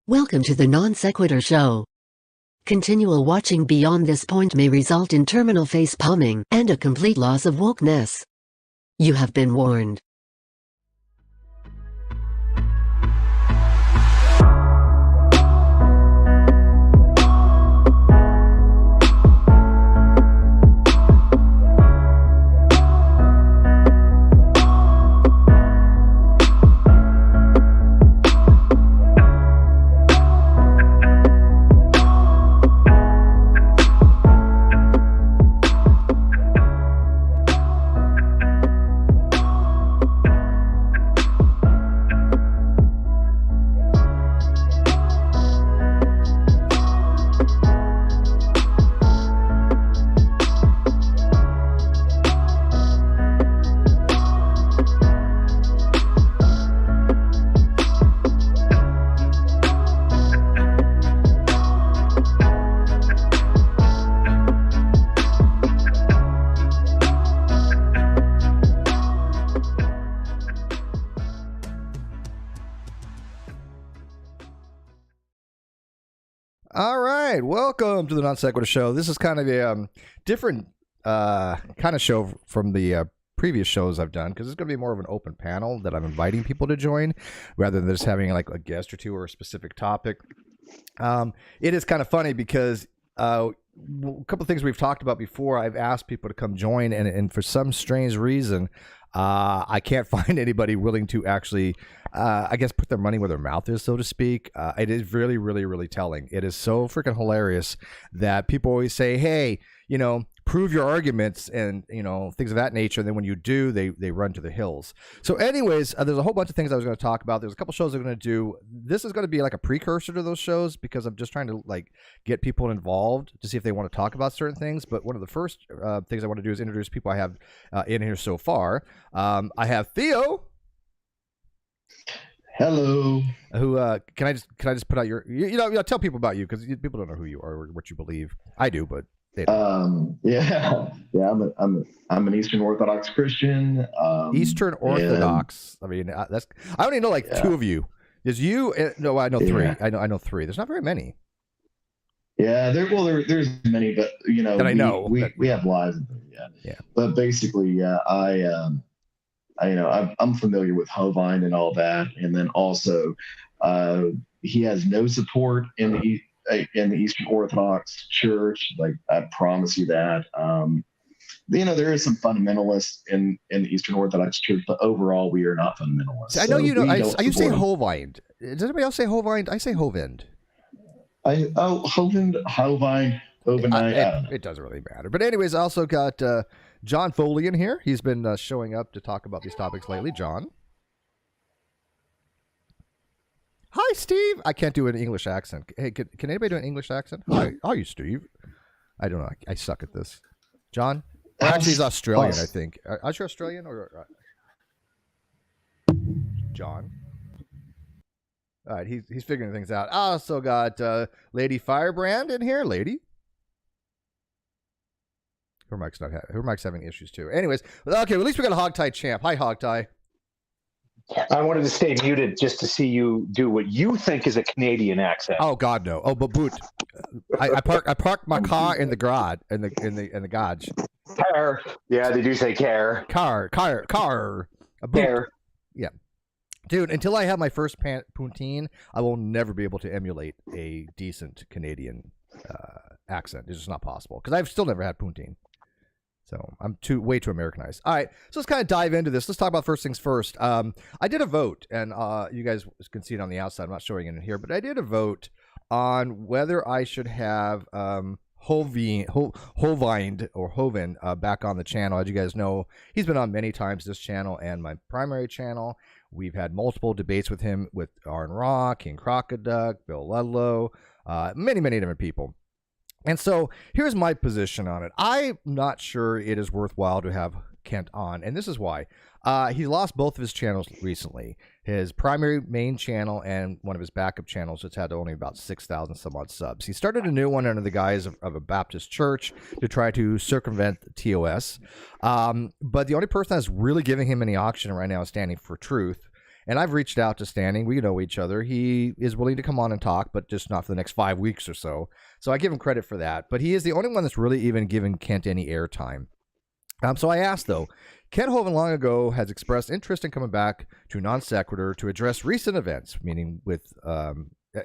Welcome to the Non-Sequitur Show. Continual watching beyond this point may result in terminal face palming and a complete loss of wokeness. You have been warned. Welcome to the Non-Sequitur Show. This is kind of a different kind of show from the previous shows I've done, because it's going to be more of an open panel that I'm inviting people to join rather than just having like a guest or two or a specific topic. It is kind of funny because a couple of things we've talked about before, I've asked people to come join, and for some strange reason, I can't find anybody willing to actually, I guess, put their money where their mouth is, so to speak. It is really, really, really telling. It is so freaking hilarious that people always say, hey, prove your arguments and, things of that nature. And then when you do, they run to the hills. So anyways, there's a whole bunch of things I was going to talk about. There's a couple shows I'm going to do. This is going to be like a precursor to those shows because I'm just trying to get people involved to see if they want to talk about certain things. But one of the first things I want to do is introduce people I have in here so far. I have Theo. Hello. Who can I just put out your tell people about you, because people don't know who you are or what you believe. I do, but they don't. I'm an Eastern Orthodox Christian. Eastern Orthodox. I mean, I only know two of you. There's you. No, I know three. I know three. There's not very many. Yeah, there's many, but we have lives. Yeah. But basically, I'm familiar with Hovind and all that, and then also he has no support in the Eastern Orthodox Church. Like, I promise you that. There is some fundamentalists in the Eastern Orthodox Church, but overall we are not fundamentalists. I know you know. You say Hovind. Does anybody else say Hovind? I say Hovind. Hovind. It doesn't really matter. But anyways, I also got John Foley in here. He's been showing up to talk about these topics lately. John. Hi, Steve. I can't do an English accent. Hey, can anybody do an English accent? Hi, how are you, Steve? I don't know. I suck at this. John? Well, actually, he's Australian, I think. Are you Australian or John? All right, he's figuring things out. I also got Lady Firebrand in here. Lady. Her mic's having issues too. Anyways, okay, well, at least we got a Hogtie champ. Hi, Hogtie. I wanted to stay muted just to see you do what you think is a Canadian accent. Oh God, no! Oh, but boot. I parked my car in the garage in the garage. Car. Yeah, they do say car. Car. A boot. Car. Yeah, dude. Until I have my first poutine, I will never be able to emulate a decent Canadian accent. It's just not possible because I've still never had poutine. So I'm way too Americanized. All right, so let's kind of dive into this. Let's talk about first things first. I did a vote, and you guys can see it on the outside. I'm not showing it in here, but I did a vote on whether I should have Hovind back on the channel. As you guys know, he's been on many times, this channel and my primary channel. We've had multiple debates with him, with Arn Rock, King Crocoduck, Bill Ludlow, many, many different people. And so here's my position on it. I'm not sure it is worthwhile to have Kent on, and this is why. He lost both of his channels recently. His primary main channel and one of his backup channels that's had only about 6,000 some odd subs. He started a new one under the guise of a Baptist church to try to circumvent TOS. But the only person that's really giving him any oxygen right now is Standing for Truth. And I've reached out to Standing. We know each other. He is willing to come on and talk, but just not for the next 5 weeks or so. So I give him credit for that. But he is the only one that's really even given Kent any airtime. So I asked, though, Kent Hovind long ago has expressed interest in coming back to Non Sequitur to address recent events, meaning with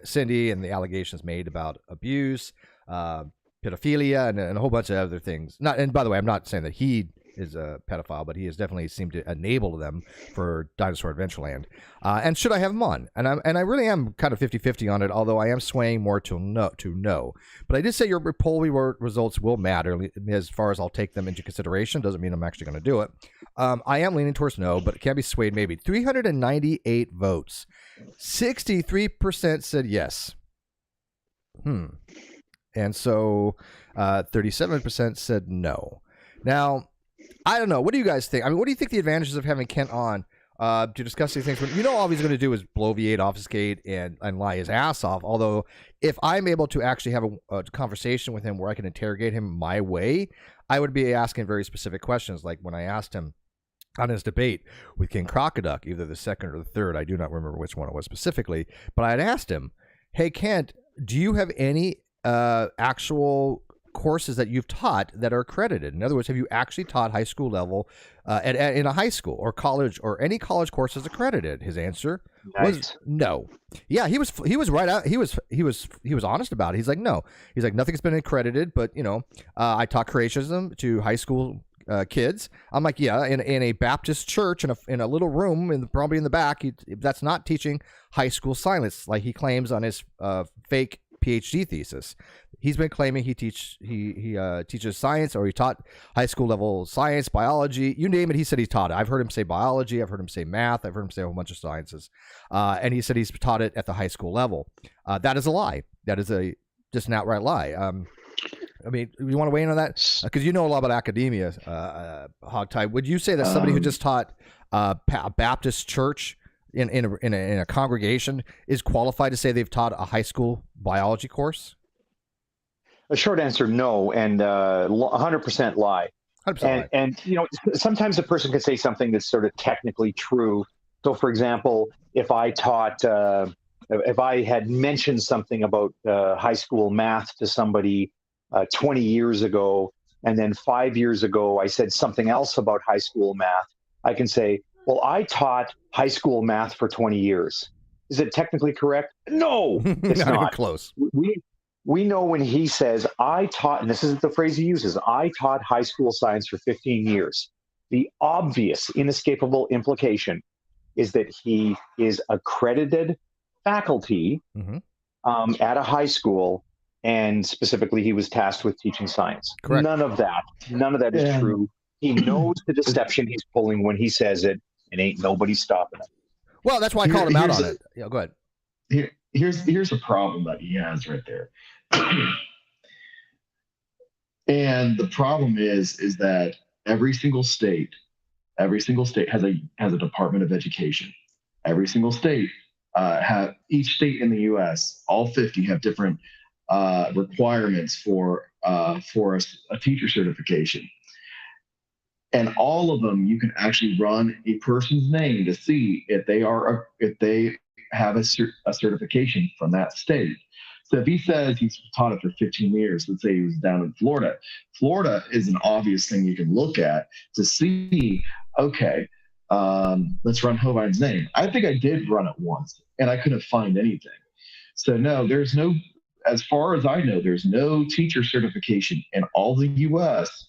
Cindy and the allegations made about abuse, pedophilia, and a whole bunch of other things. And by the way, I'm not saying that he is a pedophile, but he has definitely seemed to enable them for Dinosaur Adventureland. And should I have him on? And I really am kind of 50-50 on it, although I am swaying more to no. But I did say your poll results will matter as far as I'll take them into consideration. Doesn't mean I'm actually going to do it. I am leaning towards no, but it can be swayed maybe. 398 votes. 63% said yes. And so 37% said no. Now, I don't know. What do you guys think? I mean, what do you think the advantages of having Kent on to discuss these things? You know, all he's going to do is bloviate, obfuscate, and lie his ass off. Although, if I'm able to actually have a conversation with him where I can interrogate him my way, I would be asking very specific questions. Like when I asked him on his debate with King Crocoduck, either the second or the third, I do not remember which one it was specifically, but I had asked him, hey, Kent, do you have any actual courses that you've taught that are accredited? In other words, have you actually taught high school level in a high school or college or any college courses accredited? His answer was no. Yeah, he was right out. He was honest about it. He's like, no. He's like, nothing's been accredited, but I taught creationism to high school kids. I'm like, yeah, in a Baptist church in a little room probably in the back. That's not teaching high school science like he claims on his fake PhD thesis. He's been claiming he teaches science, or he taught high school level science, biology, you name it. He said he's taught it. I've heard him say biology. I've heard him say math. I've heard him say a whole bunch of sciences. And he said he's taught it at the high school level. That is a lie. That is just an outright lie. I mean, you want to weigh in on that? Because you know a lot about academia, Hogtie. Would you say that somebody who just taught a Baptist church in a congregation is qualified to say they've taught a high school biology course? A short answer, no, and 100% lie. 100% lie. And sometimes a person can say something that's sort of technically true. So, for example, if I had mentioned something about high school math to somebody 20 years ago, and then 5 years ago I said something else about high school math, I can say, well, I taught high school math for 20 years. Is it technically correct? No, it's not. Even close. We know when he says, I taught, and this isn't the phrase he uses, I taught high school science for 15 years. The obvious, inescapable implication is that he is accredited faculty at a high school, and specifically he was tasked with teaching science. Correct. None of that is true. He knows the deception he's pulling when he says it, and ain't nobody stopping him. Well, that's why I called him out on it. Yeah, go ahead. Here's a problem that he has right there. And the problem is that every single state has a Department of Education. Every single state each state in the U.S., all 50 have different requirements for a teacher certification. And all of them, you can actually run a person's name to see if they have a certification from that state. So if he says he's taught it for 15 years, let's say he was down in Florida. Florida is an obvious thing you can look at to see, okay, let's run Hovind's name. I think I did run it once, and I couldn't find anything. So no, there's no, as far as I know, there's no teacher certification in all the U.S.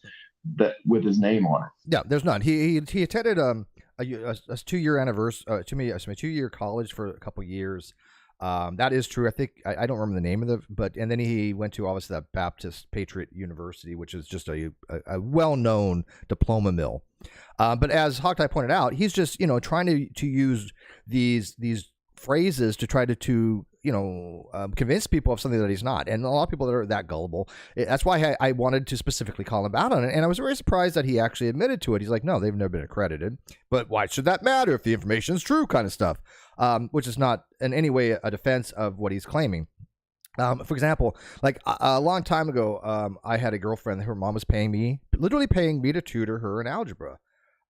that with his name on it. Yeah, there's none. He attended a 2-year anniversary, 2-year college for a couple years. That is true. I think I don't remember the name of and then he went to obviously that Baptist Patriot University, which is just a well-known diploma mill. But as Hogtie pointed out, he's just trying to use these phrases to try to convince people of something that he's not. And a lot of people that are that gullible. That's why I wanted to specifically call him out on it. And I was very surprised that he actually admitted to it. He's like, no, they've never been accredited. But why should that matter if the information is true, kind of stuff, which is not in any way a defense of what he's claiming. For example, like a long time ago, I had a girlfriend. Her mom was literally paying me to tutor her in algebra.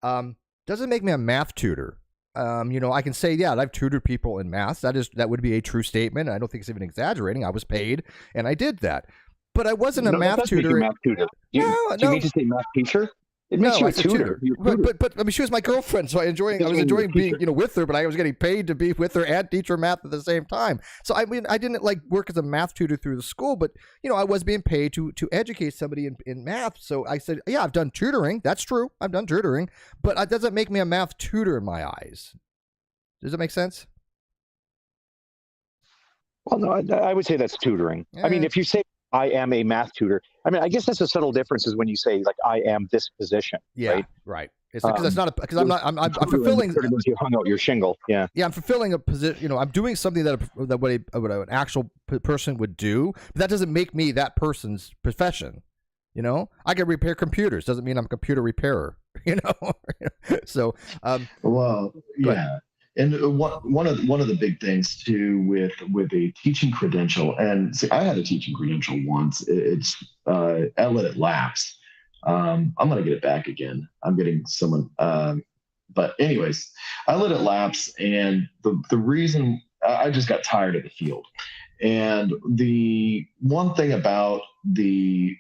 Doesn't make me a math tutor. I can say, yeah, I've tutored people in math. That would be a true statement. I don't think it's even exaggerating. I was paid, and I did that. But I wasn't a math tutor. Math tutor. Do you mean to say math teacher? It makes you a tutor. But I mean, she was my girlfriend, so I was enjoying being, with her. But I was getting paid to be with her and teach her math at the same time. So I mean, I didn't work as a math tutor through the school, but I was being paid to educate somebody in math. So I said, yeah, I've done tutoring. That's true. I've done tutoring, but it doesn't make me a math tutor in my eyes. Does that make sense? Well, no, I would say that's tutoring. I mean, if you say I am a math tutor, I mean, I guess that's a subtle difference is when you say I am this position. Yeah, right. It's because it's not because I'm fulfilling. You hung out your shingle. Yeah. Yeah, I'm fulfilling a position. I'm doing something that what an actual person would do, but that doesn't make me that person's profession. I can repair computers. Doesn't mean I'm a computer repairer. So. Well, yeah. And one of the big things too with a teaching credential, and see, I had a teaching credential once. It's I let it lapse. I'm gonna get it back again. I'm getting someone. But anyways, I let it lapse, and the reason I just got tired of the field. And the one thing about the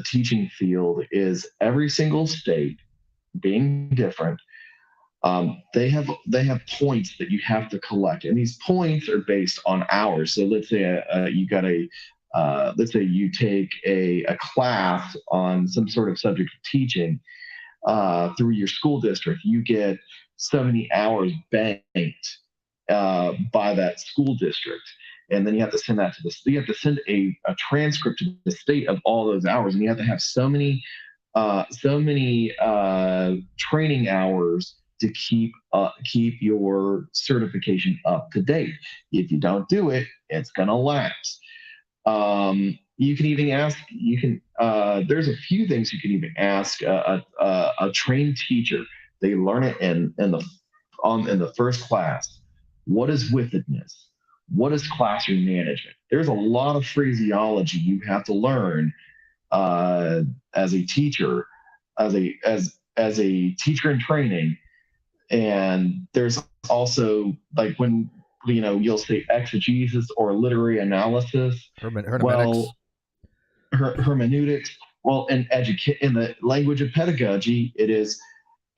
teaching field is every single state being different. They have points that you have to collect, and these points are based on hours. So let's say let's say you take a class on some sort of subject of teaching through your school district. You get so many hours banked by that school district, and then you have to send that to you have to send a transcript to the state of all those hours, and you have to have so many training hours to keep your certification up to date. If you don't do it, it's gonna lapse. You can even ask. There's a few things you can even ask a trained teacher. They learn it in the first class. What is wickedness? What is classroom management? There's a lot of phraseology you have to learn as a teacher, as a teacher in training. And there's also when you'll say exegesis or literary analysis. Hermeneutics. Well, hermeneutics. Well, in the language of pedagogy, it is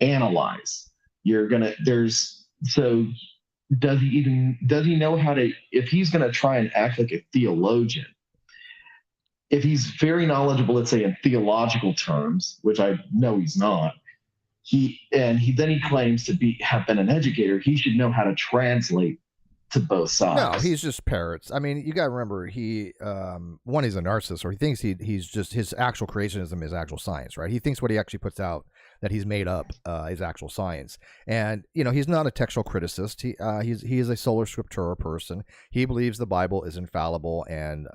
analyze. Does he know how to, if he's going to try and act like a theologian, if he's very knowledgeable, let's say in theological terms, which I know he's not, he claims to have been an educator, he should know how to translate to both sides. No, he's just parrots. I mean, you got to remember, he's a narcissist, or he thinks he's just, his actual creationism is actual science, right? He thinks what he actually puts out that he's made up is actual science. And, he's not a textual criticist. He is a sola scriptura person. He believes the Bible is infallible and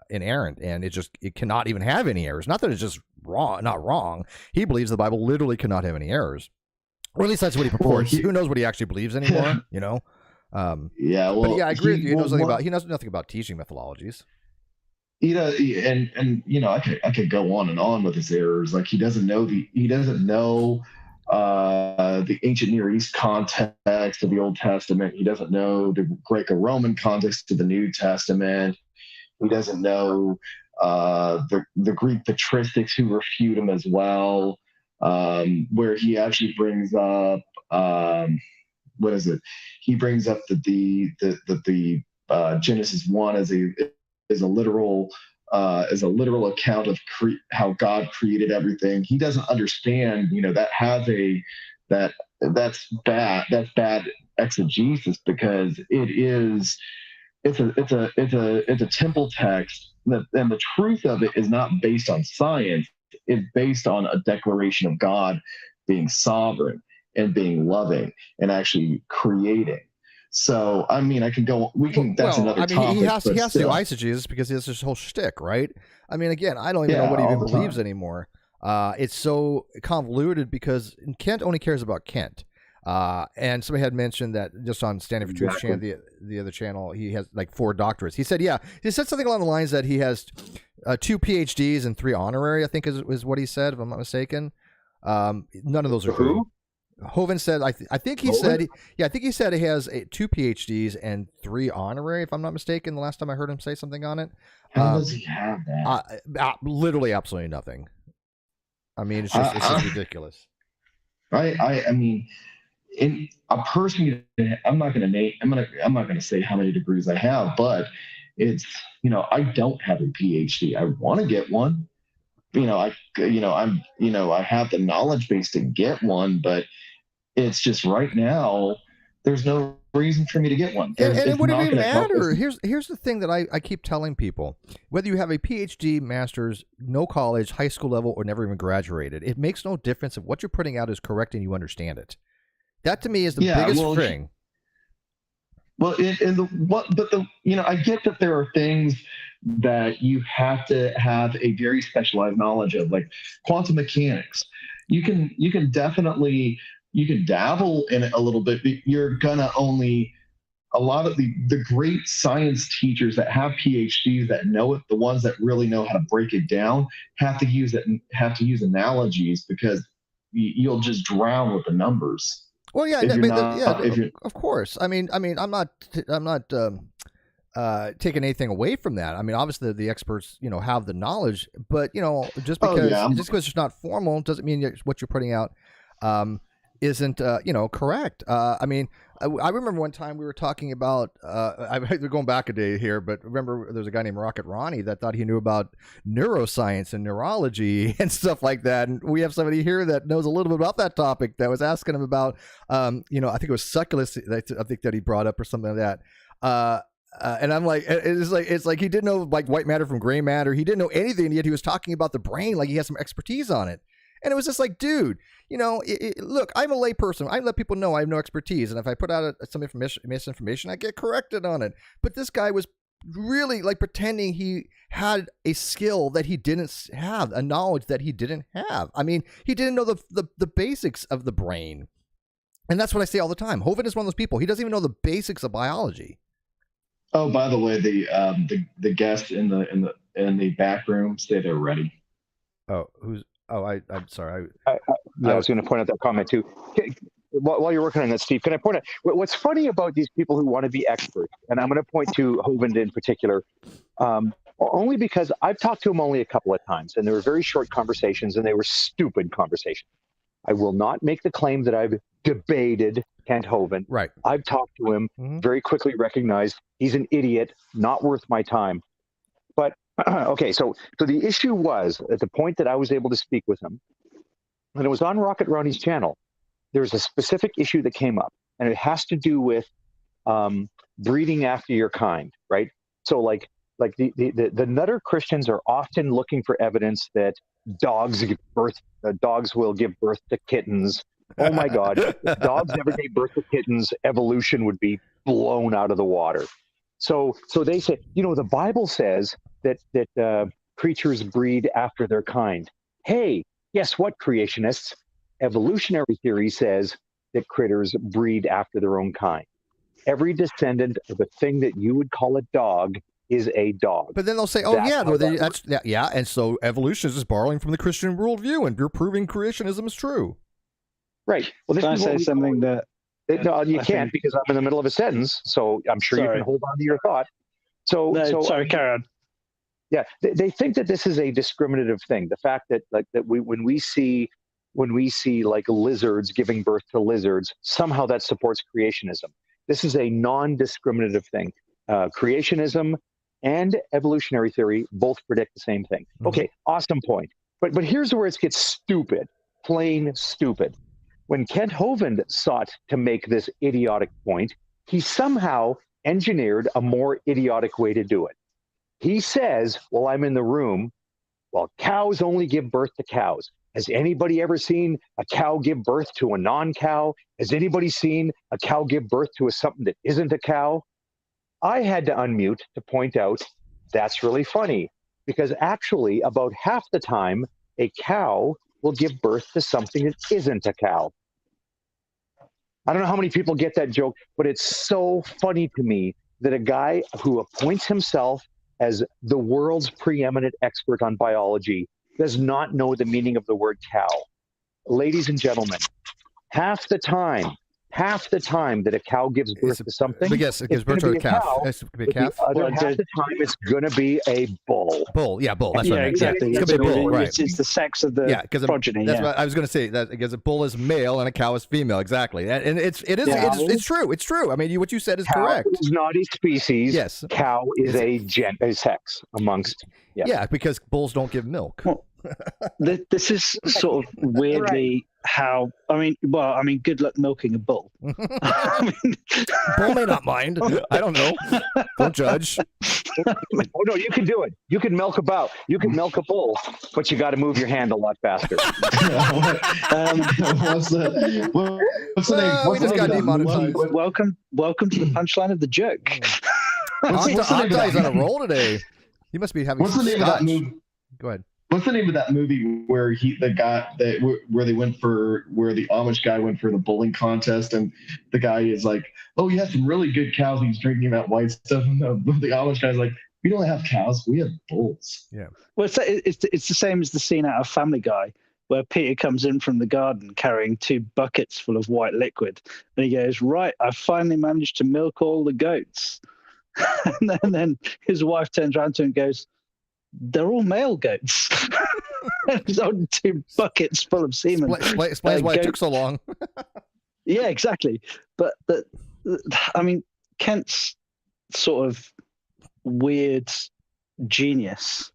inerrant, and it cannot even have any errors. Not that it's just not wrong. He believes the Bible literally cannot have any errors. Or at least that's what he purports. Who knows what he actually believes anymore, Well, but yeah, I agree with you. He knows nothing about teaching methodologies. I could go on and on with his errors. Like he doesn't know the ancient Near East context of the Old Testament. He doesn't know the Greco-Roman context of the New Testament. He doesn't know the Greek patristics who refute him as well. Where he actually brings up what is it? He brings up the Genesis 1 as a literal account of how God created everything. He doesn't understand, that's bad exegesis, because it's a temple text, and the truth of it is not based on science. It's based on a declaration of God being sovereign and being loving and actually creating. So, I mean, I can go. That's another topic. He has to do eisegesis because he has this whole shtick, right? I mean, again, I don't even know what he even believes anymore. It's so convoluted because Kent only cares about Kent. And somebody had mentioned that just on Standing for Truth channel, the other channel, he has like 4 doctorates. He said something along the lines that he has 2 PhDs and 3 honorary, I think is what he said, if I'm not mistaken. None of those are true. Hovind said, I think he said, I think he said he has 2 PhDs and 3 honorary, if I'm not mistaken. The last time I heard him say something on it. How does he have that? Literally, absolutely nothing. I mean, it's just ridiculous. I mean, in a person, I'm not going to say how many degrees I have, but it's, I don't have a PhD. I want to get one. I have the knowledge base to get one, but it's just right now, there's no reason for me to get one. And it wouldn't even matter. Here's the thing that I keep telling people. Whether you have a PhD, master's, no college, high school level, or never even graduated, it makes no difference if what you're putting out is correct and you understand it. That to me is the biggest thing. Well, I get that there are things that you have to have a very specialized knowledge of, like quantum mechanics. You can definitely, you can dabble in it a little bit, but you're gonna only, a lot of the great science teachers that have PhDs that know it, the ones that really know how to break it down, have to use analogies, because you'll just drown with the numbers. Well, yeah, of course. I mean, I'm not taking anything away from that. I mean, obviously the experts, have the knowledge, but just because it's not formal doesn't mean what you're putting out isn't correct. I mean, I remember one time we were talking about, we're going back a day here, but remember there's a guy named Rocket Ronnie that thought he knew about neuroscience and neurology and stuff like that. And we have somebody here that knows a little bit about that topic that was asking him about, I think it was succulus, I think that he brought up or something like that. And I'm like, it's like he didn't know like white matter from gray matter. He didn't know anything, and yet he was talking about the brain like he has some expertise on it. And it was just like, dude, look, I'm a lay person. I let people know I have no expertise. And if I put out some misinformation, I get corrected on it. But this guy was really like pretending he had a skill that he didn't have, a knowledge that he didn't have. I mean, he didn't know the basics of the brain. And that's what I say all the time. Hovind is one of those people. He doesn't even know the basics of biology. Oh, by the way, the guests in the back room say they're ready. Oh, who's? Oh, I'm sorry. I was going to point out that comment too. While you're working on that, Steve, can I point out what's funny about these people who want to be experts? And I'm going to point to Hovind in particular, only because I've talked to him only a couple of times, and they were very short conversations, and they were stupid conversations. I will not make the claim that I've debated Kent Hovind. Right. I've talked to him, very quickly recognized he's an idiot, not worth my time. But okay, so the issue was at the point that I was able to speak with him, and it was on Rocket Ronnie's channel. There's a specific issue that came up, and it has to do with breeding after your kind, right? So like the nutter Christians are often looking for evidence that dogs will give birth to kittens. Oh my God, if dogs never gave birth to kittens, evolution would be blown out of the water. So they say, the Bible says that creatures breed after their kind. Hey, guess what, creationists? Evolutionary theory says that critters breed after their own kind. Every descendant of a thing that you would call a dog is a dog. But then they'll say, "Oh, yeah, and so evolution is just borrowing from the Christian worldview, and you're proving creationism is true." Right. Well, can I say something that? No, you can't, because I'm in the middle of a sentence, so I'm sure you can hold on to your thought. Sorry, carry on. Yeah, they think that this is a discriminative thing. The fact that when we see like lizards giving birth to lizards, somehow that supports creationism. This is a non-discriminative thing. Creationism and evolutionary theory both predict the same thing. Okay, awesome point. But here's where it gets stupid, plain stupid. When Kent Hovind sought to make this idiotic point, he somehow engineered a more idiotic way to do it. He says, well, I'm in the room. Well, cows only give birth to cows. Has anybody ever seen a cow give birth to a non-cow? Has anybody seen a cow give birth to something that isn't a cow? I had to unmute to point out that's really funny, because actually about half the time, a cow will give birth to something that isn't a cow. I don't know how many people get that joke, but it's so funny to me that a guy who appoints himself as the world's preeminent expert on biology does not know the meaning of the word cow. Ladies and gentlemen, half the time that a cow gives birth to something, yes, it gives birth to a calf. It's going to be a calf. The other half the time, it's going to be a bull. Bull, yeah, bull. That's yeah, right. exactly. It's going to be a bull, right? It's the sex of the progeny. That's what I was going to say. That because a bull is male and a cow is female. Exactly, and it's true. It's true. I mean, what you said is correct. Cow is not a species. Yes, cow is a sex amongst. Yes. Yeah, because bulls don't give milk. Well, this is sort of weirdly how. I mean, good luck milking a bull. Bull may not mind. I don't know. Don't judge. Oh no, you can do it. You can milk a bull, but you got to move your hand a lot faster. What's the name? We just got demonetized. Welcome to the punchline of the joke. Anti's on a roll today. He must be having. What's the name of that movie? Go ahead. What's the name of that movie where the Amish guy went for the bowling contest, and the guy is like, "Oh, you have some really good cows." He's drinking that white stuff, and the Amish guy's like, "We don't have cows, we have bulls." Yeah. Well, it's the same as the scene out of Family Guy where Peter comes in from the garden carrying 2 buckets full of white liquid, and he goes, "Right, I finally managed to milk all the goats." and then his wife turns around to him and goes, "They're all male goats." There's only 2 buckets full of semen. Explains why it took so long. Yeah, exactly. But I mean, Kent's sort of weird genius,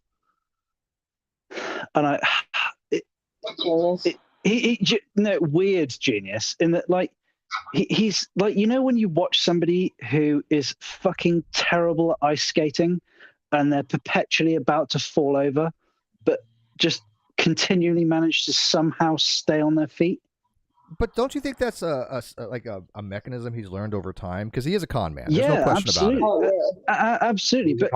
and weird genius in that, like, he's like, you know, when you watch somebody who is fucking terrible at ice skating, and they're perpetually about to fall over, but just continually manage to somehow stay on their feet. But don't you think that's a mechanism he's learned over time? Because he is a con man. There's no question about it. Absolutely. But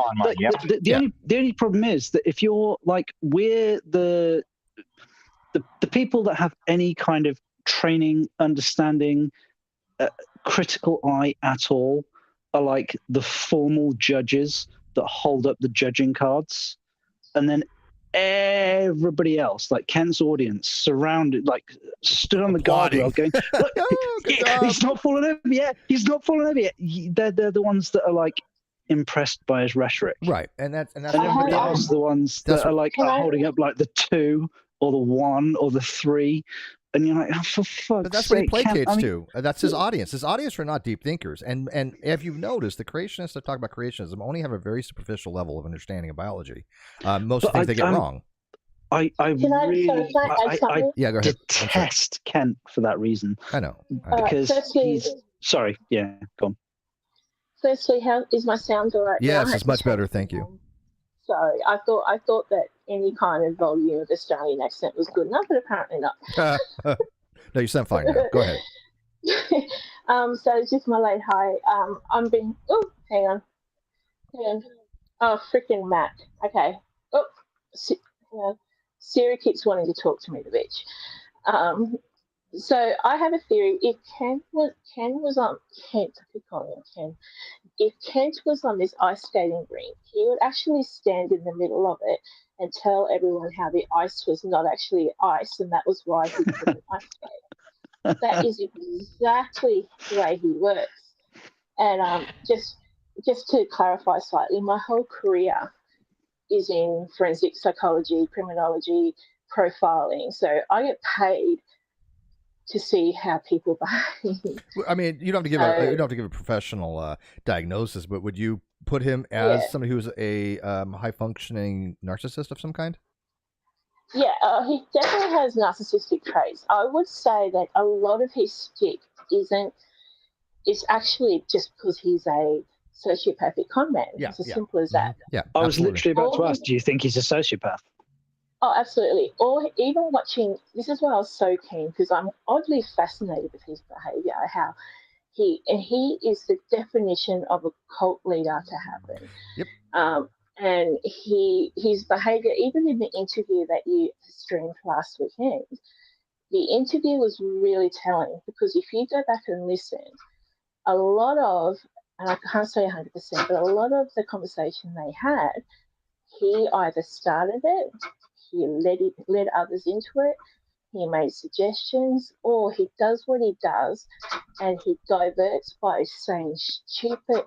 the only problem is that if you're like, we're the people that have any kind of training, understanding, critical eye at all, are like the formal judges that hold up the judging cards, and then everybody else, like Ken's audience, surrounded, like stood on the guardrail going, "Look, he's not falling over yet. He's not falling over yet." They're the ones that are like impressed by his rhetoric, right? And everybody else is the ones that are like holding up like the 2 or the 1 or the 3. And you're like, "Oh, for fuck's sake." But that's what he placates to. That's his audience. His audience are not deep thinkers. And if you've noticed, the creationists that talk about creationism only have a very superficial level of understanding of biology. Most of the things they get wrong. I detest Kent for that reason. I know. Because he's... Sorry, yeah, go on. Firstly, how is my sound all right? Yes, it's much better. Thank you. Sorry, I thought that any kind of volume of Australian accent was good enough, but apparently not. No, you sound fine now. Go ahead. So it's just my late hi. I'm being. Oh, hang on. Oh, freaking Matt. Okay. Oh, Siri keeps wanting to talk to me, the bitch. So I have a theory. If Kent was on this ice skating rink, he would actually stand in the middle of it and tell everyone how the ice was not actually ice, and that was why he couldn't ice skate. That is exactly the way he works. And just to clarify slightly, my whole career is in forensic psychology, criminology, profiling. So I get paid to see how people behave. I mean, you don't have to give a professional diagnosis, but would you put him as somebody who's a high functioning narcissist of some kind? Yeah, he definitely has narcissistic traits. I would say that a lot of his stick is actually just because he's a sociopathic con man. It's as simple as that. Yeah, I was literally about to ask, do you think he's a sociopath? Oh, absolutely. Or even watching, this is why I was so keen, because I'm oddly fascinated with his behaviour, how he is the definition of a cult leader to happen. Yep. And his behaviour, even in the interview that you streamed last weekend, the interview was really telling, because if you go back and listen, a lot of, and I can't say 100%, but a lot of the conversation they had, he either started it, he led others into it, he made suggestions, or he does what he does and he diverts by saying stupid,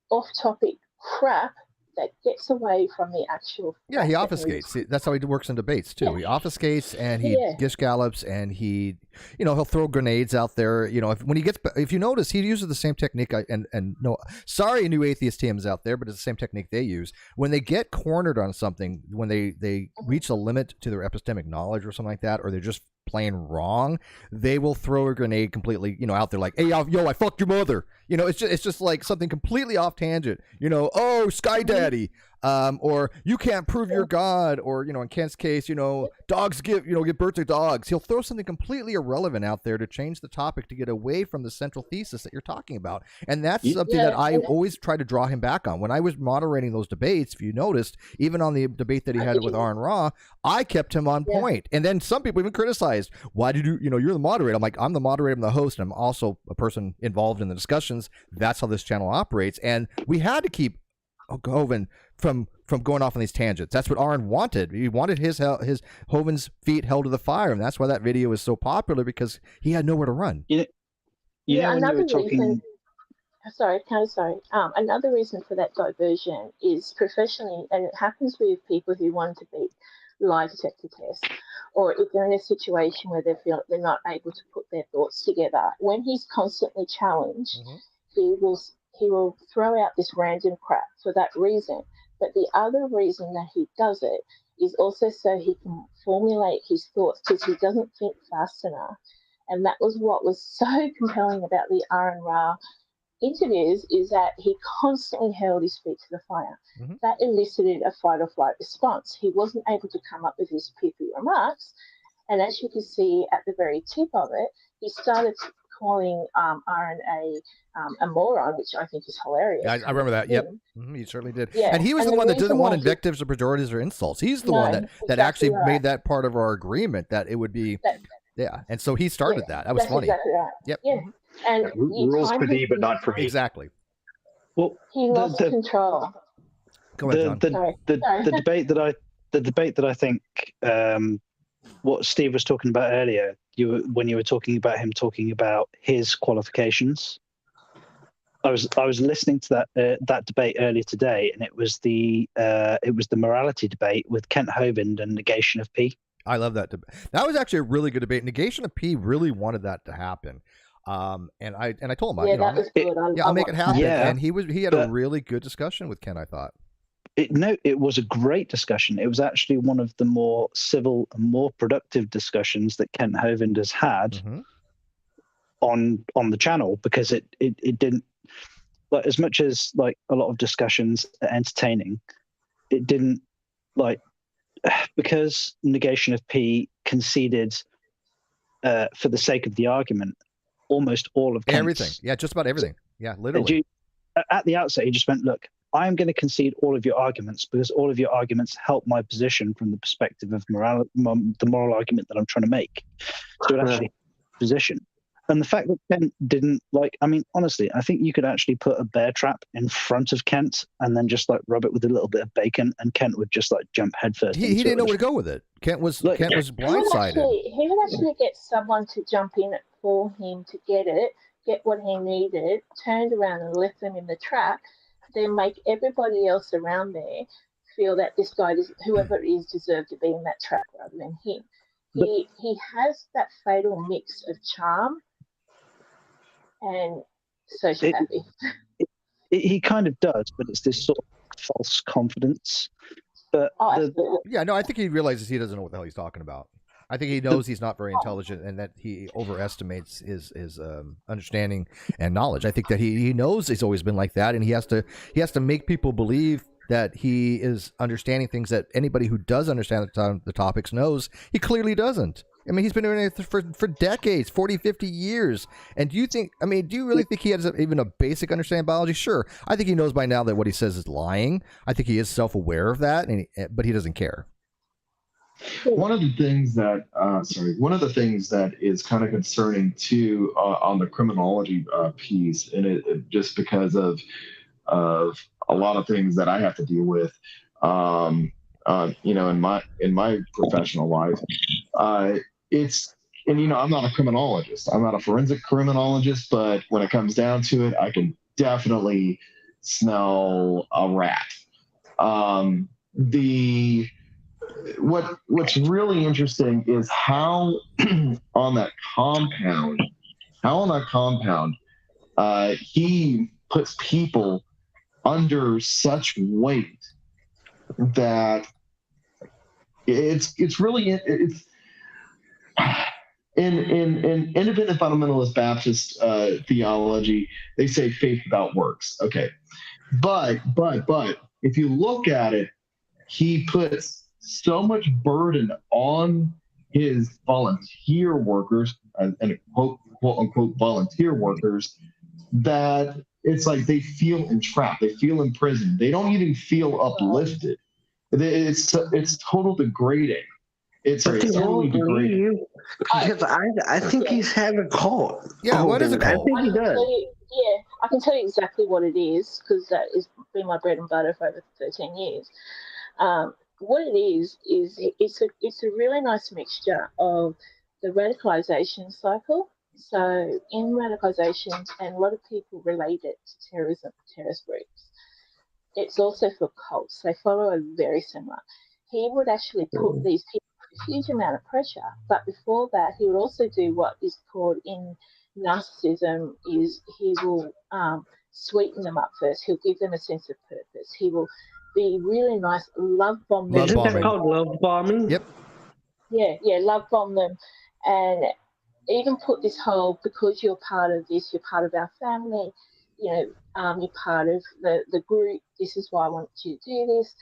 off-topic crap that gets away from the actual. Yeah, he obfuscates. See, that's how he works in debates too. He obfuscates and he gish gallops and he, he'll throw grenades out there. If you notice, he uses the same technique. Sorry, new atheist teams out there, but it's the same technique they use when they get cornered on something. When they reach a limit to their epistemic knowledge or something like that, or they're just plain wrong, they will throw a grenade completely, out there like, hey, yo, I fucked your mother. It's just like something completely off tangent. Oh, Sky Daddy, or you can't prove you're God, or in Kent's case, dogs give birth to dogs. He'll throw something completely irrelevant out there to change the topic to get away from the central thesis that you're talking about, and that's something that I always try to draw him back on. When I was moderating those debates, if you noticed, even on the debate that he had with Aaron Ra, I kept him on point, and then some people even criticized, why did you're the moderator? I'm like, I'm the moderator, I'm the host, and I'm also a person involved in the discussions. That's how this channel operates, and we had to keep Hovind from going off on these tangents. That's what Aaron wanted. He wanted his Hovind's feet held to the fire, and that's why that video is so popular, because he had nowhere to run. Another reason. Another reason for that diversion is professionally, and it happens with people who want to be lie detector tests, or if they're in a situation where they feel they're not able to put their thoughts together. When he's constantly challenged, he will throw out this random crap for that reason. But the other reason that he does it is also so he can formulate his thoughts, because he doesn't think fast enough. And that was what was so compelling about the Aaron Ra interviews, is that he constantly held his feet to the fire. That elicited a fight or flight response. He wasn't able to come up with his pithy remarks. And as you can see at the very tip of it, he started calling Aaron a moron, which I think is hilarious. I remember that. Yep, he certainly did. Yeah. And he was the one that didn't want invectives or pejoratives or insults. He's the one that actually made that part of our agreement that it would be. And so he started that. That was funny. Exactly right. Yep. Yeah. And rules for thee, but not for me. Exactly. Well, he lost control. Go ahead, John. The debate that I think what Steve was talking about earlier, when you were talking about him talking about his qualifications, I was listening to that debate earlier today, and it was the morality debate with Kent Hovind and negation of P. I love that debate. That was actually a really good debate. Negation of P really wanted that to happen. And I told him, I'll make it happen. Yeah, and he had a really good discussion with Ken, I thought. It was a great discussion. It was actually one of the more civil and more productive discussions that Kent Hovind has had on the channel, because it didn't, like, as much as like a lot of discussions are entertaining, it didn't, like, because negation of P conceded for the sake of the argument almost all of Kent's, everything. Yeah, just about everything. Yeah, literally. At the outset, he just went, look, I'm going to concede all of your arguments because all of your arguments help my position from the perspective of the moral argument that I'm trying to make. So it actually position. And the fact that Kent didn't, like, I mean, honestly, I think you could actually put a bear trap in front of Kent and then just like rub it with a little bit of bacon, and Kent would just like jump headfirst. He didn't know where to go with it. Kent was blindsided. He would actually get someone to jump in for him to get what he needed, turned around and left them in the trap, then make everybody else around there feel that this guy, whoever it is, deserved to be in that trap rather than him. He has that fatal mix of charm and sociopathy. He kind of does, but it's this sort of false confidence. But I think he realizes he doesn't know what the hell he's talking about. I think he knows he's not very intelligent and that he overestimates his understanding and knowledge. I think that he knows he's always been like that, and he has to make people believe that he is understanding things that anybody who does understand the topics knows he clearly doesn't. I mean, he's been doing it for decades, 40, 50 years. And do you really think he has even a basic understanding of biology? Sure. I think he knows by now that what he says is lying. I think he is self-aware of that, but he doesn't care. One of the things that is kind of concerning too on the criminology piece, and it just because of a lot of things that I have to deal with, in my professional life, and I'm not a criminologist. I'm not a forensic criminologist, but when it comes down to it, I can definitely smell a rat. What's really interesting is how on that compound, he puts people under such weight that it's really in independent fundamentalist Baptist theology, they say faith without works. Okay, but if you look at it, he puts so much burden on his volunteer workers and quote unquote volunteer workers that it's like they feel entrapped, they feel imprisoned, they don't even feel uplifted. It's total degrading. It's totally degrading. Because I think he's had a cult. Yeah, what is a cult? I think he does. I can tell you exactly what it is, because that has been my bread and butter for over 13 years. What it is it's a really nice mixture of the radicalization cycle. So in radicalization, and a lot of people relate it to terrorism, terrorist groups. It's also for cults. They follow a very similar. He would actually put these people a huge amount of pressure, but before that, he would also do what is called in narcissism is he will sweeten them up first. He'll give them a sense of purpose. He will be really nice, love bomb them. Isn't that called love bombing? Yep. Yeah, love bomb them, and even put this whole, because you're part of this, you're part of our family, you're part of the group, this is why I want you to do this.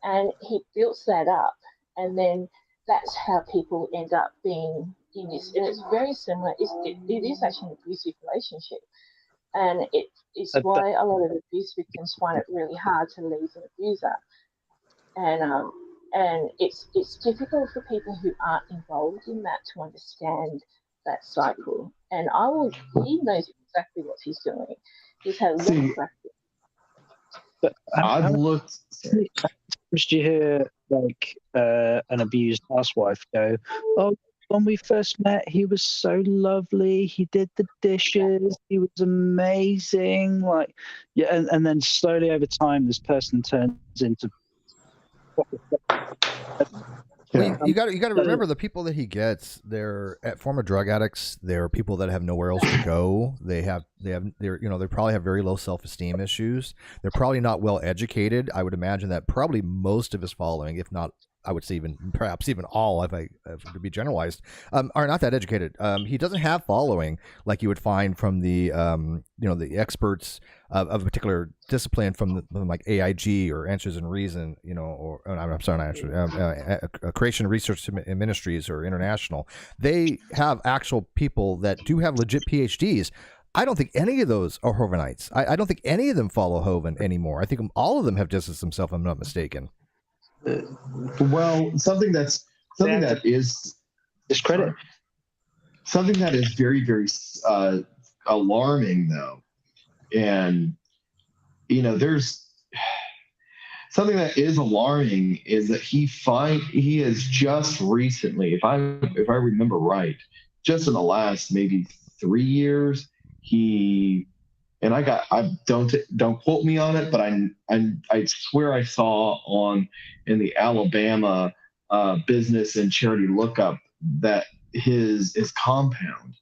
And he builds that up, and then that's how people end up being in this. And it's very similar. It is actually an abusive relationship. And it's why a lot of abuse victims find it really hard to leave an abuser. And it's difficult for people who aren't involved in that to understand that cycle. And he knows exactly what he's doing. He's had a lot of practice. But I've looked. Did you hear an abused housewife go, "Oh, when we first met, he was so lovely. He did the dishes. He was amazing." And then slowly over time, this person turns into. Well, you got to remember the people that he gets. They're former drug addicts. They're people that have nowhere else to go. They probably have very low self-esteem issues. They're probably not well educated. I would imagine that probably most of his following, if not, I would say perhaps even all, if to be generalized, are not that educated. He doesn't have following like you would find from the the experts of a particular discipline from like AIG or Answers in Reason, or I'm sorry, not Answers, Creation Research Ministries or International. They have actual people that do have legit PhDs. I don't think any of those are Hovindites. I don't think any of them follow Hovind anymore. I think all of them have distanced themselves, if I'm not mistaken. Well, something that is discredit. Something that is very, very alarming, though, and there's something that is alarming is that he has just recently, if I remember right, just in the last maybe 3 years, don't quote me on it, but I swear I saw in the Alabama business and charity lookup that his compound,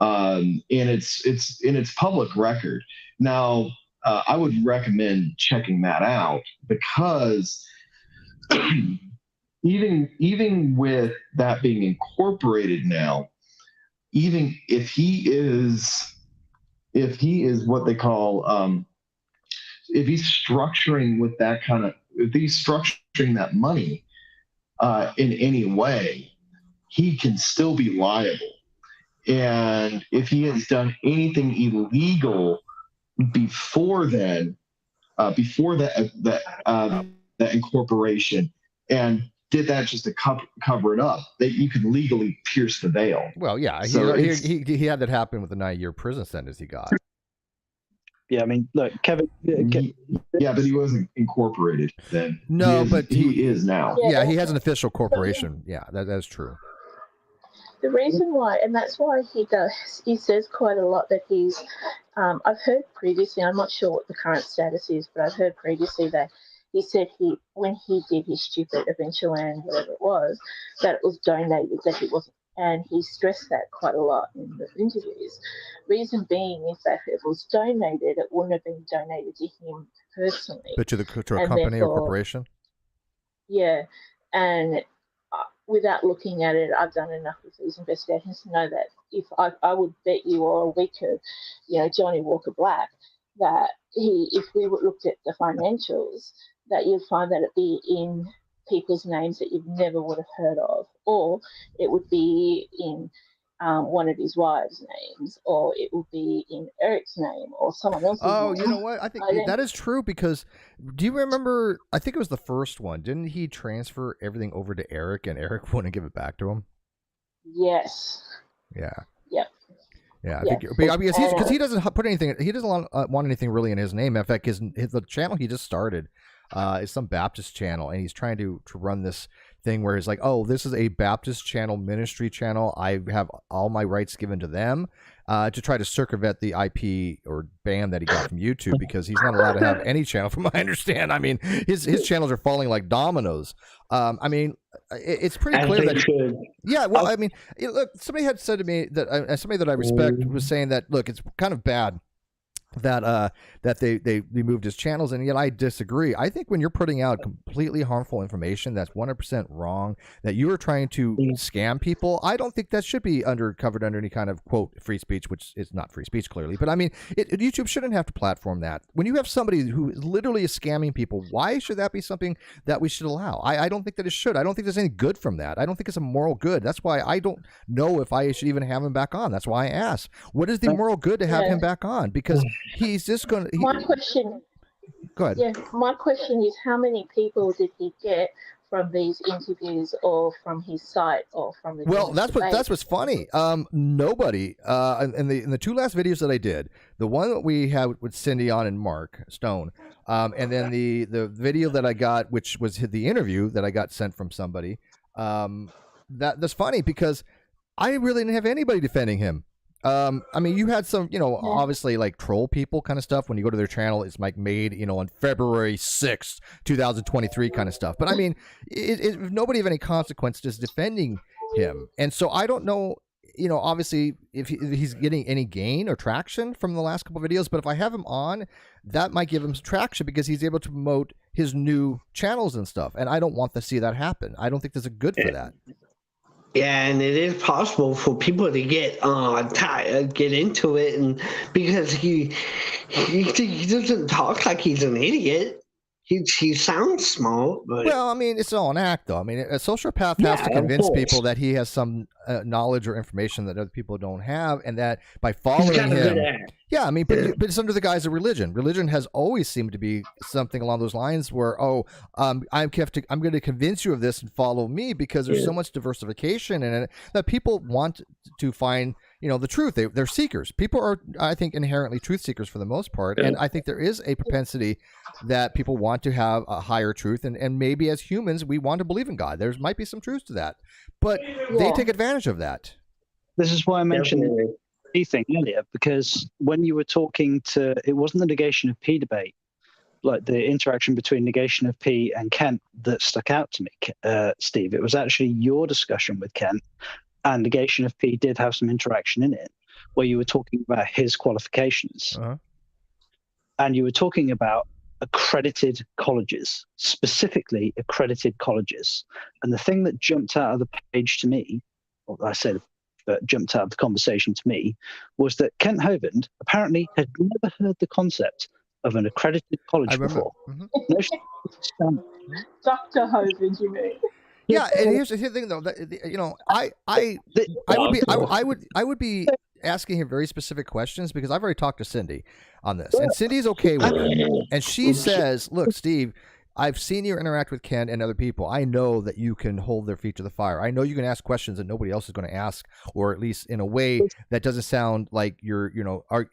and it's public record. Now, I would recommend checking that out, because even with that being incorporated now, even if he is what they call, if he's structuring with that kind of, if he's structuring that money in any way, he can still be liable. And if he has done anything illegal before then, before that incorporation, and did that just to cover it up, that you can legally pierce the veil. Well, yeah, So he had that happen with the 9-year prison sentence he got. Yeah, I mean, look, Kevin. Yeah, but he wasn't incorporated then. No, but he is now. Yeah, he has an official corporation. Yeah, that's true. The reason why, and that's why he says quite a lot that he's, I've heard previously, I'm not sure what the current status is, but I've heard previously that he said when he did his stupid Adventureland, whatever it was, that it was donated, that it wasn't, and he stressed that quite a lot in the interviews. Reason being is that if it was donated, it wouldn't have been donated to him personally. But to a company or corporation? Yeah, and without looking at it, I've done enough of these investigations to know that if I would bet you or a week of, Johnny Walker Black, that if we looked at the financials, that you'd find that it'd be in people's names that you never would have heard of, or it would be in one of his wives' names, or it would be in Eric's name or someone else's name. Oh, you know what? I think that is true because do you remember, I think it was the first one, didn't he transfer everything over to Eric and Eric wouldn't give it back to him? Yes. Yeah. Yep. Yeah, I think because he doesn't put anything, he doesn't want anything really in his name. In fact, the channel he just started is some Baptist channel, and he's trying to run this thing where he's like, oh, this is a Baptist channel, ministry channel. I have all my rights given to them, to try to circumvent the IP or ban that he got from YouTube because he's not allowed to have any channel, from what I understand. I mean, his channels are falling like dominoes. I mean, it's pretty clear that. Yeah, well, I mean, look, somebody had said to me that somebody that I respect was saying that, look, it's kind of bad that they removed his channels, and yet I disagree. I think when you're putting out completely harmful information that's 100% wrong, that you are trying to scam people, I don't think that should be covered under any kind of quote free speech, which is not free speech clearly. But I mean, YouTube shouldn't have to platform that. When you have somebody who literally is scamming people, why should that be something that we should allow? I don't think that it should. I don't think there's any good from that. I don't think it's a moral good. That's why I don't know if I should even have him back on. That's why I asked, what is the moral good to have him back on? Because he's just going to. My question. Go ahead. Yeah, my question is, how many people did he get from these interviews, or from his site, or from the? Well, that's what's funny. Nobody. In the two last videos that I did, the one that we had with Cindy on and Mark Stone, and then the video that I got, which was the interview that I got sent from somebody. That's funny because I really didn't have anybody defending him. I mean, you had some, obviously like troll people kind of stuff. When you go to their channel, it's like made, on February 6th, 2023 kind of stuff. But I mean, nobody of any consequence is defending him. And so I don't know, obviously if he's getting any gain or traction from the last couple of videos, but if I have him on, that might give him some traction because he's able to promote his new channels and stuff. And I don't want to see that happen. I don't think there's a good for that. Yeah, and it is possible for people to get into it, and because he doesn't talk like he's an idiot. He sounds smart, but well, I mean, it's all an act, though. I mean, a sociopath has to convince people that he has some knowledge or information that other people don't have, and that by following him, yeah, I mean, but it's under the guise of religion. Religion has always seemed to be something along those lines, where I'm going to convince you of this and follow me because there's so much diversification in it that people want to find. The truth. They're seekers. People are, I think, inherently truth seekers for the most part. And I think there is a propensity that people want to have a higher truth. And maybe as humans, we want to believe in God. There might be some truth to that. But they take advantage of that. This is why I mentioned the P thing earlier, because when you were talking it wasn't the negation of P debate, like the interaction between negation of P and Kent that stuck out to me, Steve. It was actually your discussion with Kent. And negation of P did have some interaction in it, where you were talking about his qualifications. And you were talking about accredited colleges, specifically accredited colleges. And the thing that jumped out of the page to me, or I said, but jumped out of the conversation to me, was that Kent Hovind apparently had never heard the concept of an accredited college before. Dr. Hovind, you mean? Yeah, and here's the thing, though. I would be asking him very specific questions because I've already talked to Cindy on this, and Cindy's okay with it. And she says, "Look, Steve, I've seen you interact with Ken and other people. I know that you can hold their feet to the fire. I know you can ask questions that nobody else is going to ask, or at least in a way that doesn't sound like you're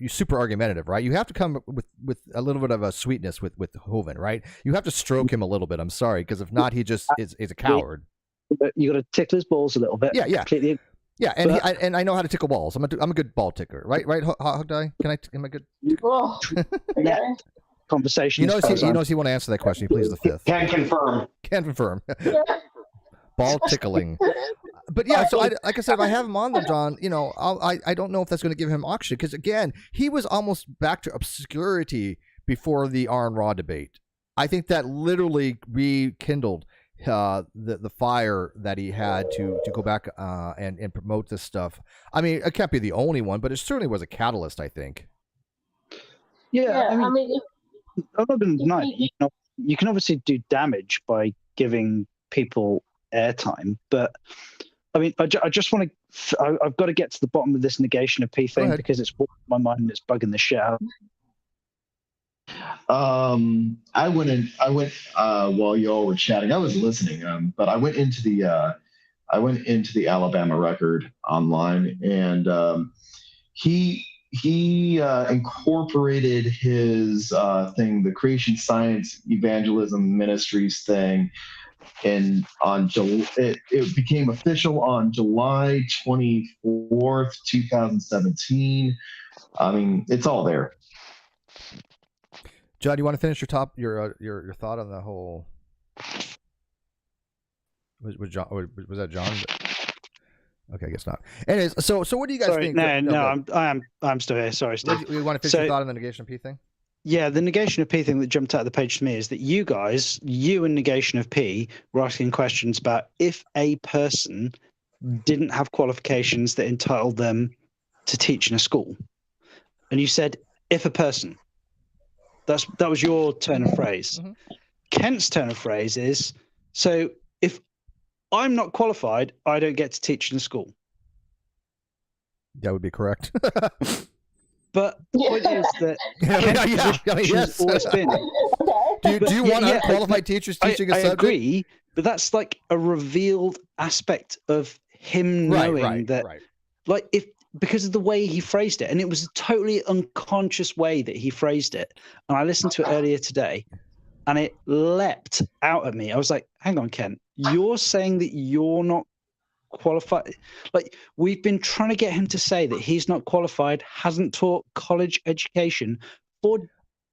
super argumentative, right? You have to come with a little bit of a sweetness with Hovind, right? You have to stroke him a little bit. I'm sorry, because if not, he just is a coward. You got to tickle his balls a little bit. Yeah. Completely. Yeah, and I know how to tickle balls. I'm a good ball ticker, right? Hog Die? Am I good? Oh, okay. Conversation. You notice he won't answer that question. He pleads the fifth. Can confirm. Can confirm. Ball tickling. But yeah, so like I said, if I have him on there, John, I don't know if that's going to give him oxygen, because again, he was almost back to obscurity before the R and Raw debate. I think that literally rekindled the fire that he had to go back and promote this stuff. I mean, it can't be the only one, but it certainly was a catalyst, I think. Yeah, I mean I'm not going to deny it. You can obviously do damage by giving people airtime, but I mean, I just want to. I've got to get to the bottom of this negation of P thing, because it's walking my mind and it's bugging the shit out. I went while y'all were chatting. I was listening, but I went into the Alabama Record online, and he incorporated his thing, the Creation Science Evangelism Ministries thing, and it became official on July 24th, 2017. I mean, it's all there. John, do you want to finish your thought on the whole? Was that John? Okay, I guess not. Anyways, so what do you guys think? No, I'm still here. Sorry, Steve. You want to finish your thought on the negation of P thing? Yeah, the negation of P thing that jumped out of the page to me is that you and negation of P were asking questions about if a person didn't have qualifications that entitled them to teach in a school, and you said if a person. That was your turn of phrase. Mm-hmm. Kent's turn of phrase is, so if I'm not qualified, I don't get to teach in a school. That would be correct. But the point is that Kent's has always been. Do you want unqualified teachers teaching a subject? I agree, but that's like a revealed aspect of him knowing that, like, because of the way he phrased it, and it was a totally unconscious way that he phrased it. And I listened to it earlier today, and it leapt out at me. I was like, hang on, Kent, you're saying that you're not qualified? Like, we've been trying to get him to say that he's not qualified, hasn't taught college education for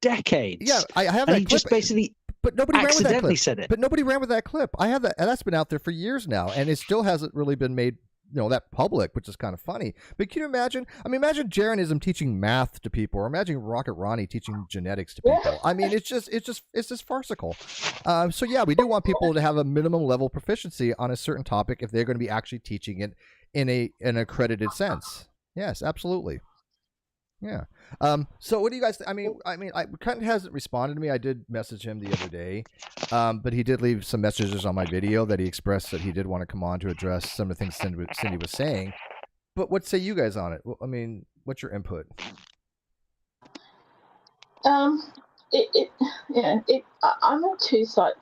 decades. Yeah, I have and that he clip. just basically but nobody accidentally ran with that clip. said it. But nobody ran with that clip. I have that, and that's been out there for years now, and it still hasn't really been made that public, which is kind of funny. But can you imagine? I mean, imagine Jeranism teaching math to people, or imagine Rocket Ronnie teaching genetics to people. I mean, it's just farcical. So yeah, we do want people to have a minimum level proficiency on a certain topic if they're going to be actually teaching it in an accredited sense. Yes, absolutely. Yeah. So what do you guys I mean, Kent hasn't responded to me. I did message him the other day, but he did leave some messages on my video that he expressed that he did want to come on to address some of the things Cindy was saying. But what say you guys on it? I mean, what's your input? I'm on two sides.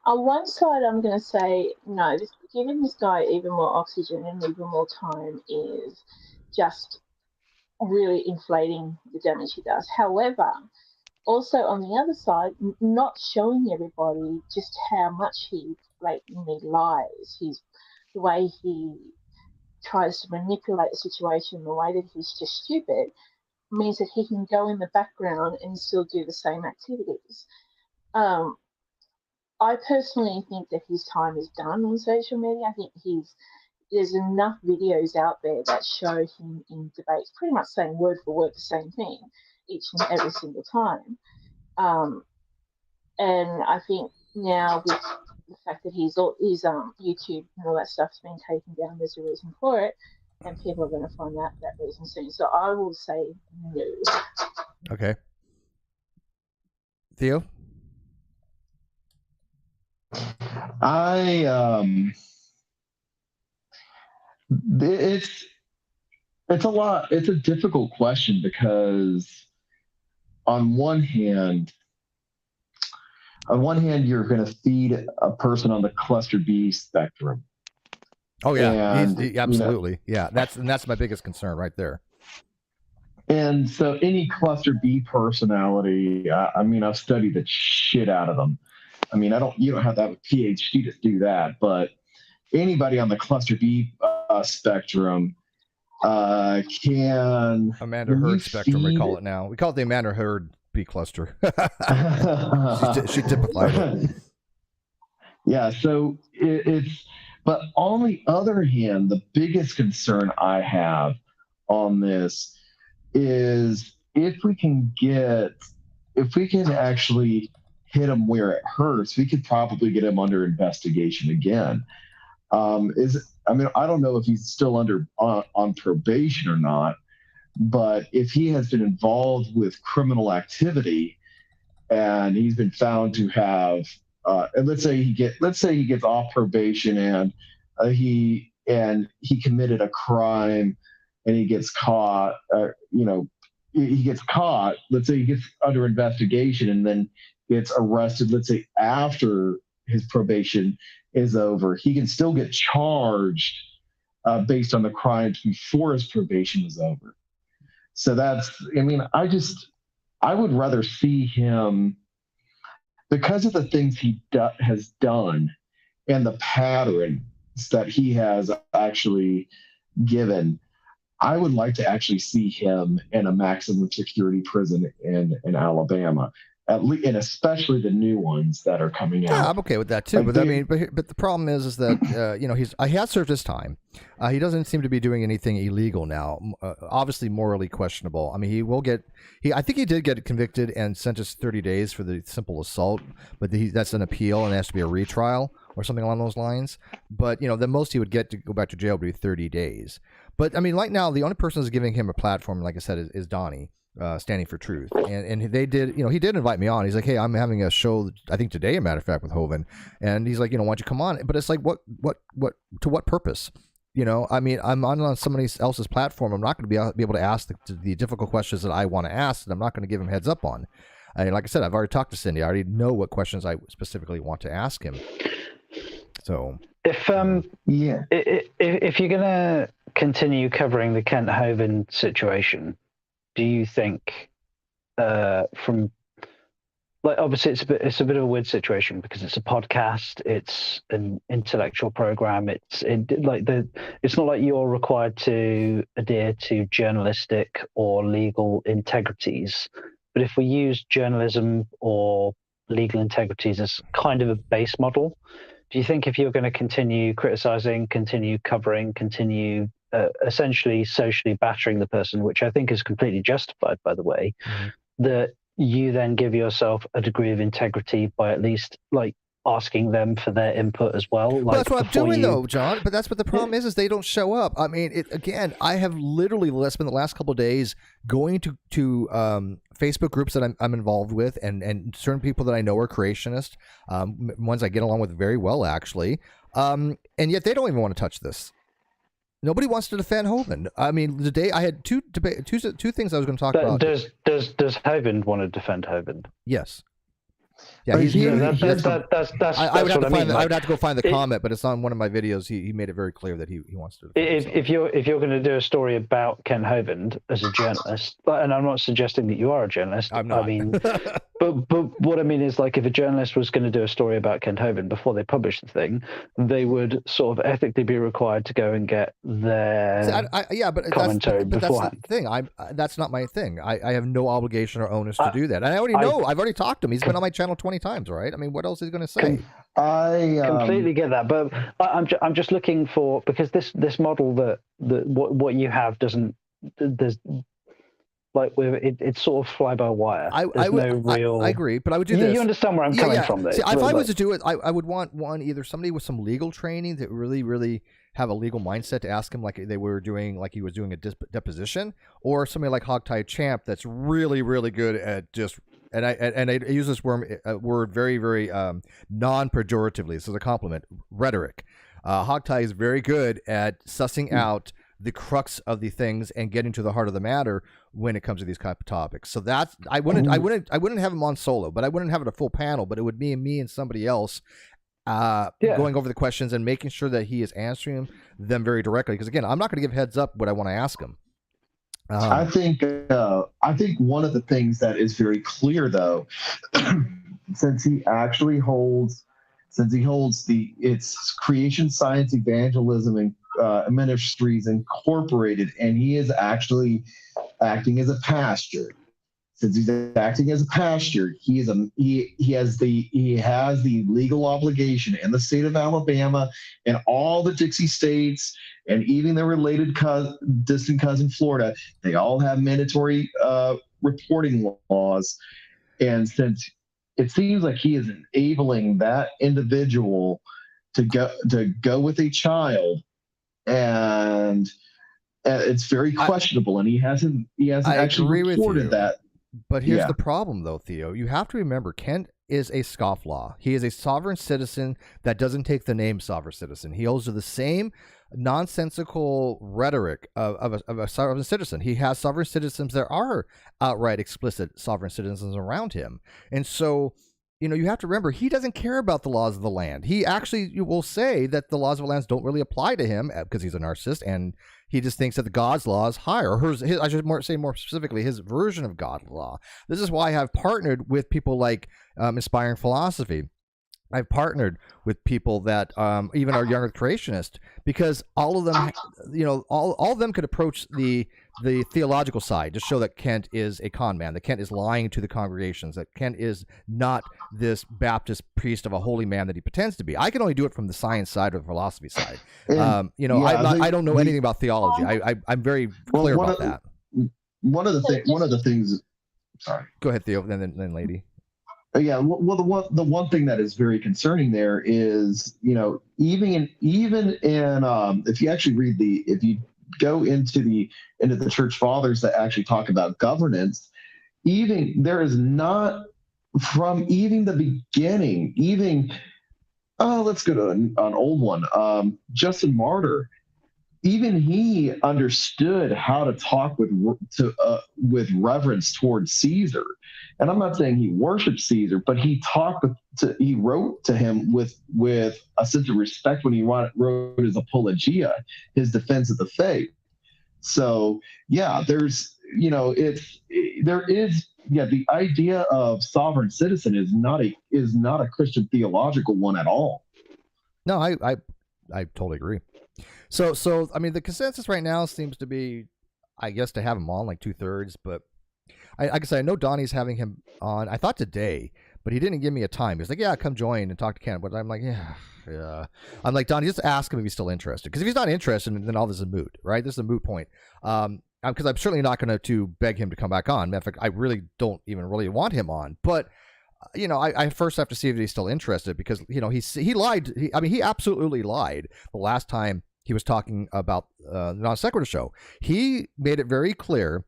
On one side, I'm going to say no. Giving this guy even more oxygen and even more time is just really inflating the damage he does. However, also on the other side, not showing everybody just how much he blatantly lies. The way he tries to manipulate the situation, the way that he's just stupid, means that he can go in the background and still do the same activities. I personally think that his time is done on social media. I think there's enough videos out there that show him in debates pretty much saying word for word the same thing each and every single time. And I think now with the fact that his YouTube and all that stuff's been taken down, there's a reason for it, and people are going to find that reason soon. So I will say no. Okay. Theo? It's a lot. It's a difficult question because on one hand, you're going to feed a person on the cluster B spectrum. Oh yeah, absolutely. Yeah, that's my biggest concern right there. And so any cluster B personality, I've studied the shit out of them. You don't have to have a PhD to do that, but anybody on the cluster B spectrum can Amanda Heard spectrum, we call it now. We call it the Amanda Heard B cluster. she typified it. Yeah, so it's, but on the other hand, the biggest concern I have on this is if we can actually hit him where it hurts, we could probably get him under investigation again. I don't know if he's still on probation or not, but if he has been involved with criminal activity and he's been found to have, and let's say he gets off probation and he committed a crime and he gets caught, he gets caught. Let's say he gets under investigation and then gets arrested. Let's say after his probation is over, he can still get charged based on the crimes before his probation is over. So I would rather see him, because of the things he has done and the patterns that he has actually given, I would like to actually see him in a maximum security prison in Alabama, at least, and especially the new ones that are coming out. Yeah, I'm okay with that too. But the problem is that he has served his time. He doesn't seem to be doing anything illegal now. Obviously, morally questionable. I mean, I think he did get convicted and sentenced 30 days for the simple assault, but that's an appeal and it has to be a retrial or something along those lines. But the most he would get to go back to jail would be 30 days. But I mean, right now, the only person who's giving him a platform, like I said, is Donnie. Standing for Truth, and they did, he did invite me on. He's like, hey, I'm having a show, I think today, a matter of fact, with Hovind, and he's like, why don't you come on? But it's like, what to what purpose? I mean, I'm on somebody else's platform. I'm not going to be able to ask the difficult questions that I want to ask, and I'm not going to give him heads up on. And like I said, I've already talked to Cindy. I already know what questions I specifically want to ask him. So if you're going to continue covering the Kent Hovind situation, do you think obviously it's a bit of a weird situation because it's a podcast, it's an intellectual program, it's not like you're required to adhere to journalistic or legal integrities, but if we use journalism or legal integrities as kind of a base model, do you think if you're going to continue criticizing, continue covering, continue essentially socially battering the person, which I think is completely justified, by the way, that you then give yourself a degree of integrity by at least asking them for their input as well? Well, that's what I'm doing, though, John. But that's what the problem is they don't show up. I mean, I have literally spent the last couple of days going to Facebook groups that I'm involved with, and certain people that I know are creationists, ones I get along with very well, actually, and yet they don't even want to touch this. Nobody wants to defend Hovind. I mean, the day I had two things I was going to talk about. Does Hovind want to defend Hovind? Yes. Yeah, I would have to go find the comment, but it's on one of my videos. He made it very clear that he wants to. If you're going to do a story about Kent Hovind as a journalist, and I'm not suggesting that you are a journalist. I'm not. I mean, but what I mean is, if a journalist was going to do a story about Kent Hovind before they publish the thing, they would sort of ethically be required to go and get their commentary beforehand. That's the thing. That's not my thing. I have no obligation or onus to do that. And I already know. I've already talked to him. He's been on my channel 20 times, right? I mean, what else is he going to say? I completely get that, but I'm just looking for, because this model that what you have doesn't, there's it's sort of fly by wire. I agree, but I would do this. You understand where I'm coming from there. See, if I was to do it, I would want either somebody with some legal training that really, really have a legal mindset to ask him like he was doing a deposition, or somebody like Hogtie Champ that's really, really good at just. And I use this word very, very non-pejoratively. So it's a compliment. Rhetoric. Hogtie is very good at sussing out the crux of the things and getting to the heart of the matter when it comes to these type of topics. So that's I wouldn't have him on solo, but I wouldn't have it a full panel. But it would be me and somebody else going over the questions and making sure that he is answering them very directly. Because again, I'm not going to give heads up what I want to ask him. I think one of the things that is very clear, though, since he holds it's creation science, evangelism, Ministries Incorporated, and he is actually acting as a pastor. Since he's acting as a pastor, he has the legal obligation in the state of Alabama and all the Dixie states and even the related distant cousin Florida. They all have mandatory reporting laws, and since it seems like he is enabling that individual to go with a child, and it's very questionable, and he hasn't actually reported that. But here's the problem, though, Theo. You have to remember, Kent is a scofflaw. He is a sovereign citizen that doesn't take the name sovereign citizen. He holds to the same nonsensical rhetoric of a sovereign citizen. He has sovereign citizens that are outright explicit sovereign citizens around him. And so, you have to remember, he doesn't care about the laws of the land. He actually will say that the laws of the lands don't really apply to him because he's a narcissist, and he just thinks that the God's law is higher. I should say more specifically, his version of God's law. This is why I've partnered with people like Inspiring Philosophy. I've partnered with people that even are younger creationists, because all of them, all of them could approach the theological side to show that Kent is a con man, that Kent is lying to the congregations, that Kent is not this Baptist priest of a holy man that he pretends to be. I can only do it from the science side or the philosophy side. I don't know anything about theology. I'm very clear about that. One of the things. Sorry. Go ahead, Theo, then lady. Yeah, well, the one thing that is very concerning there is, even in if you actually read if you go into the church fathers that actually talk about governance, there is not, from even the beginning, let's go to an old one, Justin Martyr. Even he understood how to talk with reverence towards Caesar. And I'm not saying he worshipped Caesar, but he he wrote to him with a sense of respect when he wrote his Apologia, his defense of the faith. So yeah, the idea of sovereign citizen is not a Christian theological one at all. No, I totally agree. So I mean, the consensus right now seems to be, I guess, to have him on like 2/3, but like I said, I know Donnie's having him on, I thought today, but he didn't give me a time. He's like, yeah, come join and talk to Ken. But I'm like, yeah. I'm like, Donnie, just ask him if he's still interested. Because if he's not interested, then all this is moot, right? This is a moot point. Because I'm certainly not going to beg him to come back on. In fact, I really don't even really want him on. But I first have to see if he's still interested, because he lied. He absolutely lied the last time he was talking about the NonSequitur Show. He made it very clear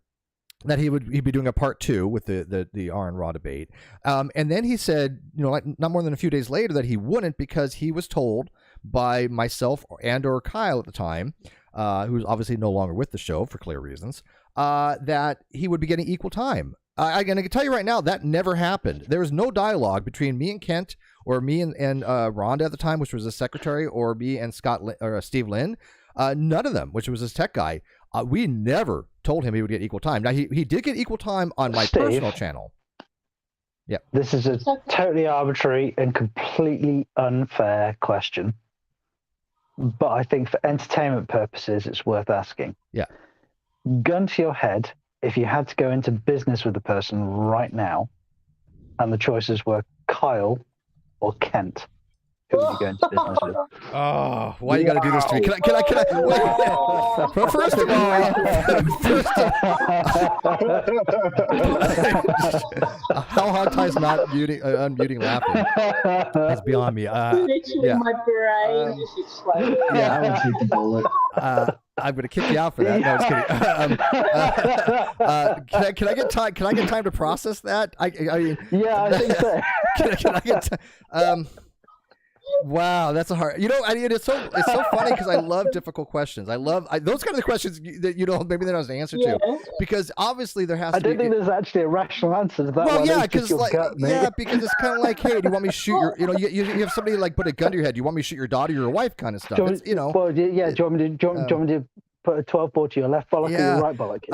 that he'd be doing a part 2 with the R and Raw debate. And then he said, not more than a few days later, that he wouldn't, because he was told by myself or Kyle at the time, who's obviously no longer with the show for clear reasons, that he would be getting equal time. I can tell you right now, that never happened. There was no dialogue between me and Kent, or me and Rhonda at the time, which was his secretary, or me and Steve Lynn. None of them, which was his tech guy. We never told him he would get equal time. Now, he did get equal time on my personal channel. Yeah. This is a totally arbitrary and completely unfair question, but I think for entertainment purposes, it's worth asking. Yeah. Gun to your head, if you had to go into business with a person right now, and the choices were Kyle or Kent, who would you go into business with? Oh, why you got to do this to me? Can I? Wait. But first of all, how Hogtie's not unmuting laughing? That's beyond me. Literally, my brain just exploded. Yeah, I would take the bullet. I'm going to kick you out for that. No, I'm just kidding. Can I get time? Can I get time to process that? I mean, yeah, I think so. Can I get? Wow, that's a hard. It's so funny, because I love difficult questions. I love those kind of questions that maybe there was an answer to, because obviously there has to be. I don't think there's actually a rational answer to that. Well, yeah, because because it's kind of like, hey, do you want me to shoot your? You have somebody like put a gun to your head. Do you want me to shoot your daughter or your wife? Kind of stuff. Well, yeah. Do you want me to put a 12 ball to your left bollock or your right bollock?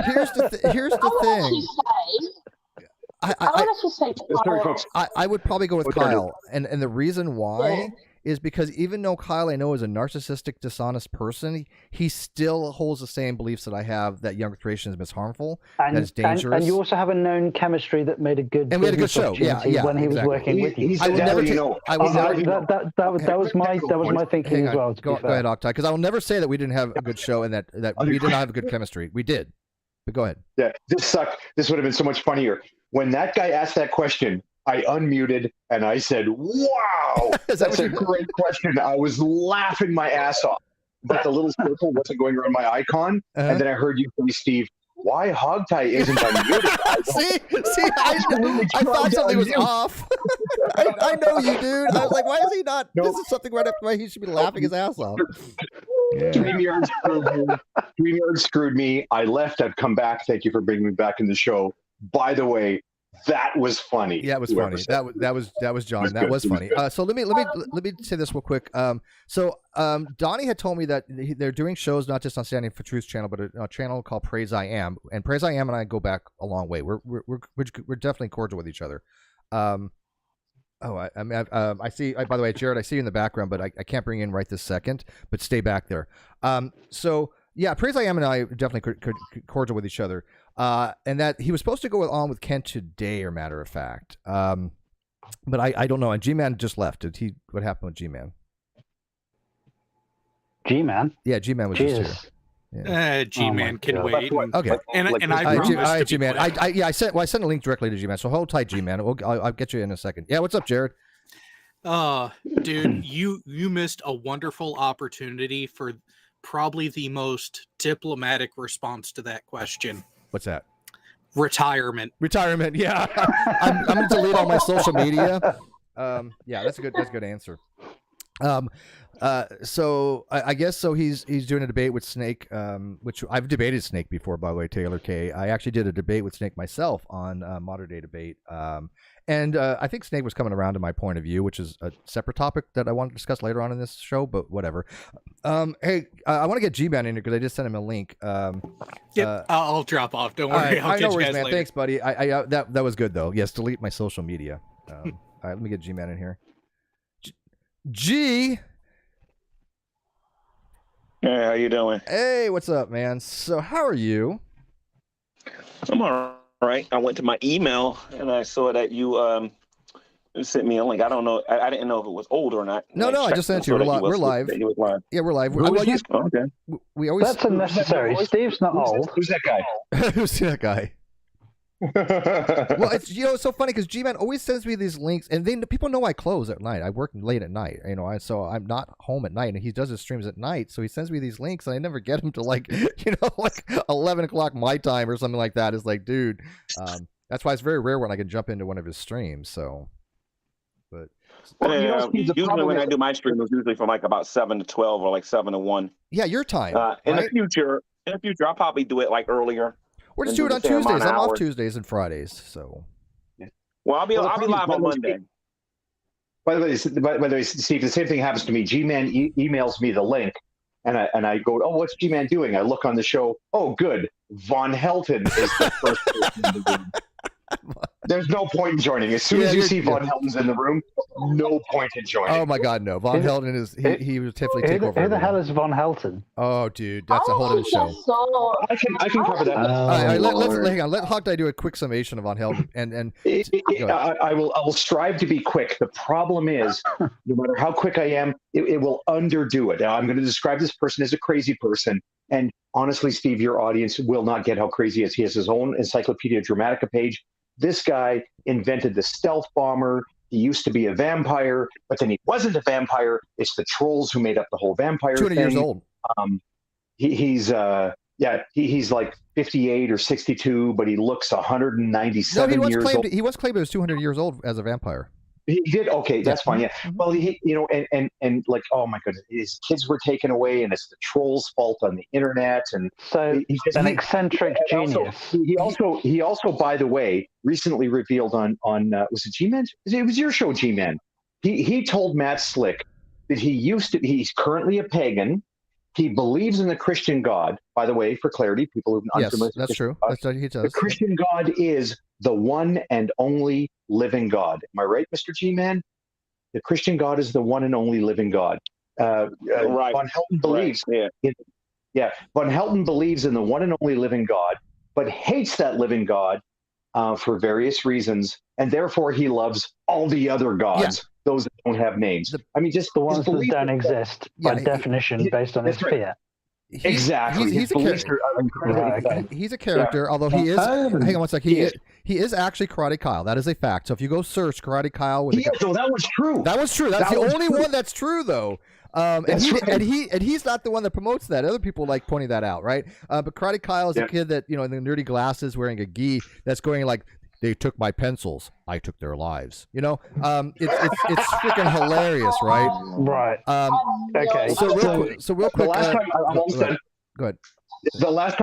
Here's the thing. I would probably go with Kyle, and the reason why is because even though Kyle I know is a narcissistic, dishonest person, he still holds the same beliefs that I have, that young creationism is harmful, that it's dangerous. And you also have a known chemistry that made a good and we had a good show. When he was working with you. I will never that was my thinking as well. Go ahead, Octai, because I will never say that we didn't have a good show and that we did not have a good chemistry. We did. But go ahead. Yeah, this sucked. This would have been so much funnier. When that guy asked that question, I unmuted and I said, wow, that's a great question. I was laughing my ass off, but the little circle wasn't going around my icon. And then I heard you say, Steve, why Hogtie isn't unmuted? See, I thought something was off. I know you, dude. I was like, why is he not? Nope. This is something right after why he should be laughing his ass off. Yeah. StreamYard screwed me. I left. I'd come back. Thank you for bringing me back in the show. By the way, that was funny. Yeah, it was funny. That was John. That was funny. So let me say this real quick. Donnie had told me that they're doing shows not just on Standing for Truth's channel, but a channel called Praise I Am. And Praise I Am and I go back a long way. We're definitely cordial with each other. I see. By the way, Jared, I see you in the background, but I can't bring you in right this second. But stay back there. So yeah, Praise I Am and I definitely cordial with each other. And that he was supposed to go on with Kent today, or matter of fact. But I don't know. And G-Man just left. What happened with G-Man? G-Man? Yeah, G-Man was just here. Yeah. G-Man can wait. Okay. And I promised G-Man. I sent a link directly to G-Man. So hold tight, G-Man. I'll get you in a second. Yeah, what's up, Jared? Dude, you missed a wonderful opportunity for probably the most diplomatic response to that question. What's that? Retirement. Yeah. I'm going to delete all my social media. Yeah, that's a good answer. So I guess so. He's doing a debate with Snake, which I've debated Snake before, by the way, Taylor K. I actually did a debate with Snake myself on Modern Day Debate. And I think Snake was coming around to my point of view, which is a separate topic that I want to discuss later on in this show, but whatever. Hey, I want to get G-Man in here because I just sent him a link. I'll drop off. Don't worry. I'll catch you guys man. Later. Thanks, buddy. That was good, though. Yes, delete my social media. All right, let me get G-Man in here. G. Hey, how you doing? Hey, what's up, man? So how are you? I'm all right. I went to my email and I saw that you sent me a link. I don't know. I didn't know if it was old or not. No, I just sent you. We're live. Yeah, we're live. Okay. We always. That's unnecessary. Steve's not old. Who's that guy? Who's that guy? Well, it's it's so funny because G-Man always sends me these links, and people know I close at night. I work late at night, so I'm not home at night, and he does his streams at night. So he sends me these links, and I never get him to like 11 o'clock my time or something like that. It's like, dude, that's why it's very rare when I can jump into one of his streams. So, but usually when I do my stream, it's usually from like about 7 to 12 or like 7 to 1. Yeah, your time. In the future, I'll probably do it like earlier. We're just doing it on Tuesdays. I'm off Tuesdays and Fridays, so. Well, I'll be live on Monday. By the way, Steve, the same thing happens to me. G-Man emails me the link, and I go, oh, what's G-Man doing? I look on the show. Oh, good. Von Helton is the first person in the room. There's no point in joining. As soon as you see Von Helton's in the room, no point in joining. Oh my God, no! Von Helton is he would definitely take over. Who the hell is Von Helton? Oh, dude, that's a whole other show. I can cover that. All right, let's hang on. Let Hogtie do a quick summation of Von Helton, and I will strive to be quick. The problem is, no matter how quick I am, it will underdo it. Now, I'm going to describe this person as a crazy person, and honestly, Steve, your audience will not get how crazy he is. He has his own Encyclopedia Dramatica page. This guy invented the stealth bomber. He used to be a vampire, but then he wasn't a vampire. It's the trolls who made up the whole vampire 200 thing. years old. He's like 58 or 62, but he looks 197 years old. He was claimed he was 200 years old as a vampire. He did. Okay, that's fine. Yeah. Well, and like, oh my goodness, his kids were taken away, and it's the trolls' fault on the internet. And so he's an eccentric genius. He also, by the way, recently revealed on was it G-Man? It was your show, G-Man. He told Matt Slick that he's currently a pagan. He believes in the Christian God. By the way, for clarity, people who are unfamiliar. Yes, that's true. That's what he does. The Christian God is the one and only living God. Am I right, Mr. G-Man? The Christian God is the one and only living God. Right. Von Helton believes, Right. Yeah. Von Helton believes in the one and only living God, but hates that living God for various reasons, and therefore he loves all the other gods, those that don't have names. The ones that don't exist by definition, based on his fear. Exactly. He's a character, although he is. Hang on one sec. He is actually Karate Kyle. That is a fact. So if you go search Karate Kyle, so that was true. That was true. That's the only one that's true, though. And he's not the one that promotes that. Other people like pointing that out, right? But Karate Kyle is a kid that, in the nerdy glasses, wearing a gi, that's going like, they took my pencils, I took their lives. It's freaking hilarious, right? Right. Okay. So real quick. The last time I'm almost done. Go ahead. The last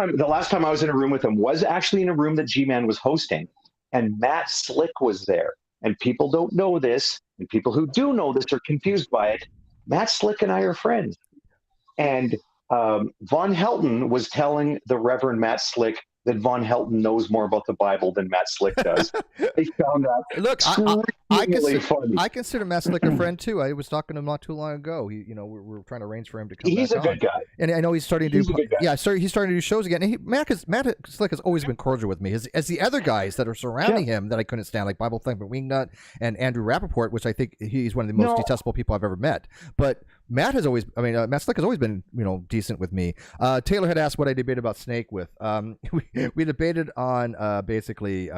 time I was in a room with him was actually in a room that G-Man was hosting, and Matt Slick was there. And people don't know this, and people who do know this are confused by it. Matt Slick and I are friends. And Von Helton was telling the Reverend Matt Slick that Von Helton knows more about the Bible than Matt Slick does. They found that I consider Matt Slick a friend too. I was talking to him not too long ago. We're trying to arrange for him to come. He's back a good guy, and I know he's starting to do. He's starting to do shows again. And Matt Slick has always been cordial with me, as the other guys that are surrounding him that I couldn't stand, like Bible Thumper Wingnut and Andrew Rappaport, which I think he's one of the most detestable people I've ever met. But Matt Slick has always been, decent with me. Taylor had asked what I debated about Snake with. We debated on basically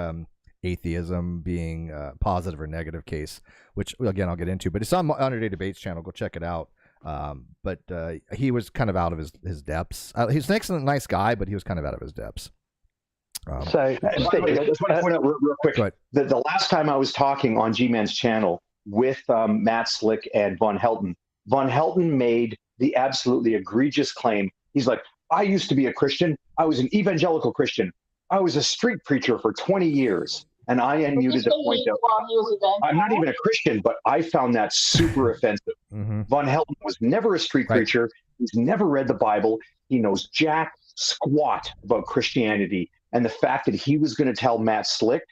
atheism being a positive or negative case, which again I'll get into. But it's on Honor Day Debates channel. Go check it out. But he was kind of out of his depths. Snake's a nice guy, but he was kind of out of his depths. I just want to point out real quick that the last time I was talking on G-Man's channel with Matt Slick and Von Helton made the absolutely egregious claim. He's like, I used to be a Christian. I was an evangelical Christian. I was a street preacher for 20 years. And I unmuted to point out, I'm not even a Christian, but I found that super offensive. Von Helton was never a street preacher. He's never read the Bible. He knows jack squat about Christianity. And the fact that he was going to tell Matt Slick,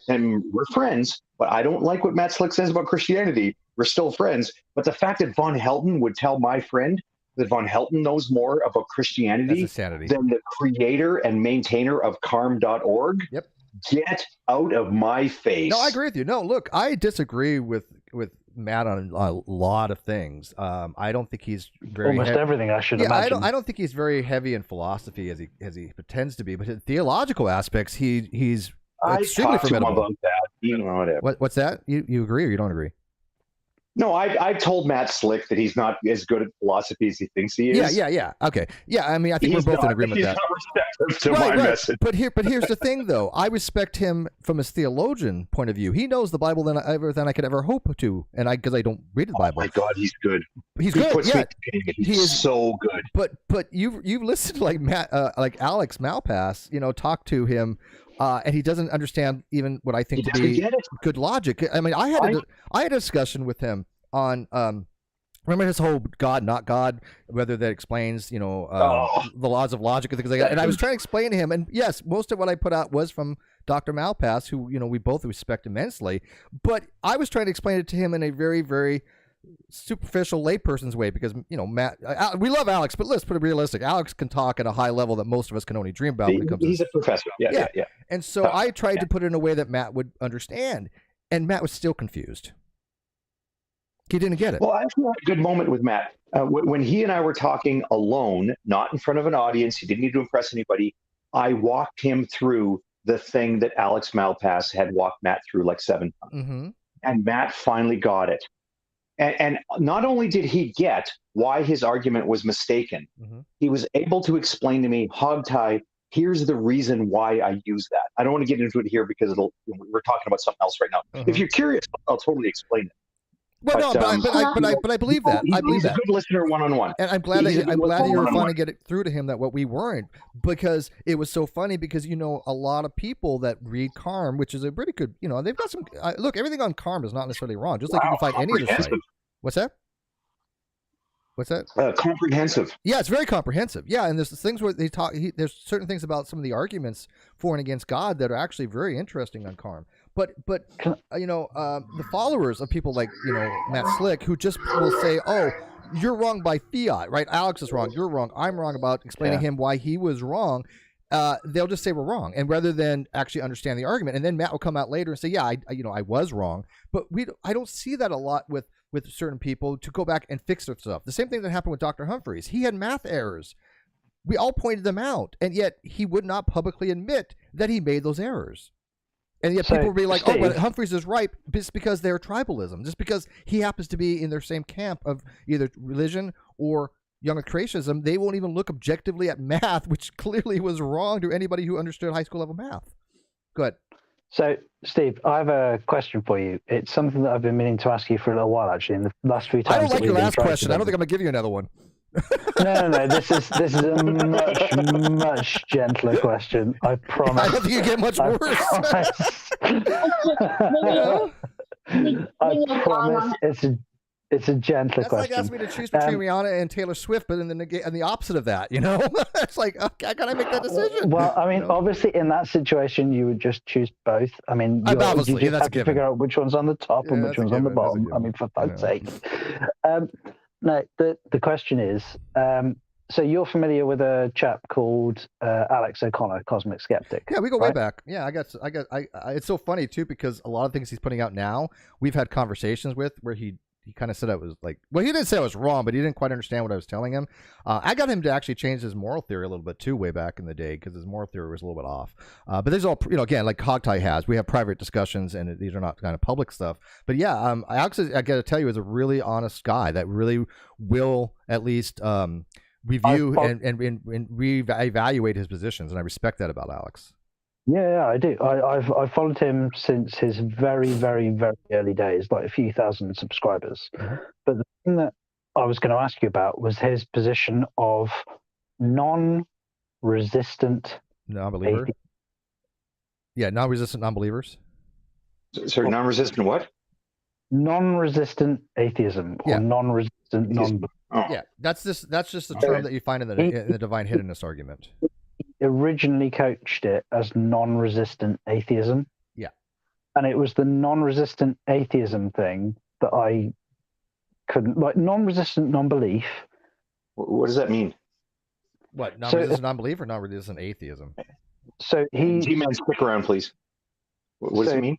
and we're friends, but I don't like what Matt Slick says about Christianity. We're still friends. But the fact that Von Helton would tell my friend that Von Helton knows more about Christianity than the creator and maintainer of carm.org. Yep. Get out of my face. No, I agree with you. No, look, I disagree with Matt on a lot of things. I don't think he's very almost everything. I should imagine. I don't think he's very heavy in philosophy as he pretends to be. But in theological aspects, he's extremely formidable. About that. Whatever. What's that? You agree or you don't agree? No, I told Matt Slick that he's not as good at philosophy as he thinks he is. Yeah. Okay. Yeah, I mean, I think we're both in agreement with that. My message. But here's the thing, though. I respect him from his theologian point of view. He knows the Bible than I could ever hope to, and because I don't read the Bible. Oh my God, he's good. He's good. He is so good. But you've listened to like Alex Malpass, talk to him. And he doesn't understand even what I think to be good logic. I mean, I had a discussion with him on remember his whole God, not God, whether that explains the laws of logic and things like that. And I was trying to explain to him, and yes, most of what I put out was from Dr. Malpass, who we both respect immensely. But I was trying to explain it to him in a very, very superficial layperson's way, because Matt, we love Alex, but let's put it realistic. Alex can talk at a high level that most of us can only dream about. He's a professor. Yeah. And so I tried to put it in a way that Matt would understand, and Matt was still confused. He didn't get it. Well, I actually had a good moment with Matt when he and I were talking alone, not in front of an audience. He didn't need to impress anybody. I walked him through the thing that Alex Malpass had walked Matt through like 7 times, and Matt finally got it. And not only did he get why his argument was mistaken, he was able to explain to me, Hogtie, here's the reason why I use that. I don't want to get into it here because we're talking about something else right now. If you're curious, I'll totally explain it. Well, but I believe that. He's a good listener one-on-one. And I'm glad that you were finally get it through to him that what we weren't, because it was so funny, because a lot of people that read Carm, which is a pretty good, they've got some look, everything on Carm is not necessarily wrong, just like you can find any of the site. What's that? Comprehensive. Yeah, it's very comprehensive. Yeah, and there's things where they talk. There's certain things about some of the arguments for and against God that are actually very interesting on Carm. But the followers of people like Matt Slick, who just will say, "Oh, you're wrong by fiat, right? Alex is wrong. You're wrong. I'm wrong," about explaining him why he was wrong. They'll just say we're wrong, and rather than actually understand the argument, and then Matt will come out later and say, "Yeah, I was wrong." But I don't see that a lot with certain people to go back and fix their stuff. The same thing that happened with Dr. Humphreys. He had math errors. We all pointed them out, and yet he would not publicly admit that he made those errors. And yet people will be like, Steve, "Oh, but Humphreys is right," just because they're tribalism, just because he happens to be in their same camp of either religion or young creationism. They won't even look objectively at math, which clearly was wrong to anybody who understood high school level math. Go ahead. So, Steve, I have a question for you. It's something that I've been meaning to ask you for a little while, actually, in the last few times. I don't like your last question. I don't think I'm going to give you another one. No. This is a much gentler question. I promise. I don't think you get much worse. I promise. It's a gentler question. That's like asking me to choose between Rihanna and Taylor Swift, but in the opposite of that, it's like, okay, can I make that decision? Well, I mean, obviously, in that situation, you would just choose both. I mean, you just have to figure out which one's on the top and which one's on the bottom. I mean, for fuck's sake. No, the question is, so you're familiar with a chap called Alex O'Connor, Cosmic Skeptic? Yeah, we go way back. Yeah, it's so funny too, because a lot of things he's putting out now, we've had conversations with where he kind of said I was like, well, he didn't say I was wrong, but he didn't quite understand what I was telling him. I got him to actually change his moral theory a little bit too, way back in the day, because his moral theory was a little bit off. But there's all, again, like Hogtie has, we have private discussions, and these are not kind of public stuff. But yeah, Alex, I got to tell you, is a really honest guy that really will at least review and reevaluate his positions, and I respect that about Alex. Yeah, I do. I've followed him since his very, very, very early days, like a few thousand subscribers. Mm-hmm. But the thing that I was going to ask you about was his position of non-resistant non-believer. Yeah, non-resistant non-believers. Sorry, non-resistant what? Non-resistant atheism or non-resistant non-belief. Oh. Yeah, that's just the term that you find in the divine hiddenness argument. Originally coached it as non-resistant atheism. Yeah. And it was the non-resistant atheism thing that I couldn't, like, non-resistant non-belief. What does that mean? What, non-resistant non-belief or non-resistant atheism? So G-Man, stick around, please. What does it mean?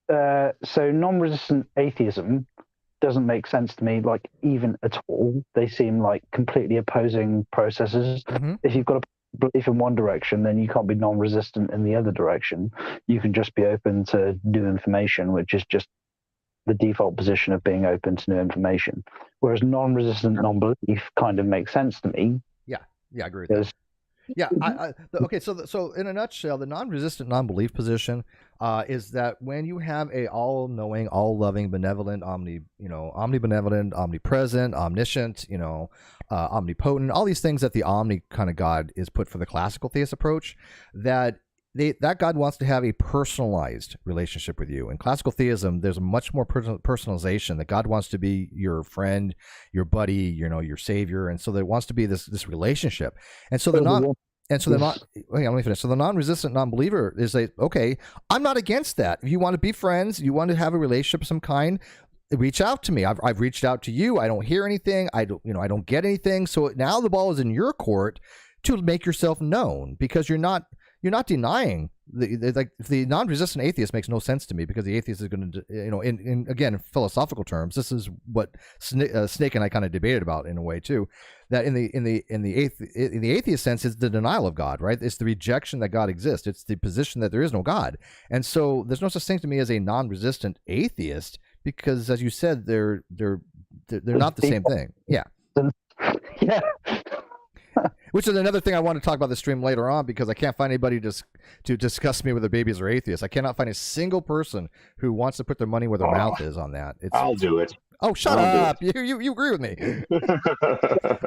So non-resistant atheism doesn't make sense to me, like, even at all. They seem like completely opposing processes. Mm-hmm. If you've got a belief in one direction, then you can't be non-resistant in the other direction. You can just be open to new information, which is just the default position of being open to new information. Whereas non-resistant non-belief kind of makes sense to me. Yeah, I agree with that. Yeah. Okay. So in a nutshell, the non-resistant non-belief position is that when you have a all-knowing, all-loving, benevolent, omnibenevolent, omnipresent, omniscient, omnipotent, all these things that the omni kind of God is put for the classical theist approach, that God wants to have a personalized relationship with you. In classical theism, there's a much more personalization, that God wants to be your friend, your buddy, your savior, and so there wants to be this relationship. And so let me finish. So the non-resistant non-believer is okay, I'm not against that. If you want to be friends, you want to have a relationship of some kind, reach out to me. I've reached out to you. I don't hear anything. I don't get anything. So now the ball is in your court to make yourself known, because you're not denying the non-resistant atheist makes no sense to me, because the atheist is going to, in again, philosophical terms, this is what Snake and I kind of debated about in a way too, that in the atheist sense, it's the denial of God, right? It's the rejection that God exists. It's the position that there is no God. And so there's no such thing to me as a non-resistant atheist, because as you said, they're not the same thing. Yeah. Yeah. Which is another thing I want to talk about the stream later on, because I can't find anybody to discuss me whether babies are atheists. I cannot find a single person who wants to put their money where their mouth is on that. I'll do it. Oh, shut up! You agree with me?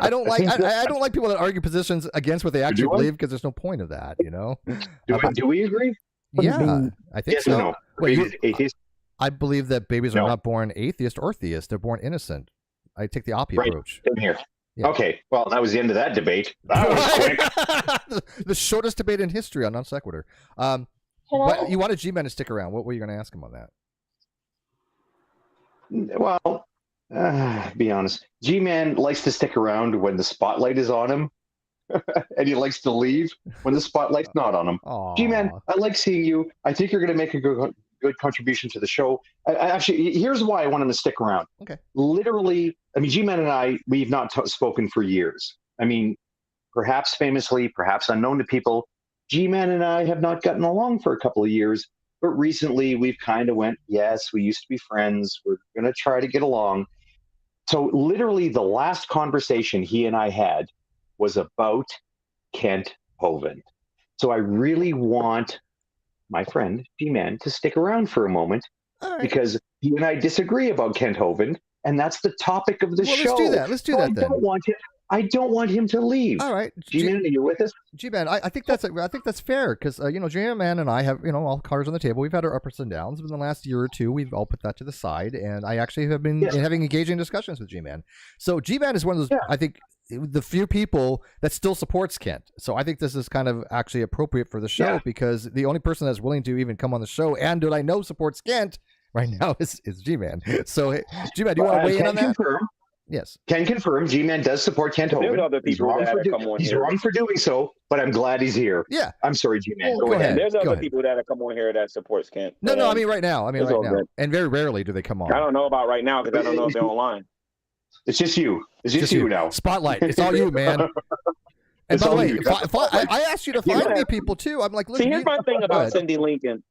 I don't like people that argue positions against what they actually believe, because there's no point of that. Do we agree? Yeah, I think so. No. Wait, atheist? I believe that babies are not born atheist or theist; they're born innocent. I take the Oppie approach. Same here. Yeah. Okay, well, that was the end of that debate. That was quick. The shortest debate in history on Non Sequitur. But you wanted G-Man to stick around. What were you going to ask him on that? Well, be honest. G-Man likes to stick around when the spotlight is on him, and he likes to leave when the spotlight's not on him. Aww. G-Man, I like seeing you. I think you're going to make a good contribution to the show. Actually, here's why I want him to stick around. Okay. Literally, I mean, G-Man and I, we've not spoken for years. I mean, perhaps famously, perhaps unknown to people, G-Man and I have not gotten along for a couple of years, but recently we've kind of went, yes, we used to be friends. We're going to try to get along. So literally the last conversation he and I had was about Kent Hovind. So I really want my friend G-Man to stick around for a moment, because he and I disagree about Kent Hovind, and that's the topic of the show. Let's do that then. I don't want him to leave. All right, G-Man, are you with us? G-Man, I think that's fair, because G-Man and I have all cards on the table. We've had our ups and downs, but in the last year or two, we've all put that to the side, and I actually have been having engaging discussions with G-Man. So G-Man is one of those, I think, the few people that still supports Kent. So I think this is kind of actually appropriate for the show, because the only person that's willing to even come on the show and that I know supports Kent right now is G-Man. So G-Man, do you want to weigh in on that? Yes. Can confirm G-Man does support Kent Hovind. There's other people he's wrong for doing so, but I'm glad he's here. Yeah. I'm sorry, G-Man. Go ahead. There's other people that have come on here that supports Kent. No, I mean right now. And very rarely do they come on. I don't know about right now, because I don't know if they're online. It's just you. It's just you now. Spotlight. It's all you, man. And by the way, I asked you to find me people too. I'm like, look. See, here's my thing about Cindy Lincoln,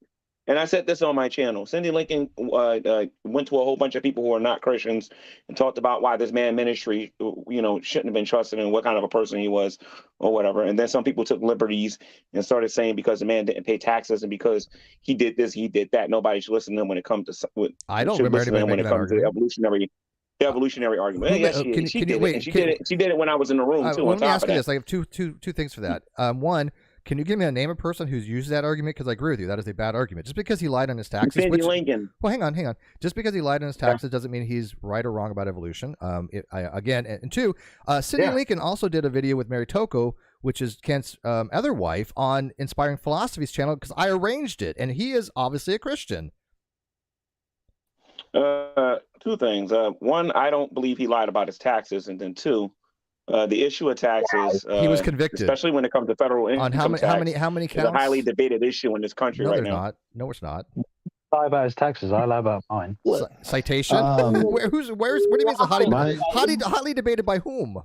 and I said this on my channel. Cindy Lincoln went to a whole bunch of people who are not Christians and talked about why this man ministry, shouldn't have been trusted and what kind of a person he was or whatever. And then some people took liberties and started saying because the man didn't pay taxes and because he did this, he did that, nobody should listen to him when it comes to. I don't remember anybody making that argument. The evolutionary argument. Yes, she did it. She did it when I was in the room too. Let me ask you this: I have two things for that. One, can you give me a name of person who's used that argument? Because I agree with you, that is a bad argument. Just because he lied on his taxes. Cindy Lincoln. Well, hang on. Just because he lied on his taxes doesn't mean he's right or wrong about evolution. And two, Cindy Lincoln also did a video with Mary Toko, which is Kent's other wife, on Inspiring Philosophy's channel, because I arranged it, and he is obviously a Christian. Two things. One, I don't believe he lied about his taxes, and then two, the issue of taxes. He was convicted, especially when it comes to federal income tax. How many counts? It's a highly debated issue in this country right now. No, it's not. Lie about his taxes. I lie about mine. Citation. What do you mean it's hotly debated by whom?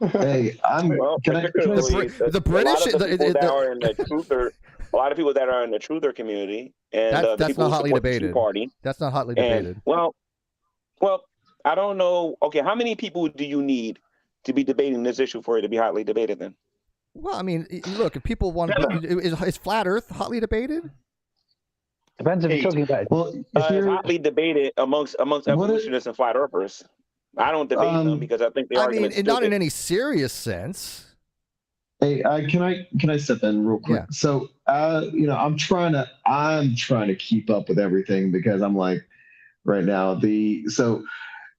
Hey, the British. A lot of people that are in the truther community, and that's not hotly debated. Party. That's not hotly debated. Well, I don't know. Okay, how many people do you need to be debating this issue for it to be hotly debated? Then. Well, I mean, look, if people want, is flat Earth hotly debated? Depends if you're talking about it. Well, it's hotly debated amongst evolutionists and flat earthers. I don't debate them because I think the argument. I mean, not in any serious sense. Hey, can I step in real quick? Yeah. So, I'm trying to keep up with everything, because I'm like, right now, so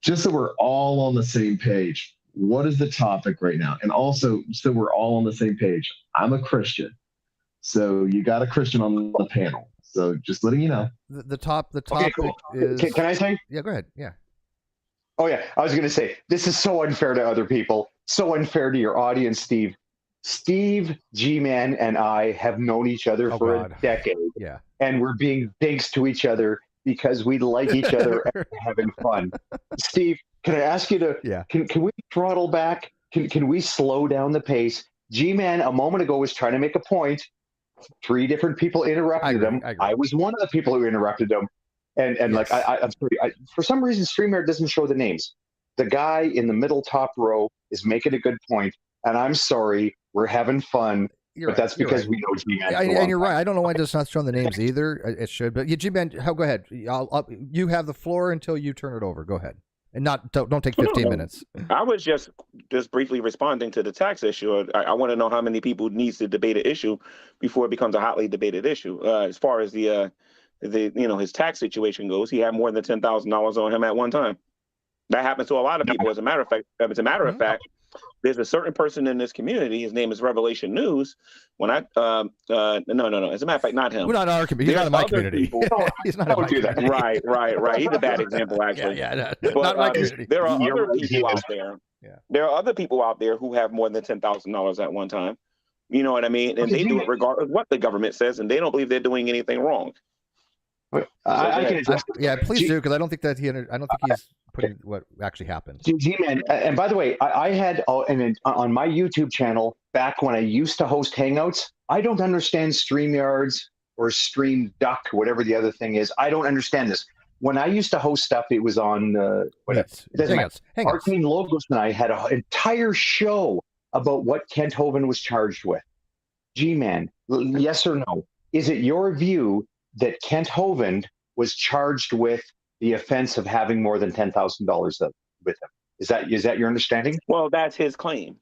just so we're all on the same page, what is the topic right now? And also, so we're all on the same page, I'm a Christian, so you got a Christian on the panel. So just letting you know. The topic cool. is. Can I say? Yeah, go ahead. Yeah. Oh yeah, I was going to say, this is so unfair to other people, so unfair to your audience, Steve. Steve, G-Man, and I have known each other for a decade. Yeah. And we're being pigs to each other because we like each other and having fun. Steve, can I ask you to, can we throttle back? Can we slow down the pace? G-Man a moment ago was trying to make a point. 3 different people interrupted him. I was one of the people who interrupted him. And yes. Like, I'm sorry, for some reason, StreamYard doesn't show the names. The guy in the middle top row is making a good point. And I'm sorry, we're having fun, but that's because we know G-Man. And you're right. I don't know why it's not showing the names either. It should, but G-Man, go ahead. You have the floor until you turn it over. Go ahead, and don't take 15 minutes. I was just briefly responding to the tax issue. I want to know how many people needs to debate an issue before it becomes a hotly debated issue. As far as the his tax situation goes, he had more than $10,000 on him at one time. That happens to a lot of people. As a matter of fact, there's a certain person in this community. His name is Revelation News. When I no. As a matter of fact, not him. We're not in our community. He's not in my community. He's not in my community. Right. He's a bad example, actually. But, not my community. There are other people out there. Yeah. There are other people out there who have more than $10,000 at one time. You know what I mean? And they do it regardless of what the government says, and they don't believe they're doing anything wrong. Yeah, please do, because I don't think that I don't think he's putting what actually happened. G-Man, and by the way, I had on my YouTube channel back when I used to host Hangouts. I don't understand StreamYards or Stream Duck, whatever the other thing is. I don't understand this. When I used to host stuff, it was on Hangouts. Arcane Logos, and I had an entire show about what Kent Hovind was charged with. G-Man, yes or no? Is it your view that Kent Hovind was charged with the offense of having more than $10,000 with him? Is that your understanding? Well, that's his claim.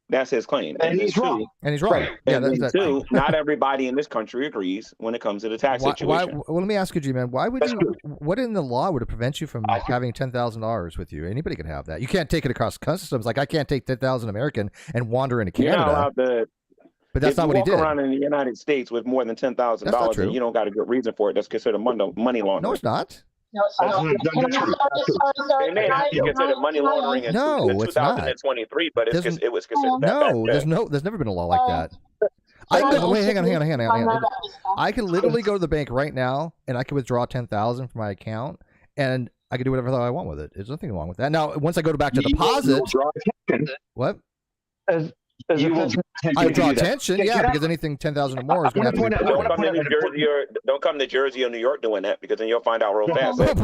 That's his claim. And he's wrong. And he's wrong. Right. Yeah, two, not everybody in this country agrees when it comes to the tax situation. Well, let me ask you, G-Man, what in the law would prevent you from having $10,000 with you? Anybody can have that. You can't take it across customs. Like, I can't take 10,000 American and wander into Canada. You're not allowed to, but that's not what he did. If you walk around in the United States with more than $10,000 and you don't got a good reason for it, that's considered money laundering. No, it's not. No, it's not. They may not be considered money laundering in 2023, but it was considered that. There's never been a law like that. Hang on. I can literally go to the bank right now and I can withdraw $10,000 from my account and I can do whatever I want with it. There's nothing wrong with that. Now, once I go back to deposit, what? I draw attention, because anything 10,000 or more is going to have to be don't come to Jersey or New York doing that, because then you'll find out real fast. I'm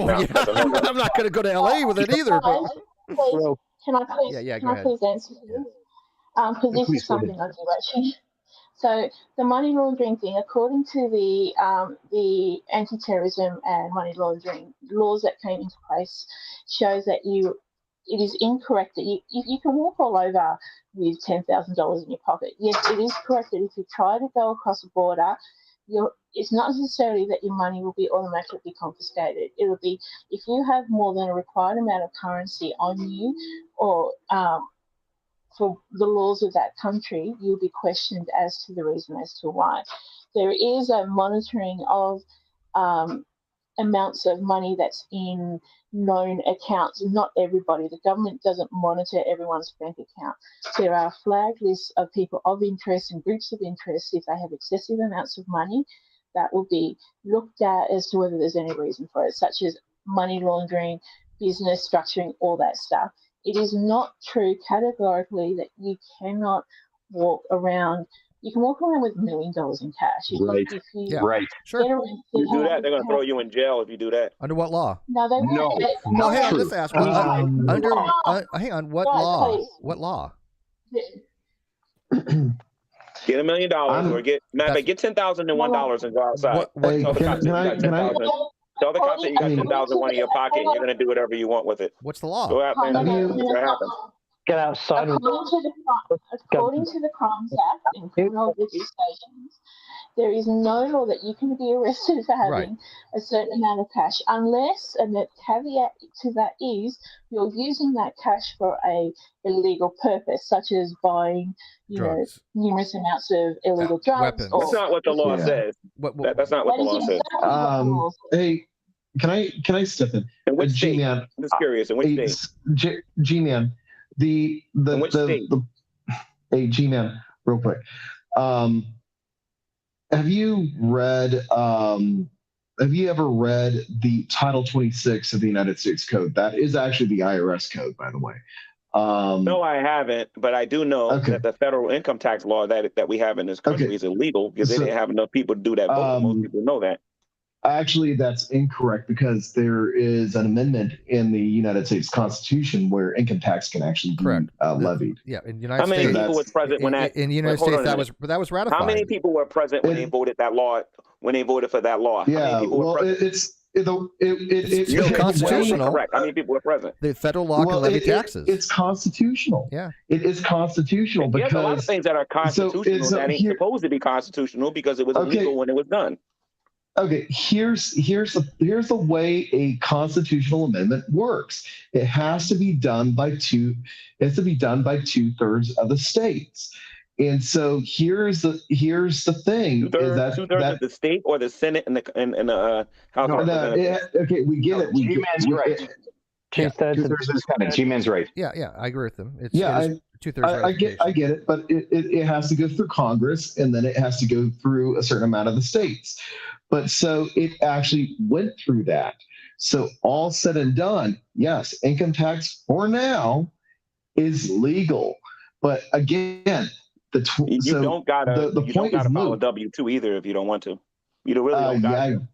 not going to go to LA with it either. Can I please answer this? Because this is something I do actually. So the money laundering thing, according to the anti-terrorism and money laundering laws that came into place, shows that it is incorrect that you can walk all over with $10,000 in your pocket. Yes, it is correct that if you try to go across a border, it's not necessarily that your money will be automatically confiscated. It will be if you have more than a required amount of currency on you, or for the laws of that country, you'll be questioned as to the reason as to why. There is a monitoring of amounts of money that's in known accounts. Not everybody. The government doesn't monitor everyone's bank account. There are flagged lists of people of interest and groups of interest. If they have excessive amounts of money, that will be looked at as to whether there's any reason for it, such as money laundering, business structuring, all that stuff. It is not true categorically that you cannot walk around. You can walk around with $1 million in cash. Sure. You do that, they're going to throw you in jail if you do that. Under what law? No, they won't. No, hang on, let's ask. Hang on, what law? Please. What law? Get $1 million or get $10,001 and go outside. Tell the cops that you got $10,001 in your pocket and you're going to do whatever you want with it. What's the law? Go out there and see what happens. Get outside. According to the Crimes Act and criminal legislations, there is no law that you can be arrested for having a certain amount of cash, unless, and the caveat to that is, you're using that cash for a illegal purpose, such as buying, numerous amounts of illegal drugs. Weapons. That's not what the law says. That's not what the law says. Hey, can I step in? In which state? I'm just curious. In which state? G-Man. Hey, G-Man, real quick. Have you ever read the Title 26 of the United States Code? That is actually the IRS code, by the way. No, I haven't, but I do know that the federal income tax law that we have in this country is illegal because they didn't have enough people to do that vote. Most people know that. Actually, that's incorrect because there is an amendment in the United States Constitution where income tax can actually be levied. Yeah, in the United States. How many people were present when that? In the United States, that was ratified. How many people were present when they voted that law? When they voted for that law? Yeah, it's constitutional. Correct. How many people were present? The federal law can levy taxes. It's constitutional. Yeah, it is constitutional because there's a lot of things that are constitutional that ain't supposed to be constitutional because it was illegal when it was done. Okay, here's the way a constitutional amendment works. It has to be done by two. It has to be done by 2/3 of the states. And so here's the thing: two-thirds of the state or the Senate and the House of Representatives. Okay, we get it. G-Man's right. Two-thirds of the Senate. G-Man's right. Yeah, I agree with them. It's 2/3. I get it, but it has to go through Congress, and then it has to go through a certain amount of the states. But so it actually went through that. So all said and done, yes, income tax for now is legal. But again, you don't gotta file a W-2 either if you don't want to. You really don't gotta.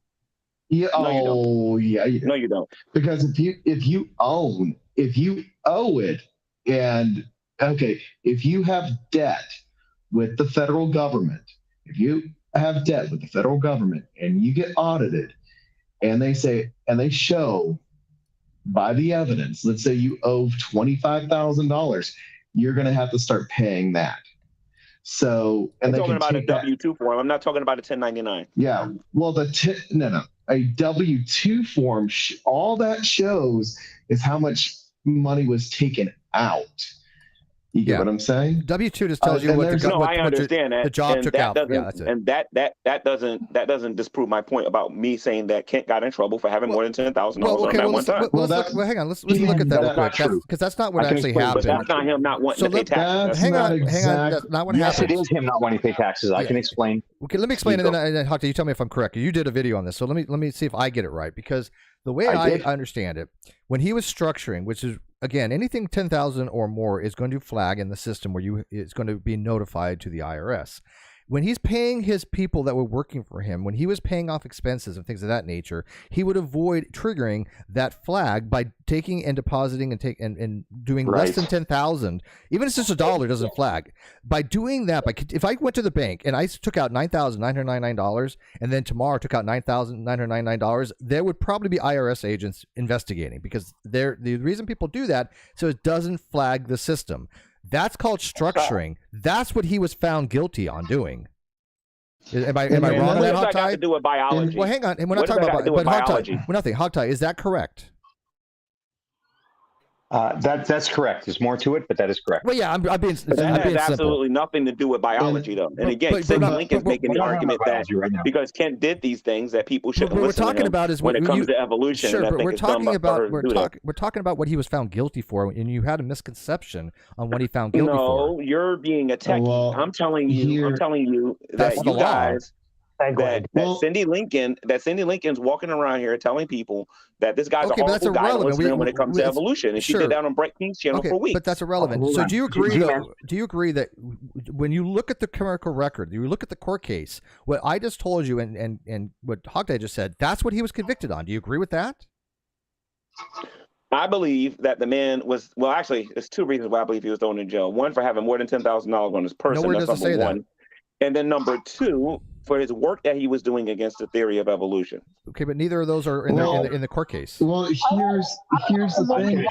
Yeah. No, No, you don't. Because if you owe it, and okay, if you have debt with the federal government, and you get audited, and they show by the evidence, let's say you owe $25,000, you're going to have to start paying that. So, and I'm talking about a W-2 form. I'm not talking about a 1099. Yeah. Well, a W-2 form, all that shows is how much money was taken out. You get what I'm saying? W-2 just tells you what I understand that. The job took out. Yeah, that's it. And that doesn't disprove my point about me saying that Kent got in trouble for having more than $10,000 on that one time. Hang on. Let's look at that real quick, because that's not what actually happened. But that's not him not wanting to pay taxes. Hang on. That's not what happened. Yes, it is him not wanting to pay taxes. I can explain. Okay, let me explain, and then Hakta, you tell me if I'm correct. You did a video on this, so let me see if I get it right, because the way I understand it, when he was structuring, which is, again, anything 10,000 or more is going to flag in the system where it's going to be notified to the IRS. When he's paying his people that were working for him, when he was paying off expenses and things of that nature, he would avoid triggering that flag by taking and depositing and doing less than 10,000. Even if it's just $1 doesn't flag. By doing that, if I went to the bank and I took out $9,999 and then tomorrow took out $9,999, there would probably be IRS agents investigating, because the reason people do that so it doesn't flag the system. That's called structuring. That's what he was found guilty on doing. Am I wrong on that, Hogtie? What does that got to do with biology? Well, hang on. We're not talking about biology. Nothing. Hogtie, is that correct? That's correct. There's more to it, but that is correct. Well, yeah, I'm being that has absolutely nothing to do with biology, though. And again, Cindy Lincoln's making the argument that because Kent did these things, that people shouldn't listen to him when it comes to evolution. Sure, but we're talking about what he was found guilty for, and you had a misconception on what he found guilty for. No, you're being a techie. Well, I'm telling you that you guys. That Cindy Lincoln's walking around here telling people that this guy's a horrible guy to listen to when it comes to evolution, and she did that on Brett King's channel for weeks. But that's irrelevant. So do you agree that when you look at the chemical record, you look at the court case, what I just told you and what Hogtie just said, that's what he was convicted on? Do you agree with that? I believe that the man was, well, actually, there's two reasons why I believe he was thrown in jail. One, for having more than $10,000 on his person. Nowhere does it say that. And then number two, for his work that he was doing against the theory of evolution. Okay, but neither of those are in the court case. Well, here's the thing.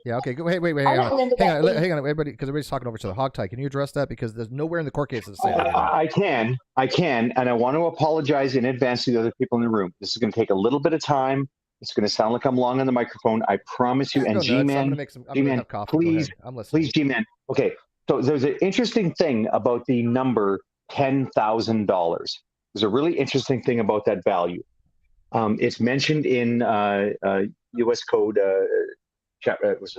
Yeah, okay. Wait, hang on, everybody, because everybody's talking over to the Hogtie. Can you address that? Because there's nowhere in the court case that say that. I can, and I want to apologize in advance to the other people in the room. This is going to take a little bit of time. It's going to sound like I'm long on the microphone. I promise you. And G-Man, please, G-Man. Okay, so there's an interesting thing about the number $10,000. There's a really interesting thing about that value. It's mentioned in U.S. Code, what's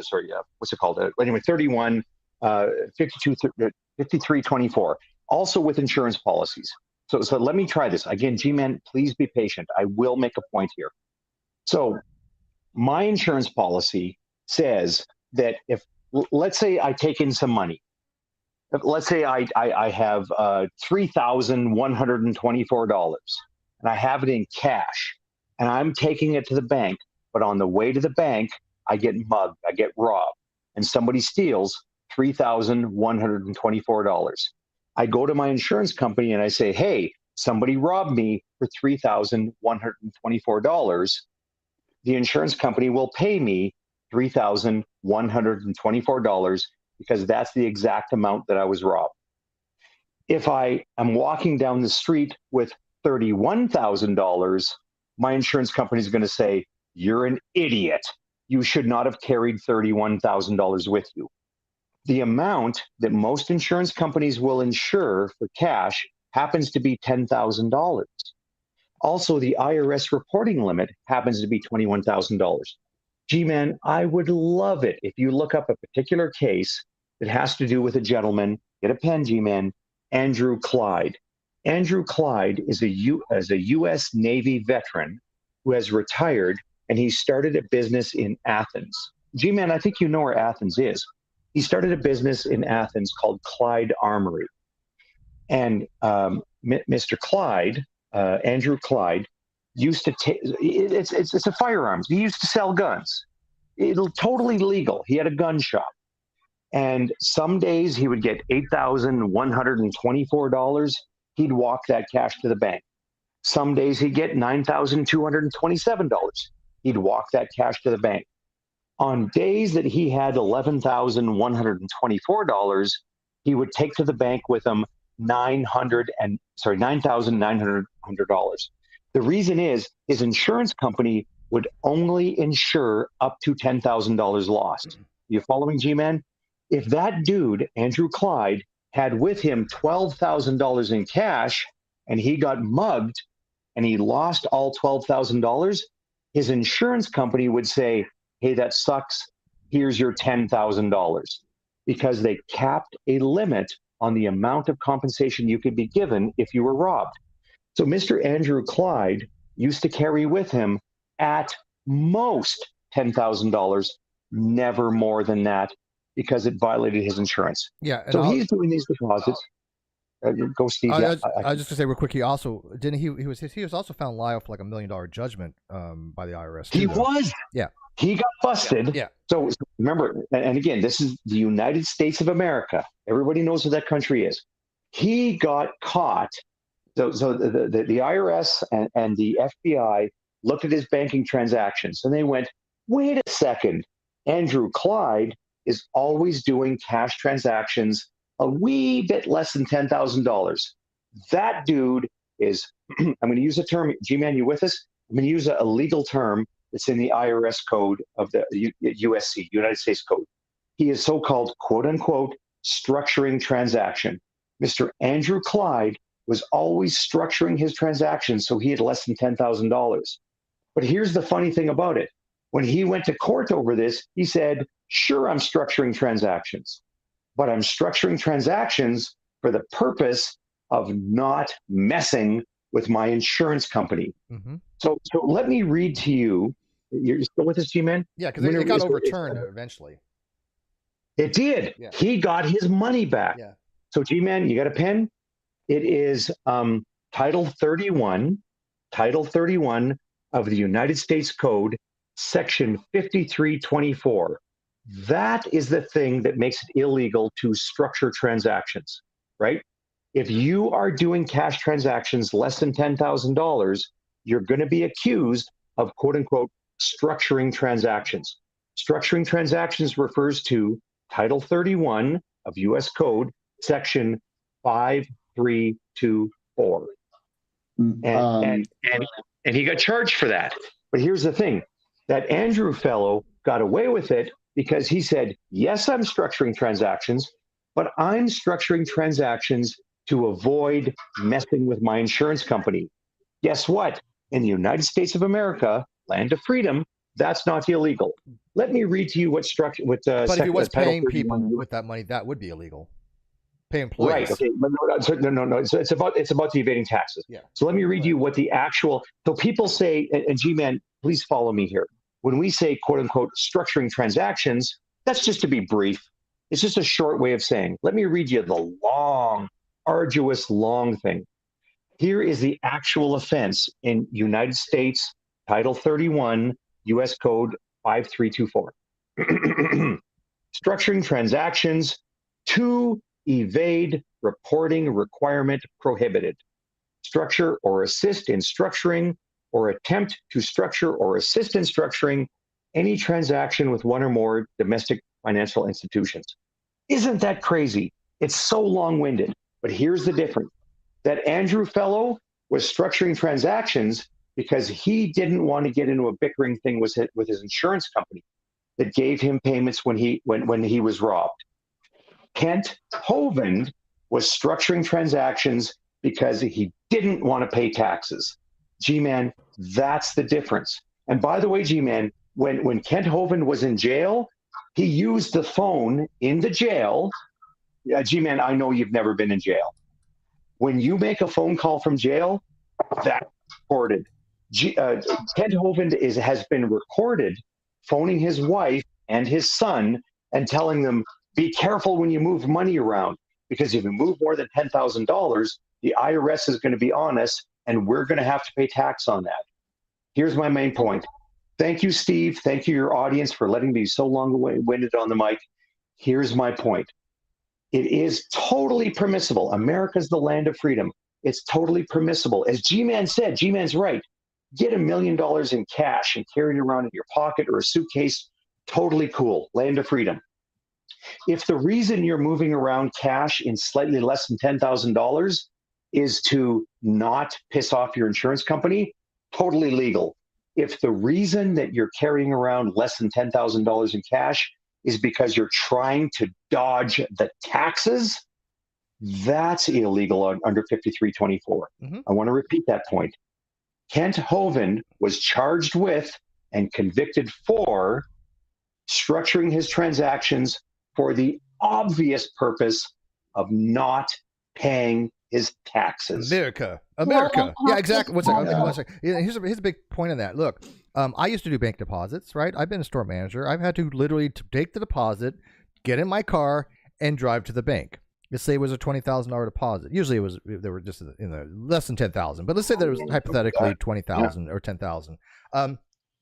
it called? Anyway, 5324. Also with insurance policies. So let me try this again. G-Man, please be patient. I will make a point here. So my insurance policy says that if, let's say I take in some money. Let's say I have $3,124 and I have it in cash and I'm taking it to the bank, but on the way to the bank, I get mugged, I get robbed, and somebody steals $3,124. I go to my insurance company and I say, hey, somebody robbed me for $3,124. The insurance company will pay me $3,124 because that's the exact amount that I was robbed. If I am walking down the street with $31,000, my insurance company is going to say, you're an idiot. You should not have carried $31,000 with you. The amount that most insurance companies will insure for cash happens to be $10,000. Also, the IRS reporting limit happens to be $21,000. G-Man, I would love it if you look up a particular case that has to do with a gentleman, get a pen, G-Man, Andrew Clyde. Andrew Clyde is a U.S. Navy veteran who has retired, and he started a business in Athens. G-Man, I think you know where Athens is. He started a business in Athens called Clyde Armory. And Mr. Clyde, Andrew Clyde, used to take, it's a firearms. He used to sell guns. It's totally legal. He had a gun shop. And some days he would get $8,124. He'd walk that cash to the bank. Some days he'd get $9,227. He'd walk that cash to the bank. On days that he had $11,124, he would take to the bank with him $9,900. The reason is his insurance company would only insure up to $10,000 lost. You following, G-Man? If that dude, Andrew Clyde, had with him $12,000 in cash and he got mugged and he lost all $12,000, his insurance company would say, hey, that sucks. Here's your $10,000, because they capped a limit on the amount of compensation you could be given if you were robbed. So Mr. Andrew Clyde used to carry with him at most $10,000, never more than that, because it violated his insurance. Yeah. So he's doing these deposits. Go, Steve. I was just gonna say real quick. He also didn't. He was also found liable for like $1 million judgment by the IRS. He was. Yeah. He got busted. Yeah. So remember, and again, this is the United States of America. Everybody knows what that country is. He got caught. So the IRS and the FBI looked at his banking transactions and they went, wait a second, Andrew Clyde is always doing cash transactions a wee bit less than $10,000. That dude is, I'm going to use a term, G-Man, you with us? I'm going to use a legal term that's in the IRS code of the USC, United States Code. He is so-called, quote unquote, structuring transaction. Mr. Andrew Clyde was always structuring his transactions so he had less than $10,000. But here's the funny thing about it. When he went to court over this, he said, sure, I'm structuring transactions, but I'm structuring transactions for the purpose of not messing with my insurance company. Mm-hmm. So let me read to you. You're still with us, G-Man? Yeah, because it got overturned eventually. It did. Yeah. He got his money back. Yeah. So G-Man, you got a pen? It is Title 31 of the United States Code, Section 5324. That is the thing that makes it illegal to structure transactions, right? If you are doing cash transactions less than $10,000, you're going to be accused of, quote unquote, structuring transactions. Structuring transactions refers to Title 31 of U.S. Code, Section 5324. And he got charged for that. But here's the thing, that Andrew fellow got away with it because he said, yes, I'm structuring transactions, but I'm structuring transactions to avoid messing with my insurance company. Guess what? In the United States of America, land of freedom, that's not illegal. Let me read to you what structure. But if he was paying people with that money, that would be illegal. Pay employees. Right. Okay. No. It's about the evading taxes. Yeah. So let me read you what the actual. So people say, and G-Man, please follow me here. When we say, quote unquote, structuring transactions, that's just to be brief. It's just a short way of saying, let me read you the long, arduous, long thing. Here is the actual offense in United States, Title 31, U.S. Code 5324. Structuring transactions to evade reporting requirement prohibited. Structure or assist in structuring or attempt to structure or assist in structuring any transaction with one or more domestic financial institutions. Isn't that crazy? It's so long-winded, but here's the difference. That Andrew fellow was structuring transactions because he didn't want to get into a bickering thing with his insurance company that gave him payments when he was robbed. Kent Hovind was structuring transactions because he didn't want to pay taxes. G-Man, that's the difference. And by the way, G-Man, when Kent Hovind was in jail, he used the phone in the jail. G-Man, I know you've never been in jail. When you make a phone call from jail, that's recorded. Kent Hovind has been recorded phoning his wife and his son and telling them, be careful when you move money around, because if you move more than $10,000, the IRS is going to be on us, and we're going to have to pay tax on that. Here's my main point. Thank you, Steve. Thank you, your audience, for letting me be so long-winded on the mic. Here's my point. It is totally permissible. America's the land of freedom. It's totally permissible. As G-Man said, G-Man's right. Get $1 million in cash and carry it around in your pocket or a suitcase. Totally cool. Land of freedom. If the reason you're moving around cash in slightly less than $10,000 is to not piss off your insurance company, totally legal. If the reason that you're carrying around less than $10,000 in cash is because you're trying to dodge the taxes, that's illegal under 5324. I want to repeat that point. Kent Hovind was charged with and convicted for structuring his transactions for the obvious purpose of not paying his taxes. America. Yeah, exactly. One second. Here's a big point on that. Look, I used to do bank deposits, right? I've been a store manager. I've had to literally take the deposit, get in my car, and drive to the bank. Let's say it was a $20,000 deposit. Usually they were just in the less than 10,000, but let's say that it was hypothetically 20,000 or 10,000.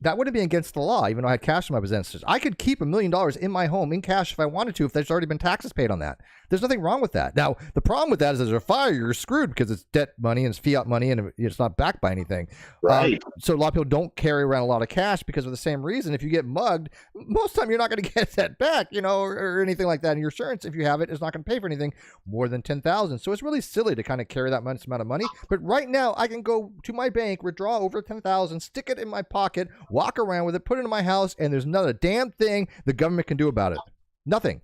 That wouldn't be against the law, even though I had cash in my possession. I could keep $1 million in my home in cash if I wanted to, if there's already been taxes paid on that. There's nothing wrong with that. Now, the problem with that is, as a fire, you're screwed because it's debt money and it's fiat money and it's not backed by anything. Right. So a lot of people don't carry around a lot of cash because of the same reason. If you get mugged, most of the time you're not going to get that back, or anything like that. And your insurance, if you have it, is not going to pay for anything more than $10,000. So it's really silly to kind of carry that much amount of money. But right now, I can go to my bank, withdraw over $10,000, stick it in my pocket, walk around with it, put it in my house, and there's not a damn thing the government can do about it. Nothing.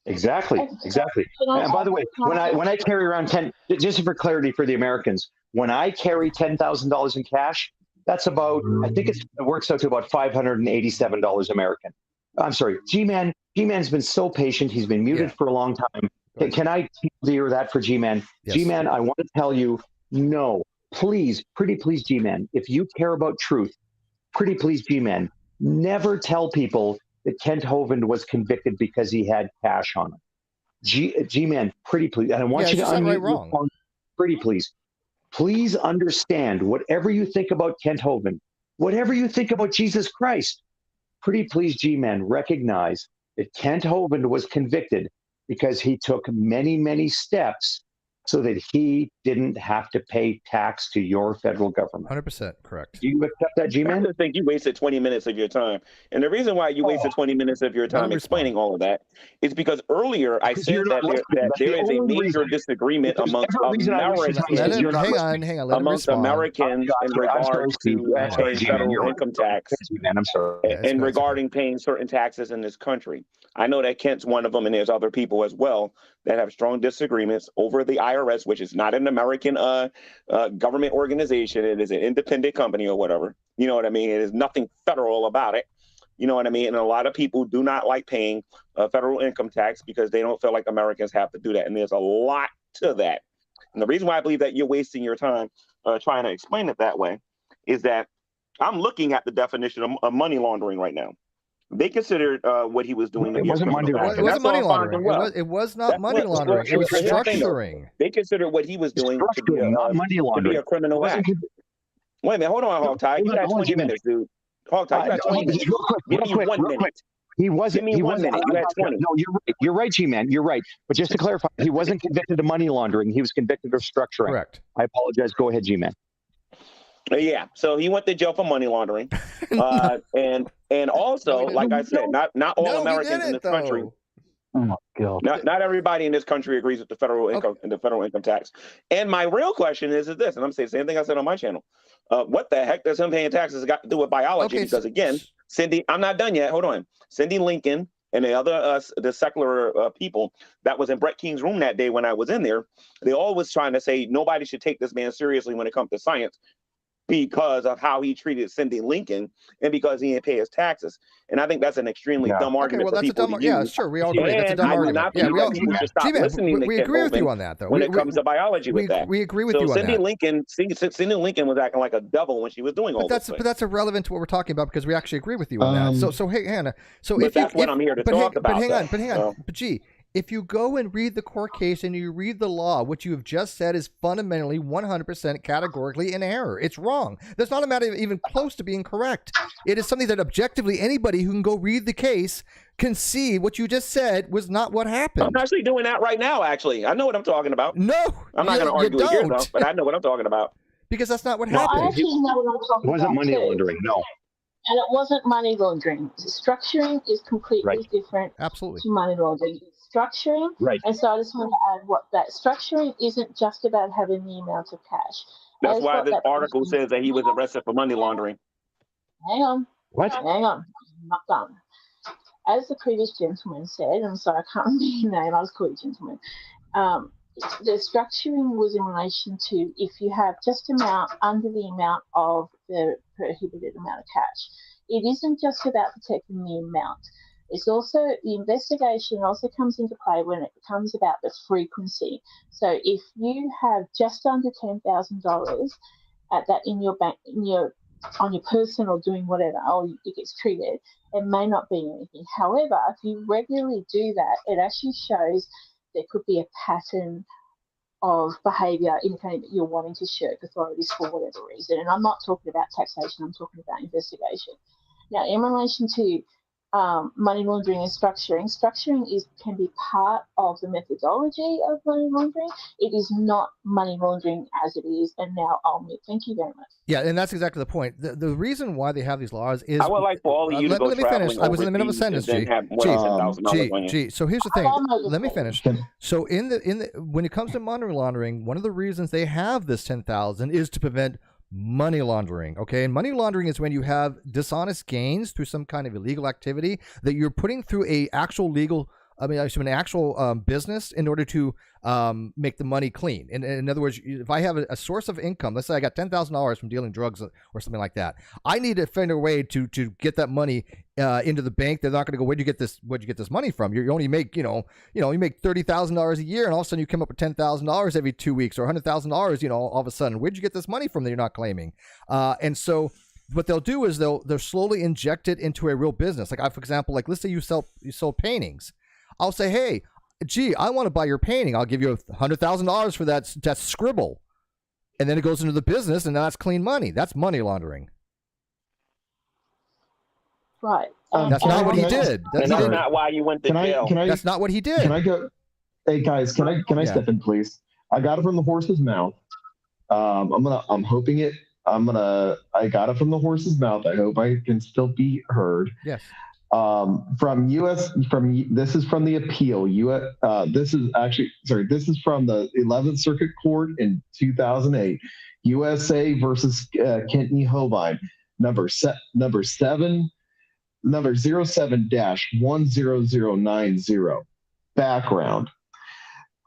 Exactly. And by the way, when I carry around just for clarity for the Americans, when I carry $10,000 in cash, that's about, I think it works out to about $587 American. I'm sorry, G-Man's been so patient. He's been muted for a long time. Can I hear that for G-Man? Yes. G-Man, I want to tell you, no, please, pretty please, G-Man, if you care about truth, pretty please, G-Man, never tell people that Kent Hovind was convicted because he had cash on him. G-Man, pretty please, and I want you to unmute your phone, pretty please. Please understand, whatever you think about Kent Hovind, whatever you think about Jesus Christ, pretty please, G-Man, recognize that Kent Hovind was convicted because he took many, many steps so that he didn't have to pay tax to your federal government. 100% correct. Do you accept that, G-Man? I think you wasted 20 minutes of your time. And the reason why you wasted 20 minutes of your time explaining all of that is because earlier I said that there is a major disagreement amongst Americans in regards to paying federal income tax and regarding paying certain taxes in this country. I know that Kent's one of them, and there's other people as well that have strong disagreements over the IRS, which is not an American government organization. It is an independent company or whatever. You know what I mean? It is nothing federal about it. You know what I mean? And a lot of people do not like paying federal income tax because they don't feel like Americans have to do that. And there's a lot to that. And the reason why I believe that you're wasting your time trying to explain it that way is that I'm looking at the definition of money laundering right now. They considered what he was doing. It wasn't money laundering. It wasn't money laundering. It was not money laundering. It was structuring. They considered what he was doing to be a criminal act. Wait a minute. Hold on, Hogtie. You got 20 minutes, dude. Hogtie, you got 20 minutes. Give me 1 minute. He wasn't. Give me 1 minute. You had 20. No, you're right. You're right, G-Man. You're right. But just to clarify, he wasn't convicted of money laundering. He was convicted of structuring. Correct. I apologize. Go ahead, G-Man. Yeah, so he went to jail for money laundering, and also, like I said, not all Americans in this country. Oh my God! Not everybody in this country agrees with the federal income and the federal income tax. And my real question is this, and I'm saying the same thing I said on my channel. What the heck does him paying taxes got to do with biology? Okay, because again, Cindy, I'm not done yet. Hold on. Cindy Lincoln and the other the secular people that was in Brett King's room that day when I was in there, they always trying to say nobody should take this man seriously when it comes to science, because of how he treated Cindy Lincoln and because he didn't pay his taxes. And I think that's an extremely dumb argument for people to use. Yeah, sure, we all agree. That's a dumb argument. Yeah, people should stop listening to we Kent agree with Hovind you on that, though. When it comes to biology with that. We agree with you on Cindy that. Cindy Lincoln was acting like a devil when she was doing all this. But that's irrelevant to what we're talking about because we actually agree with you on that. So hey, Hannah. That's what I'm here to talk about. But hang on. But gee, if you go and read the court case and you read the law, what you have just said is fundamentally 100% categorically in error. It's wrong. That's not a matter of even close to being correct. It is something that objectively anybody who can go read the case can see what you just said was not what happened. I'm actually doing that right now, actually. I know what I'm talking about. No, I'm not going to argue it here, though, but I know what I'm talking about. Because that's not what happened. I actually know what I'm talking about. It wasn't money laundering, no. And it wasn't money laundering. Structuring is completely different Absolutely. to money laundering. Structuring, and so I just want to add what that structuring isn't just about having the amount of cash. That's why this article says that he was arrested for money laundering. Hang on. What? Hang on. I'm not done. As the previous gentleman said, I'm sorry, I can't remember your name, I was called a gentleman. The structuring was in relation to if you have just amount under the amount of the prohibited amount of cash. It isn't just about protecting the amount. It's also the investigation also comes into play when it comes about the frequency. So if you have just under $10,000 at that in your bank, on your person or doing whatever, or it gets triggered, it may not be anything. However, if you regularly do that, it actually shows there could be a pattern of behaviour indicating that you're wanting to shirk authorities for whatever reason. And I'm not talking about taxation, I'm talking about investigation. Now, in relation to money laundering and structuring can be part of the methodology of money laundering. It is not money laundering as it is. And now I'll mute. Thank you very much. Yeah, and that's exactly the point. The reason why they have these laws is... I would like for all of you to go let me finish. I was in the middle of a sentence, G. So here's the thing. Let me finish. So when it comes to money laundering, one of the reasons they have this 10,000 is to prevent money laundering. Okay, and money laundering is when you have dishonest gains through some kind of illegal activity that you're putting through an actual business in order to make the money clean. In other words, if I have a source of income, let's say I got $10,000 from dealing drugs or something like that, I need to find a way to get that money into the bank. They're not going to go, where'd you get this money from? You only make you make $30,000 a year, and all of a sudden you come up with $10,000 every 2 weeks or $100,000. All of a sudden, where'd you get this money from that you're not claiming? And so what they'll do is they'll slowly inject it into a real business. Like for example, let's say you sold paintings. I'll say, hey, gee, I want to buy your painting. I'll give you $100,000 for that scribble. And then it goes into the business, and now that's clean money. That's money laundering. Right. That's not what he did. That's not why you went to jail. That's not what he did. Can I go? Hey, guys, can I step in, please? I got it from the horse's mouth. I got it from the horse's mouth. I hope I can still be heard. Yes. This is from the appeal. This is from the 11th Circuit Court in 2008. USA versus Kent Hovind, number 07-10090. Background.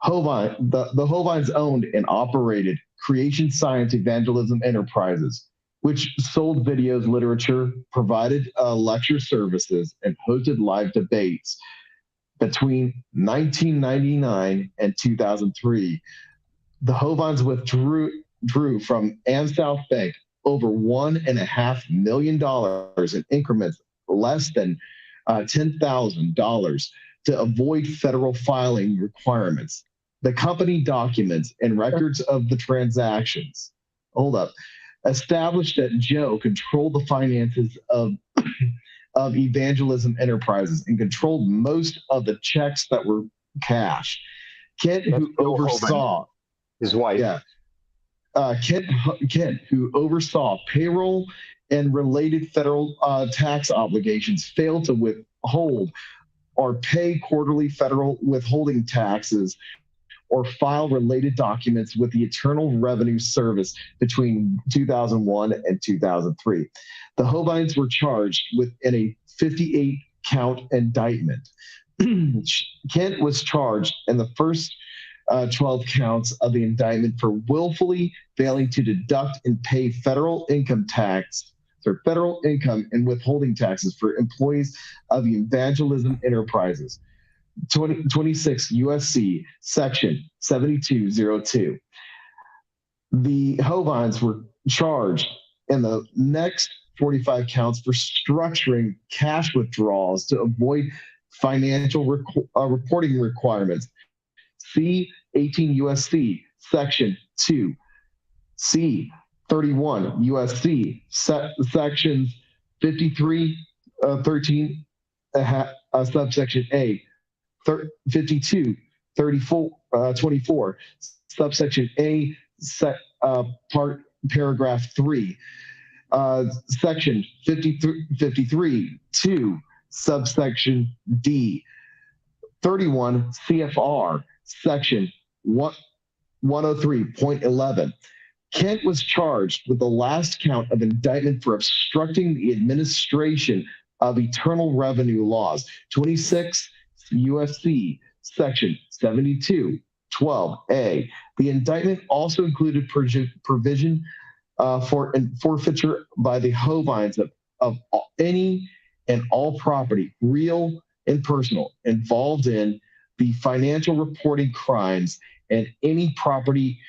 The Hovinds owned and operated Creation Science Evangelism Enterprises, which sold videos, literature, provided lecture services, and hosted live debates. Between 1999 and 2003, the Hovinds withdrew from South Bank over $1.5 million in increments less than $10,000 to avoid federal filing requirements. The company documents and records of the transactions. Established that Joe controlled the finances of Evangelism Enterprises and controlled most of the checks that were cashed. Kent, who oversaw his wife. Yeah. Kent, who oversaw payroll and related federal tax obligations, failed to withhold or pay quarterly federal withholding taxes or file related documents with the Internal Revenue Service between 2001 and 2003. The Hovindites were charged within a 58-count indictment. Kent was charged in the first 12 counts of the indictment for willfully failing to deduct and pay federal income and withholding taxes for employees of the evangelism enterprises. 26 USC section 7202. The Hovindites were charged in the next 45 counts for structuring cash withdrawals to avoid financial reporting requirements. C 18 USC section 2. C 31 USC sections 53 13 subsection A 52 34 24 subsection A paragraph 3 section 53 2 subsection D 31 CFR section 103.11. Kent was charged with the last count of indictment for obstructing the administration of internal revenue laws. 26 USC section 72:12A. The indictment also included provision for forfeiture by the Hovindites of any and all property, real and personal, involved in the financial reporting crimes and any property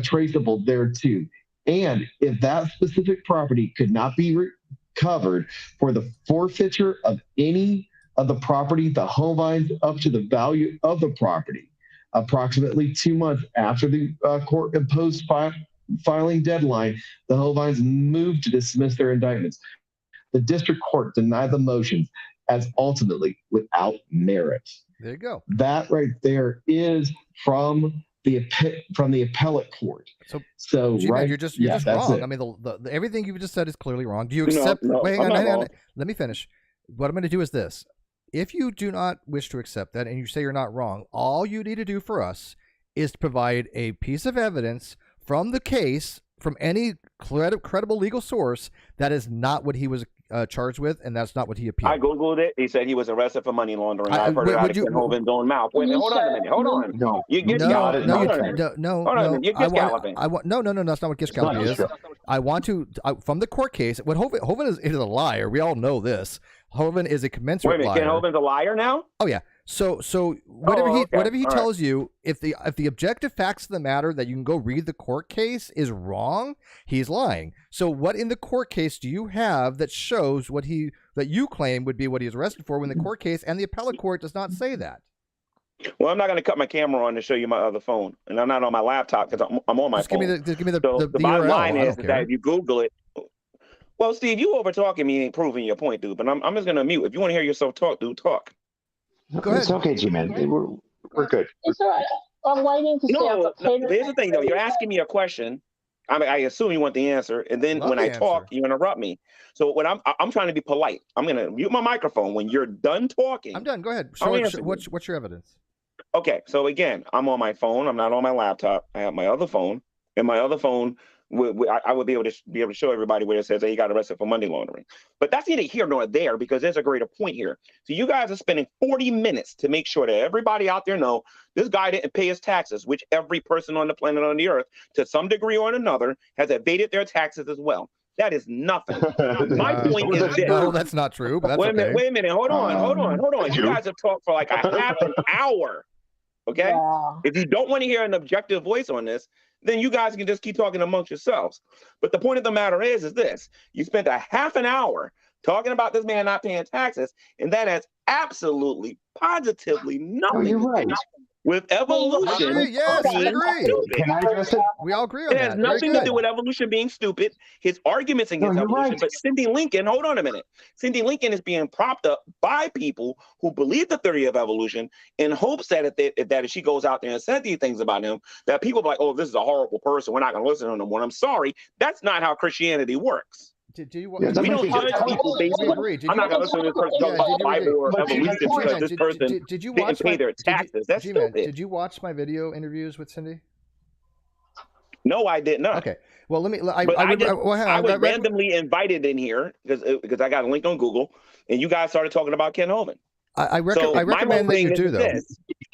traceable thereto. And if that specific property could not be recovered for the forfeiture of any of the property, the Hovindites up to the value of the property. Approximately 2 months after the court imposed filing deadline, the Hovindites moved to dismiss their indictments. The district court denied the motions as ultimately without merit. There you go. That right there is from the appellate court. So G-Man, right, you're just wrong. It. I mean, the everything you just said is clearly wrong. Do you accept? Wait, hang on. Let me finish. What I'm going to do is this. If you do not wish to accept that and you say you're not wrong, all you need to do for us is to provide a piece of evidence from the case, from any credible legal source, that is not what he was charged with, and that's not what he appealed. I Googled it. He said he was arrested for money laundering. I've heard it out of Kent Hovind's own mouth. Wait a minute. Hold on a minute. Hold on. No. You get galloping. Hold on a minute. You get galloping. No, that's not what Gish Galloping is. I want to, from the court case, what Hovind is a liar. We all know this. Hovind is a commensurate liar. Wait a minute, Kent Hovind's a liar now? Oh yeah. So whatever he tells you, if the objective facts of the matter that you can go read the court case is wrong, he's lying. So what in the court case do you have that shows that you claim would be what he was arrested for when the court case and the appellate court does not say that? Well, I'm not going to cut my camera on to show you my other phone, and I'm not on my laptop because I'm on my phone. Give me the the bottom line is that if you Google it. Well, Steve, you over talking me ain't proving your point, dude. But I'm just going to mute. If you want to hear yourself talk, dude, talk. Go ahead. It's okay, G-Man. We're good. It's all right. I'm waiting to see. No, here's the thing, though. You're asking me a question. I assume you want the answer, and then when I talk, you interrupt me. So when I'm trying to be polite, I'm going to mute my microphone. When you're done talking, I'm done. Go ahead. What's your evidence? Okay, so again, I'm on my phone. I'm not on my laptop. I have my other phone, and my other phone, I would be able to show everybody where it says that he got arrested for money laundering. But that's neither here nor there, because there's a greater point here. So you guys are spending 40 minutes to make sure that everybody out there know this guy didn't pay his taxes, which every person on the planet on the earth, to some degree or another, has evaded their taxes as well. That is nothing. My point is this. No, that's not true. But that's Wait a minute. Hold on. You guys have talked for like a half an hour. Okay? Yeah. If you don't want to hear an objective voice on this, then you guys can just keep talking amongst yourselves. But the point of the matter is this. You spent a half an hour talking about this man not paying taxes, and that has absolutely, positively nothing with evolution. Yes, I agree. Can I address it? We all agree on that. It has nothing to do with evolution being stupid. His arguments against evolution. But Cindy Lincoln, hold on a minute. Cindy Lincoln is being propped up by people who believe the theory of evolution in hopes that if she goes out there and says these things about him, that people are like, oh, this is a horrible person. We're not going to listen to him. When I'm sorry, that's not how Christianity works. Did you? We don't judge people based on. I'm not gonna listen to this person talk about the Bible or evolution because this person didn't pay their taxes. That's stupid. Did you watch my video interviews with Cindy? No, I did not. Okay. Well, let me. I was randomly invited in here because I got a link on Google, and you guys started talking about Kent Hovind. I recommend that you do though.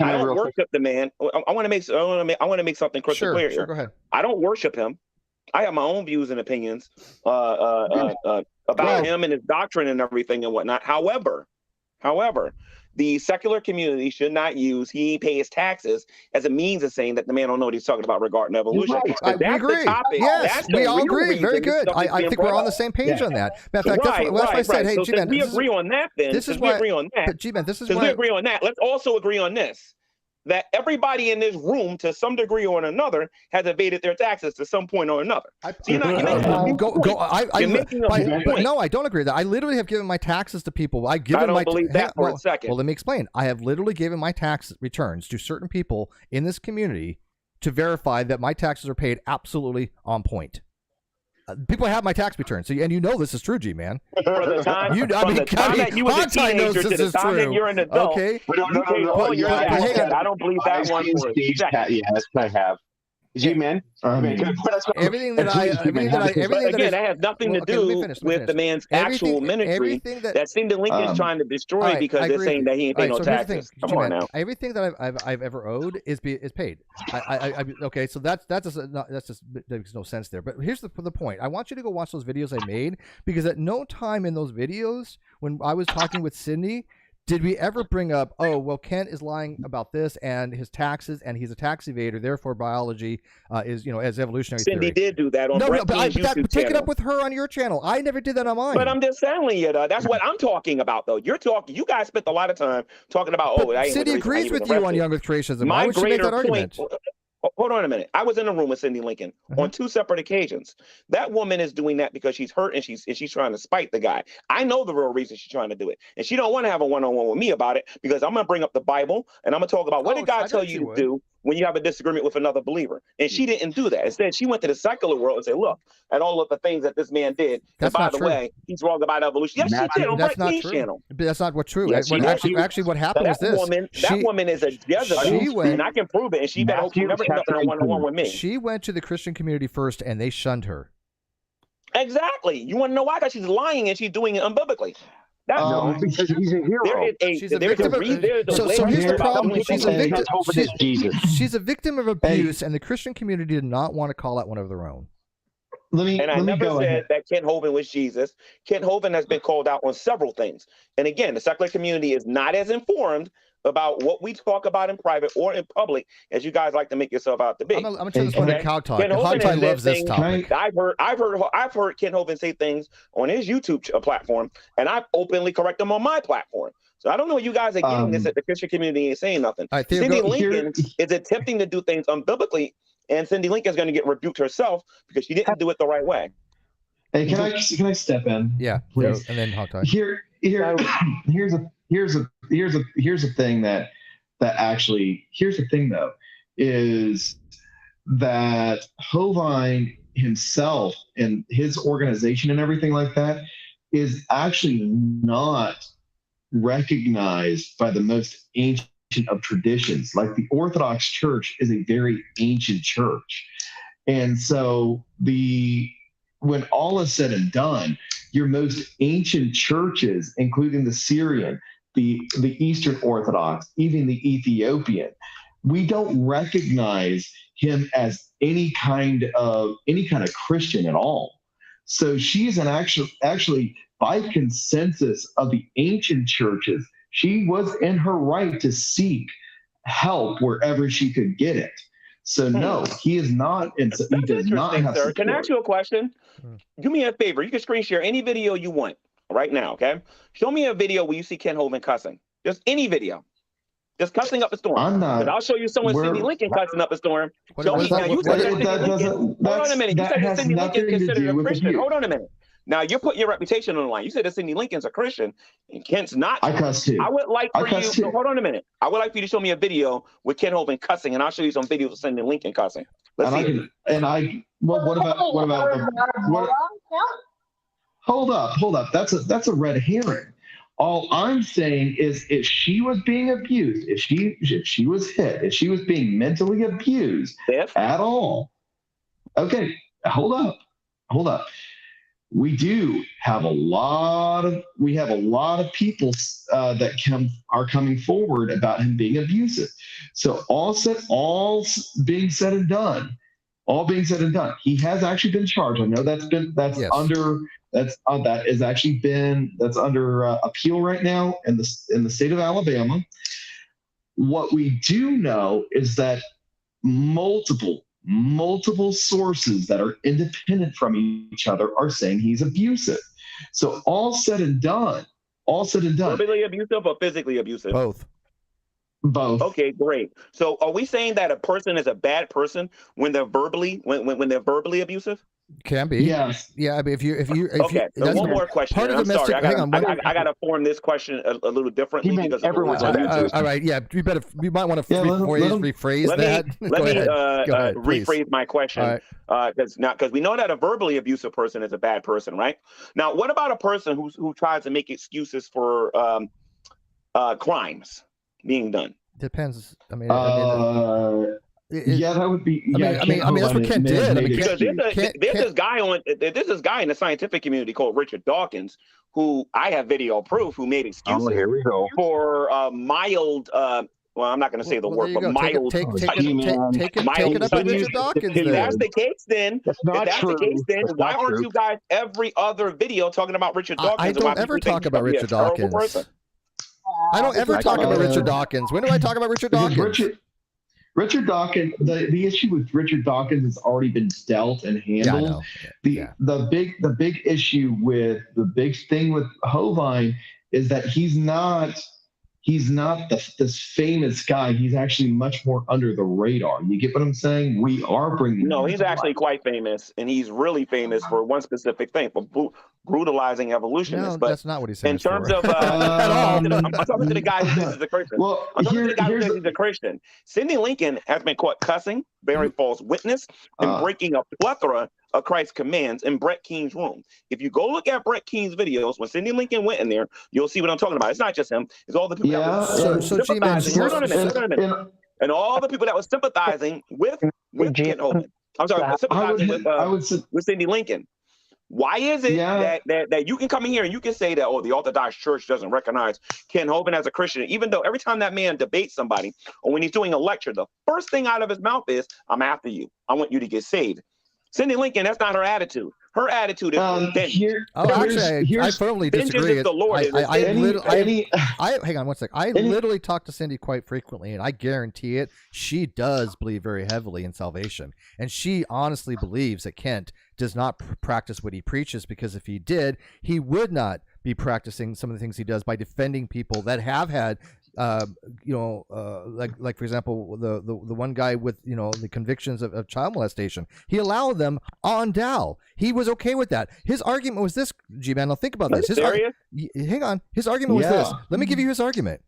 I don't worship the man. I want to make something crystal clear here. Go ahead. I don't worship him. I have my own views and opinions about him and his doctrine and everything and whatnot. However, the secular community should not use he pays taxes as a means of saying that the man don't know what he's talking about regarding evolution. Right. We agree. Yes, we all agree. Very good. I think we're on the same page on that. Matter of fact, that's why I said, hey, G-Man. We agree on that then. This is why we agree on that. G-Man, this is why we agree on that. Let's also agree on this. That everybody in this room, to some degree or another, has evaded their taxes to some point or another. No, I don't agree with that. I literally have given my taxes to people. I don't believe that for a second. Well, let me explain. I have literally given my tax returns to certain people in this community to verify that my taxes are paid absolutely on point. People have my tax returns, and you know this is true, G-Man. For the time that you were a teenager to the time that you're an adult, okay. I don't believe that one for a second. Yeah, that's what I have. G-Man, everything that has nothing to do with the man's actual ministry that Cindy Lincoln is trying to destroy because they're saying that he ain't paying no taxes. Come on now. Everything that I've ever owed is paid. Okay, so that just makes no sense there. But here's the point. I want you to go watch those videos I made because at no time in those videos when I was talking with Cindy did we ever bring up, oh, well, Kent is lying about this and his taxes, and he's a tax evader, therefore biology is, as evolutionary theory. Cindy did do that on YouTube take it up with her on your channel. I never did that on mine. But I'm just telling you, that's what I'm talking about, though. You guys spent a lot of time talking about, Cindy agrees with you on Young Earth creationism. Why would she make that argument? Hold on a minute. I was in a room with Cindy Lincoln on 2 separate occasions. That woman is doing that because she's hurt and she's trying to spite the guy. I know the real reason she's trying to do it. And she don't want to have a one-on-one with me about it because I'm going to bring up the Bible and I'm going to talk about what did God tell you to do when you have a disagreement with another believer. And she didn't do that. Instead, she went to the secular world and said, look, at all of the things that this man did. And by the way, he's wrong about evolution. Yes, she did on Brett King's channel. But that's not what's true. Yes, actually, what happened is this. That woman is a Jezebel, and I can prove it. And she never ended up in a one-on-one with me. She went to the Christian community first, and they shunned her. Exactly. You want to know why? Because she's lying and she's doing it unbiblically. Because he's a hero. She's a victim of She's a victim of abuse, and the Christian community did not want to call out one of their own. I never said that Kent Hovind was Jesus. Kent Hovind has been called out on several things. And again, the secular community is not as informed about what we talk about in private or in public as you guys like to make yourself out to be. I'm gonna turn this one to Cow Talk. Cow Talk loves this topic. I've heard Kent Hovind say things on his YouTube platform, and I've openly corrected him on my platform. So I don't know what you guys are getting this that the Christian community ain't saying nothing. Cindy Lincoln is attempting to do things unbiblically, and Cindy Lincoln is going to get rebuked herself because she didn't do it the right way. Hey, can I step in? Yeah, please. And then Hot Talk. Here's a thing that actually here's the thing though is that Hovind himself and his organization and everything like that is actually not recognized by the most ancient of traditions. Like the Orthodox Church is a very ancient church, and so when all is said and done, your most ancient churches, including the Syrian, the Eastern Orthodox, even the Ethiopian, we don't recognize him as any kind of Christian at all. So she's actually by consensus of the ancient churches, she was in her right to seek help wherever she could get it. So no, he is not. He does not have support. Can I ask you a question? Do me a favor. You can screen share any video you want right now. Okay, show me a video where you see Kent Hovind cussing. Just any video. Just cussing up a storm. I'm not. And I'll show you someone Cindy Lincoln cussing up a storm. Show me. Now you said that Cindy Lincoln. Hold on a minute. You said that Cindy Lincoln considered a Christian. Hold on a minute. Now you're putting your reputation on the line. You said that Cindy Lincoln's a Christian and Kent's not. I cuss too. I would like for you. So hold on a minute. I would like for you to show me a video with Kent Hovind cussing, and I'll show you some videos of Cindy Lincoln cussing. Let's see. What about hold up. That's a red herring. All I'm saying is, if she was being abused, if she was hit, if she was being mentally abused at all, okay, hold up. We do have a lot of people that are coming forward about him being abusive. So all being said and done, he has actually been charged. I know that's Yes. that's under appeal right now in the state of Alabama. What we do know is that multiple sources that are independent from each other are saying he's abusive. So all said and done. Verbally abusive or physically abusive? Both. Okay, great. So are we saying that a person is a bad person when they're verbally abusive? Can be. Yes. Yeah. I mean, if you Okay. So one more question. Part of I'm sorry. I I got to form this question a little differently because everyone's all right. Yeah. We might want to rephrase that. Let me rephrase my question because we know that a verbally abusive person is a bad person, right? Now, what about a person who tries to make excuses for crimes being done? Depends. I mean, that would be. I mean, that's what Kent did. Because there's this guy in the scientific community called Richard Dawkins, who I have video proof, who made excuses for mild. Well, I'm not going to say the word, but mild. Take it up with Richard Dawkins. If that's the case, then why aren't you guys every other video talking about Richard Dawkins? I don't ever talk about Richard Dawkins. I don't ever talk about Richard Dawkins. When do I talk about Richard Dawkins? Richard Dawkins, the issue with Richard Dawkins has already been dealt and handled. The big issue with the big thing with Hovind is that he's not this famous guy. He's actually much more under the radar. You get what I'm saying? We are bringing. No, he's actually quite famous, and he's really famous for one specific thing, for brutalizing evolutionists. No, but that's not what he's saying. In terms of, I'm talking to the guy who says he's a Christian. Well, I'm talking to the guy who says he's a Christian. Sidney Lincoln has been caught cussing, bearing false witness, and breaking a plethora of Christ's commands in Brett Keene's room. If you go look at Brett Keene's videos, when Sidney Lincoln went in there, you'll see what I'm talking about. It's not just him; it's all the people. And all the people that were sympathizing with Kent Hovind. I'm sorry, sympathizing with Sidney Lincoln. Why is it that you can come in here and you can say that, the Orthodox Church doesn't recognize Kent Hovind as a Christian, even though every time that man debates somebody or when he's doing a lecture, the first thing out of his mouth is, "I'm after you. I want you to get saved." Sidney Lincoln, that's not her attitude. Her attitude is I firmly disagree. Hang on one sec. I literally talk to Cindy quite frequently, and I guarantee it, she does believe very heavily in salvation. And she honestly believes that Kent does not practice what he preaches, because if he did, he would not be practicing some of the things he does by defending people that have had like for example, the one guy with the convictions of child molestation. He allowed them on Dow. He was okay with that. His argument was this, G-Man. Now think about this. Hang on. His argument was this. Let me give you his argument.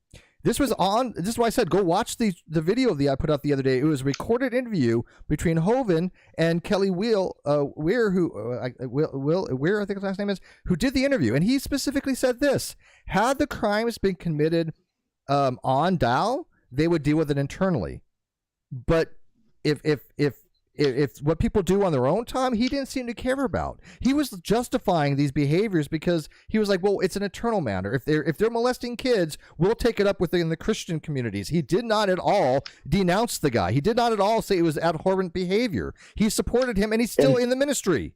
This is why I said go watch the video I put out the other day. It was a recorded interview between Hovind and Kelly Weir, I think his last name is, who did the interview, and he specifically said this: had the crimes been committed on Dow, they would deal with it internally. But if what people do on their own time, he didn't seem to care about. He was justifying these behaviors because he was like, well, it's an internal matter. If they're molesting kids, we'll take it up within the Christian communities. He did not at all denounce the guy. He did not at all say it was abhorrent behavior. He supported him, and he's still in the ministry.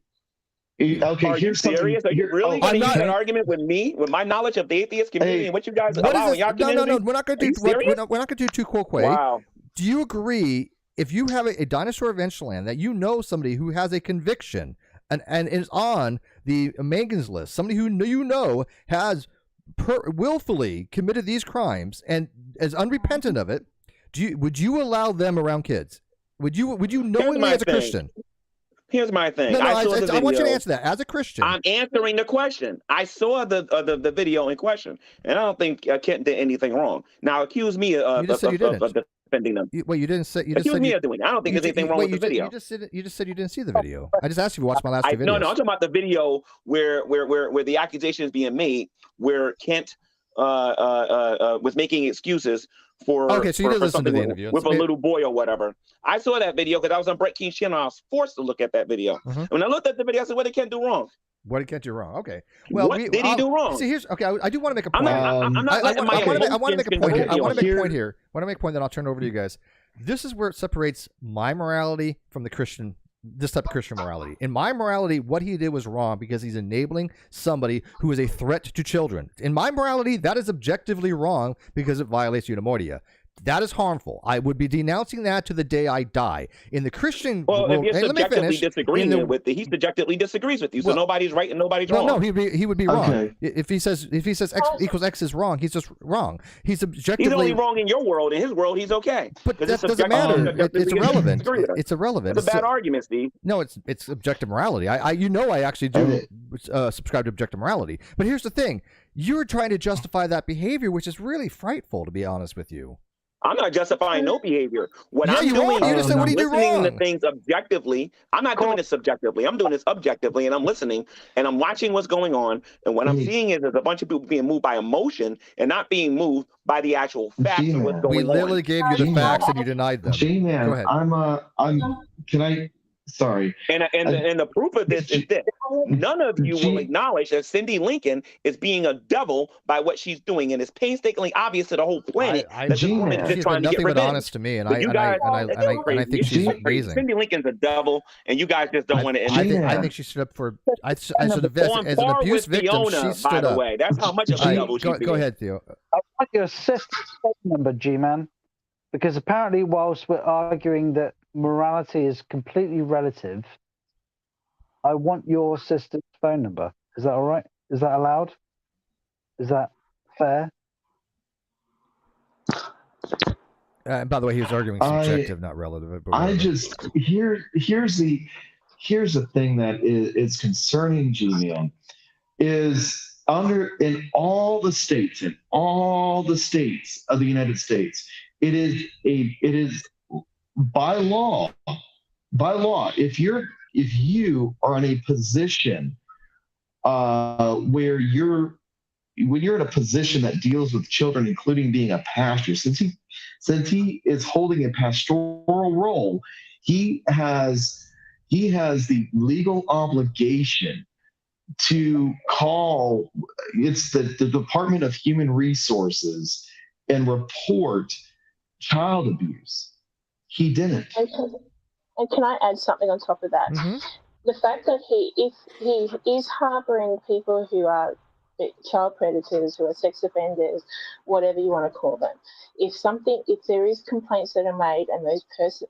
Okay, are you serious? Are you really going to use an argument with me, with my knowledge of the atheist community and what you guys allow in your community? No, we're not going to do too quoque. Wow. Do you agree, if you have a dinosaur Adventureland, that somebody who has a conviction and is on the Megan's list, somebody who has willfully committed these crimes and is unrepentant of it, would you allow them around kids? Would you knowingly as a Christian? Here's my thing. I want you to answer that as a Christian. I'm answering the question. I saw the video in question, and I don't think Kent did anything wrong. Now, accuse me of defending them. Well, you didn't say. You just Accuse said me you, of doing it. I don't think there's anything wrong with the video. You just said you didn't see the video. I just asked you to watch my last two videos. No, I'm talking about the video where the accusation is being made, where Kent was making excuses for so you did listen to the interview with a little boy or whatever. I saw that video because I was on Brett Keen's channel. I was forced to look at that video. Mm-hmm. When I looked at the video, I said, "What did Kent do wrong? What did Kent do wrong?" Okay. Well, what did he do wrong? See, here's okay. I do want to make a point. I want to make a point here. I want to make a point here. I want to make a point that I'll turn over to you guys. This is where it separates my morality from the Christian. This type of Christian morality. In my morality, what he did was wrong because he's enabling somebody who is a threat to children. In my morality, that is objectively wrong because it violates unimodia. That is harmful. I would be denouncing that to the day I die. In the Christian world, if you're subjectively disagreeing with it, he subjectively disagrees with you. So nobody's right and nobody's wrong. No, he would be wrong. If he says X equals X is wrong, he's just wrong. He's objectively only wrong in your world. In his world, he's okay. But that doesn't matter. It's irrelevant. It's irrelevant. It's a bad argument, Steve. No, it's objective morality. I actually do subscribe to objective morality. But here's the thing: you're trying to justify that behavior, which is really frightful, to be honest with you. I'm not justifying no behavior. What I'm doing is listening to things objectively. I'm not doing this subjectively. I'm doing this objectively, and I'm listening, and I'm watching what's going on. And what I'm seeing is there's a bunch of people being moved by emotion and not being moved by the actual facts of what's going on. We literally gave you the facts, and you denied them. G-Man, go ahead. Can I? Sorry. And the proof of this is this. None of you will acknowledge that Cindy Lincoln is being a devil by what she's doing, and it's painstakingly obvious to the whole planet that this woman is just trying to get revenge. But honest to me, and I think she's amazing. Cindy Lincoln's a devil, and you guys just don't want to admit it. I think she stood up for as an abuse victim. She stood up. That's how much of a devil she is. Go ahead, Theo. I want your sister's phone number, G-Man, because apparently, whilst we're arguing that morality is completely relative, I want your sister's phone number. Is that all right? Is that allowed? Is that fair? By the way, he was arguing subjective, not relative. Here's the thing that is concerning G-Man is in all the states of the United States, it is by law, if you are in a position where when you're in a position that deals with children, including being a pastor, since he is holding a pastoral role, he has the legal obligation to call the Department of Human Resources and report child abuse. He didn't. And can I add something on top of that? Mm-hmm. The fact that if he is harboring people who are child predators, who are sex offenders, whatever you want to call them, if there is complaints that are made and those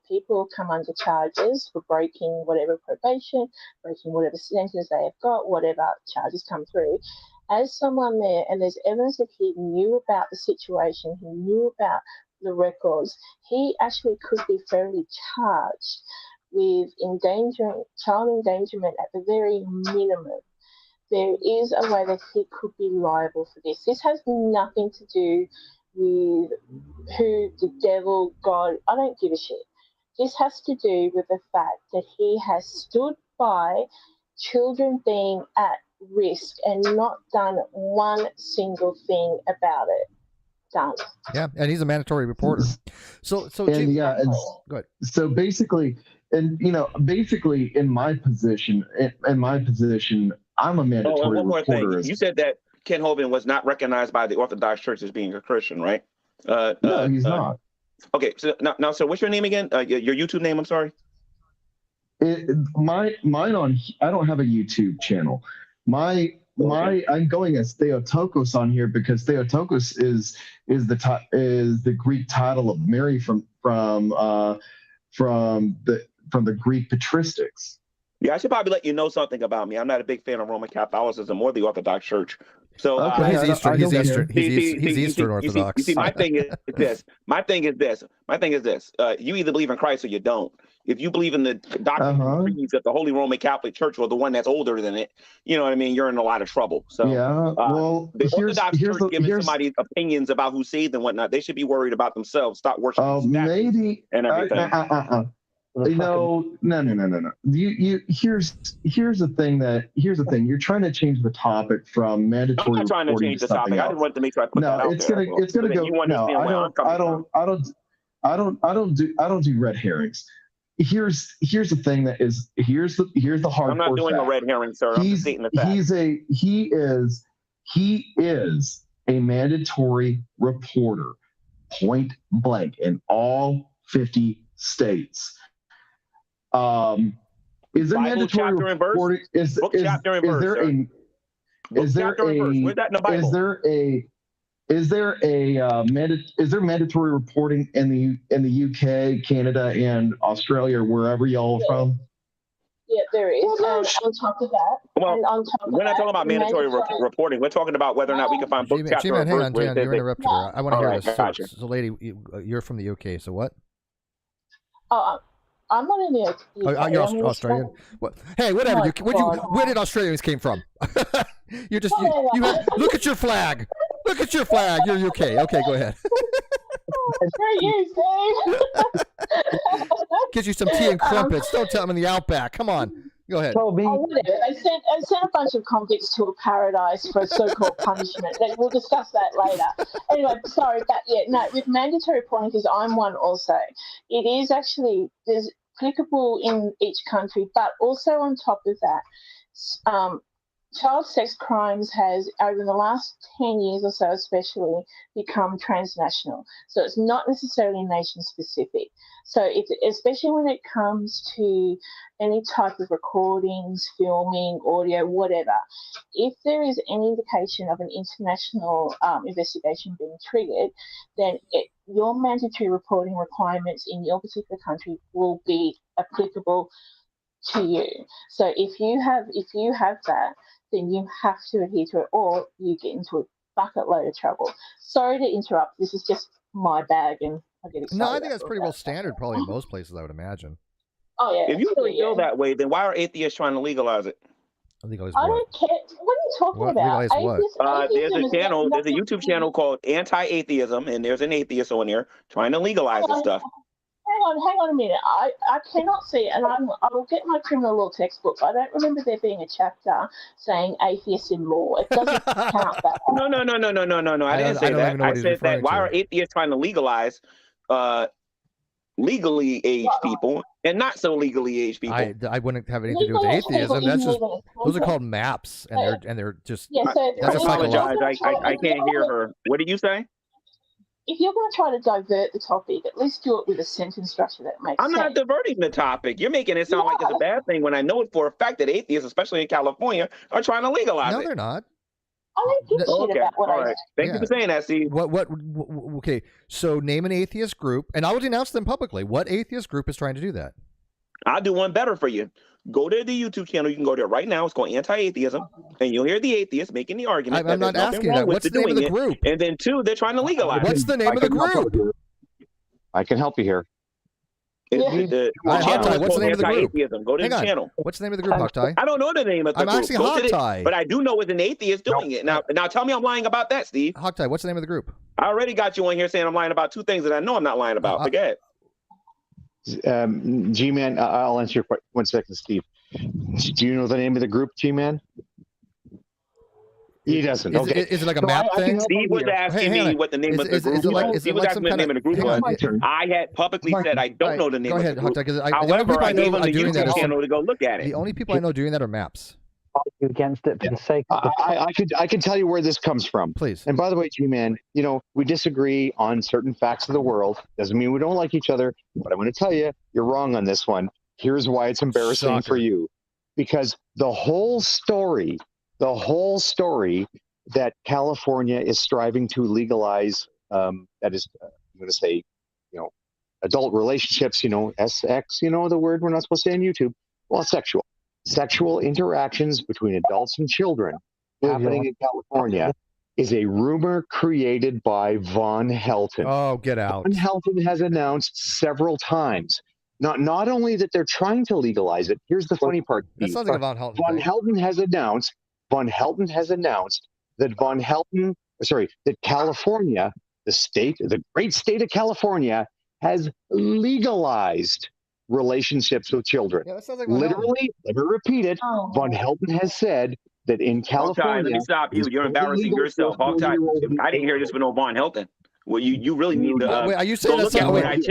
people come under charges for breaking whatever probation, breaking whatever sentence they have got, whatever charges come through, as someone there, and there's evidence that he knew about the situation, he knew about the records, he actually could be fairly charged with child endangerment at the very minimum. There is a way that he could be liable for this. This has nothing to do with who the devil, God, I don't give a shit. This has to do with the fact that he has stood by children being at risk and not done one single thing about it. Done. Yeah, and he's a mandatory reporter. So go ahead. So basically, in my position, I'm a mandatory one more reporter. Thing. You said that Kent Hovind was not recognized by the Orthodox Church as being a Christian, right? No, he's not. Okay, so now, so what's your name again? Your YouTube name? I'm sorry. I don't have a YouTube channel. I'm going as Theotokos on here because Theotokos is the Greek title of Mary from the Greek patristics. Yeah, I should probably let you know something about me. I'm not a big fan of Roman Catholicism or the Orthodox Church. So he's Eastern Orthodox. You see, my thing is this. You either believe in Christ or you don't. If you believe in the doctrine and creeds that the Holy Roman Catholic Church or the one that's older than it, you know what I mean, you're in a lot of trouble. So the Orthodox Church giving somebody opinions about who's saved and whatnot, they should be worried about themselves. Stop worshiping statues and everything. No. Here's the thing. You're trying to change the topic from mandatory. I'm not trying to change the topic. I just wanted to make sure I put that out there. It's gonna go. No, I don't do red herrings. Here's the thing that is here's the hardcore. I'm not doing a red herring, sir. I'm stating the fact. He is a mandatory reporter, point blank, in all 50 states. Is there Bible mandatory reporting? Is there mandatory reporting in the UK, Canada, and Australia, or wherever y'all are from? Yeah, there is. On top of that, we're not talking about mandatory reporting. We're talking about whether or not we can find book chapter G-Man, or verse. hang on, you interrupted her. I want to hear this. Gotcha. So, lady, you're from the UK, so what? I'm not in the UK. Oh, you're Australian. What? Hey, whatever. Where did Australians came from? You look at your flag. Look at your flag. You're UK. Okay, go ahead. Get you some tea and crumpets. Don't tell them in the outback. Come on. Go ahead. I sent a bunch of convicts to a paradise for a so-called punishment. We'll discuss that later. Anyway, sorry, but with mandatory reporting, because I'm one also, it is actually, there's applicable in each country, but also on top of that, child sex crimes has, over the last 10 years or so especially, become transnational. So it's not necessarily nation-specific. So especially when it comes to any type of recordings, filming, audio, whatever, if there is any indication of an international investigation being triggered, then your mandatory reporting requirements in your particular country will be applicable to you. So if you have that, then you have to adhere to it, or you get into a bucket load of trouble. Sorry to interrupt. This is just my bag, and I get excited. No, I think that's pretty well standard, probably in most places, I would imagine. Oh yeah. If you really feel that way, then why are atheists trying to legalize it? Legalize I don't care. What are you talking about? Legalize what? There's a YouTube channel called Anti-Atheism, and there's an atheist on there trying to legalize this stuff. Hang on a minute. I cannot see it, and I will get my criminal law textbook. I don't remember there being a chapter saying atheists in law. It doesn't count that. No. I didn't say that. I said that why are atheists trying to legalize legally aged people and not so legally aged people? I wouldn't have anything to do with atheism. That's just those are called maps, and they're just. I apologize. I can't hear her. What did you say? If you're going to try to divert the topic, at least do it with a sentence structure that makes sense. I'm not diverting the topic. You're making it sound like it's a bad thing when I know it for a fact that atheists, especially in California, are trying to legalize it. No, they're not. I don't give a shit about what I say. Thank you for saying that, Steve. Okay, so name an atheist group, and I will denounce them publicly. What atheist group is trying to do that? I'll do one better for you. Go to the YouTube channel. You can go there right now. It's called Anti-Atheism, and you'll hear the atheists making the argument. I'm not asking that. What's the name of the group? And then two, they're trying to legalize. What's the name of the group? I can help you here. What's the name of the group? Go to the channel. What's the name of the group, Hogtie? I don't know the name of the group. I'm asking Hogtie. But I do know it's an atheist doing it. Now tell me I'm lying about that, Steve. Hogtie, what's the name of the group? I already got you on here saying I'm lying about two things that I know I'm not lying about. Forget it. G-Man, I'll answer your question. 1 second, Steve. Do you know the name of the group, G-Man? He doesn't. Okay. Is it like a map thing? Steve was asking me what the name of the group was. He was asking me what the name of the group was. I had publicly said I don't know the name of the group. However, I gave him the YouTube channel to go look at it. The only people I know doing that are maps. Against it for the sake of I can tell you where this comes from. Please. And by the way, G-Man, we disagree on certain facts of the world. Doesn't mean we don't like each other, but I'm going to tell you, you're wrong on this one. Here's why it's embarrassing for you. Because the whole story that California is striving to legalize, that is, I'm going to say, adult relationships, SX, the word we're not supposed to say on YouTube. Well, sexual interactions between adults and children happening in California is a rumor created by Von Helton. Oh, get out. Von Helton has announced several times Not only that they're trying to legalize it. Here's the funny part. That sounds like a Von Helton. Von Helton has announced that that California, the great state of California, has legalized relationships with children. Yeah, that sounds like Literally, let me repeat it. Von Helton has said that in California. Let me stop you. You're embarrassing yourself. I didn't hear this with no Von Helton. Well, you really need to. Wait, are you saying that's not? Wait.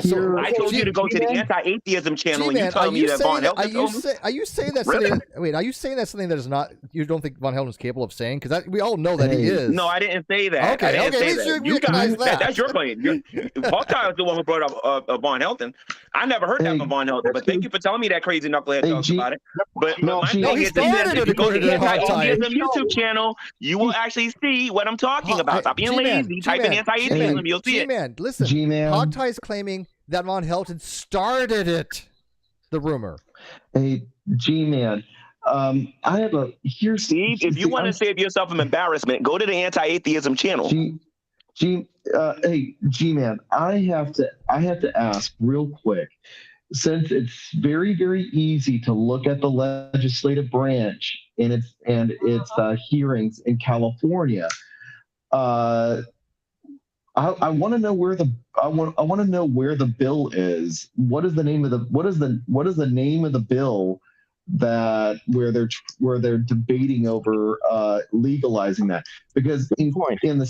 So I told you to go to the anti-atheism channel, and you told me that Von Helton. Are you saying that? Really? Wait, are you saying that's something that is not? You don't think Von Helton is capable of saying? Because we all know that he is. No, I didn't say that. Okay, I didn't say that. You guys, that's your claim. Hawkeye is the one who brought up Von Helton. I never heard that from Von Helton, but thank you for telling me that crazy knucklehead talks about it. But my thing is that if you go to the anti-atheism YouTube channel, you will actually see what I'm talking about. Stop being lazy. Type in anti-atheism. You'll see it. G-Man, listen. G-Man. Hogtie is claiming that Von Helton started it. The rumor. Hey, G-Man. I have a Steve, if you want to save yourself from embarrassment, go to the anti-atheism channel. Hey, G-Man, I have to ask real quick, since it's very, very easy to look at the legislative branch and its hearings in California. I want to know where the bill is. What is the name of the name of the bill that where they're debating over legalizing that? Because in the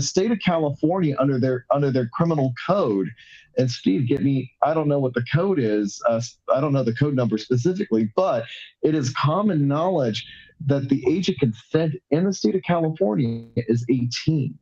state of California under their criminal code, and Steve, I don't know what the code is. I don't know the code number specifically, but it is common knowledge that the age of consent in the state of California is 18.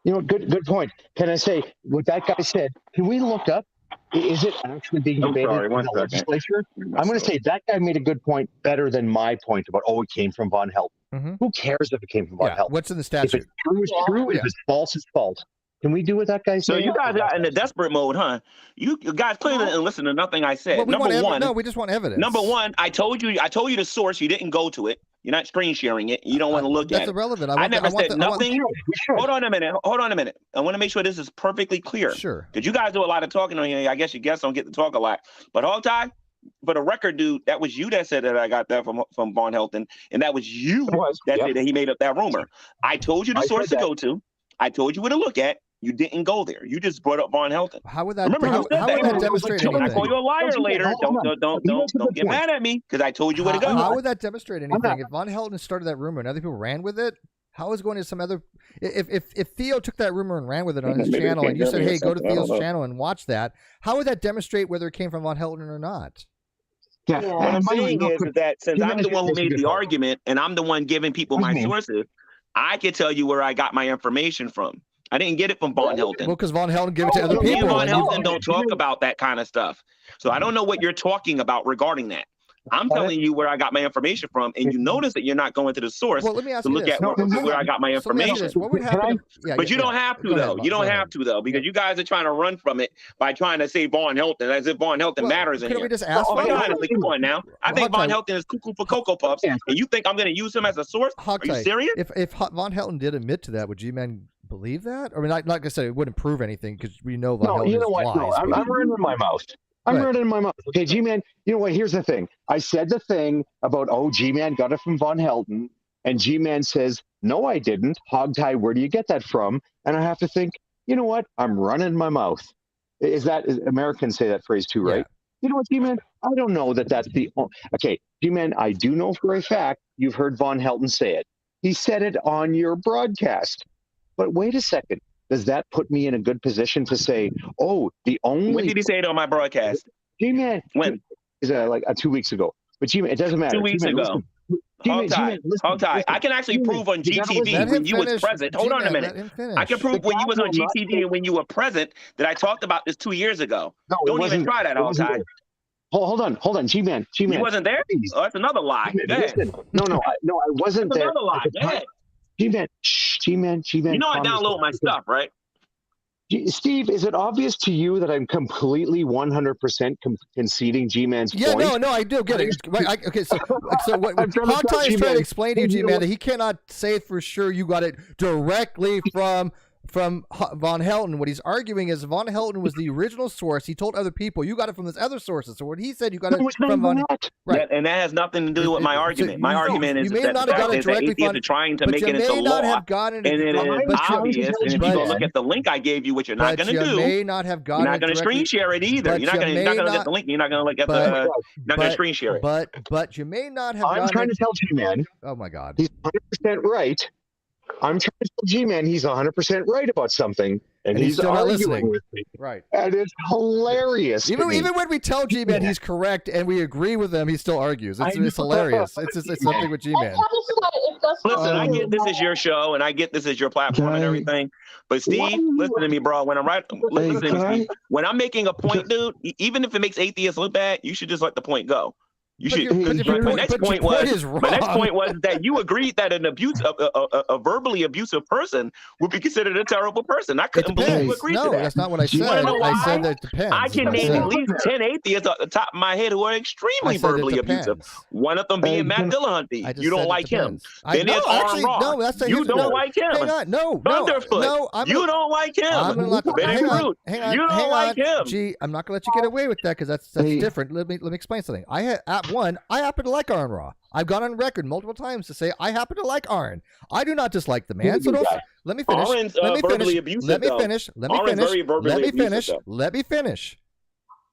You know, good point. Can I say what that guy said? Can we look up? Is it actually being debated in the legislature? I'm going to say that guy made a good point, better than my point about it came from Von Helton. Mm-hmm. Who cares if it came from Von Helton? What's in the statute? If it's true, it's true. If it's false, it's false. Can we do what that guy said? So you guys got in the desperate mode, huh? You guys clearly didn't listen to nothing I said. Well, we just want evidence. Number one, I told you the source. You didn't go to it. You're not screen sharing it. You don't want to look at it. That's irrelevant. I never said nothing. Hold on a minute. I want to make sure this is perfectly clear. Sure. Because you guys do a lot of talking on here. I guess you don't get to talk a lot. But Hogtie, for the record, dude, that was you that said that I got that from Von Helton, and that was you that said that he made up that rumor. I told you the source to go to. I told you where to look at. You didn't go there. You just brought up Von Helton. How would that? Remember, how would that demonstrate anything? When I call you a liar later, don't get mad at me because I told you where to go. How would that demonstrate anything? If Von Helton started that rumor and other people ran with it, how is going to some other? If Theo took that rumor and ran with it on his channel, and you said, "Hey, go to Theo's channel and watch that," how would that demonstrate whether it came from Von Helton or not? Yeah. What I'm saying is that since I'm the one who made the argument and I'm the one giving people my sources, I can tell you where I got my information from. I didn't get it from Von Helton. Well, because Von Helton gave it to other people. Me and Von Helton don't talk about that kind of stuff. So I don't know what you're talking about regarding that. I'm telling you where I got my information from, and you notice that you're not going to the source to look at where I got my information. What would happen? But you don't have to, though. You don't have to, though, because you guys are trying to run from it by trying to say Von Helton as if Von Helton matters in here. We just ask honestly, come on now. I think Von Helton is cuckoo for Cocoa Puffs, and you think I'm going to use him as a source? Are you serious? If Von Helton did admit to that, would G-Man believe that? I mean, like I said, it wouldn't prove anything because we know Von Helton is wise. No, I'm running my mouth. I'm running my mouth. Okay, G-Man, you know what? Here's the thing. I said the thing about, G-Man got it from Von Helton, and G-Man says, no, I didn't. Hogtie, where do you get that from? And I have to think, you know what? I'm running my mouth. Americans say that phrase too, right? Yeah. You know what, G-Man? I don't know that's the... Okay, G-Man, I do know for a fact you've heard Von Helton say it. He said it on your broadcast. But wait a second. Does that put me in a good position to say, the only... When did he say it on my broadcast? G-Man. When? Is like 2 weeks ago. But G-Man, it doesn't matter. 2 weeks ago. Hogtie. I can actually prove on GTV when you was present. Hold on a minute. I can prove when you was on GTV and when you were present that I talked about this 2 years ago. No, don't even try that, Hogtie. Hold on, G-Man. You wasn't there? Oh, that's another lie. No, I wasn't there. Another lie. Go ahead. G-Man. You know I download my stuff, right? Steve, is it obvious to you that I'm completely 100% conceding G-Man's point? Yeah, no, I do get it. Okay, so what Hogtie is trying to explain to you, G-Man, that he cannot say for sure you got it directly from from Von Helton. What he's arguing is Von Helton was the original source. He told other people, you got it from this other sources. So what he said, you got it from Von Helton. Right. And that has nothing to do with my argument. My argument is that atheists are trying to make it into law, and it is obvious. And if you go look at the link I gave you, which you're not going to do, may not have gotten you're not going to screen share it either. You're not going to look at the link. You're not going to look at the. Not going to screen share it. But you may not have. I'm trying to tell G-Man. Oh my God. He's 100% right. I'm trying to tell G-Man he's 100% right about something, and he's still not arguing listening. with me. Right. And it's hilarious. Even when we tell G-Man he's correct and we agree with him, he still argues. It's hilarious. It's something with G-Man. Listen, I get this is your show, and I get this is your platform and everything. But Steve, listen to me, bro. When when I'm making a point, dude, even if it makes atheists look bad, you should just let the point go. You should. My next point was that you agreed that a verbally abusive person would be considered a terrible person. I couldn't believe you agreed to that. No, that's not what I said. I said that it depends. I can name at least 10 atheists off the top of my head who are extremely verbally abusive. One of them being Matt Dillahunty. You don't like him. Then there's Aaron Ross. You don't like him. Hang on, Thunderfoot. You don't like him. You don't like him. Gee, I'm not going to let you get away with that because that's different. Let me explain something. I happen to like Aaron Ra. I've gone on record multiple times to say I happen to like Aaron. I do not dislike the man. So let me finish. Let me finish.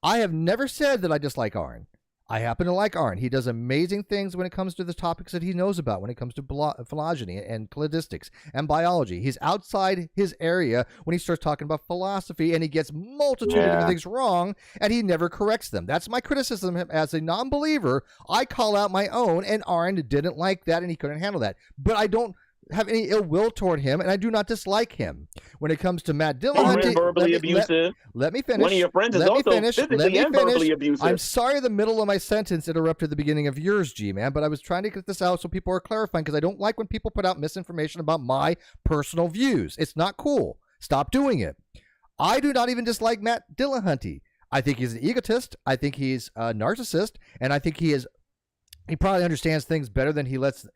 I have never said that I dislike Aaron. I happen to like Aaron. He does amazing things when it comes to the topics that he knows about, when it comes to phylogeny and cladistics and biology. He's outside his area when he starts talking about philosophy, and he gets multitude of different things wrong, and he never corrects them. That's my criticism as a non-believer. I call out my own, and Aaron didn't like that, and he couldn't handle that. But I don't have any ill will toward him, and I do not dislike him. When it comes to Matt Dillahunty, verbally abusive. Let me finish. One of your friends is also physically and verbally abusive. I'm sorry the middle of my sentence interrupted the beginning of yours, G-Man, but I was trying to get this out so people are clarifying, because I don't like when people put out misinformation about my personal views. It's not cool. Stop doing it. I do not even dislike Matt Dillahunty. I think he's an egotist. I think he's a narcissist, and I think he probably understands things better than he lets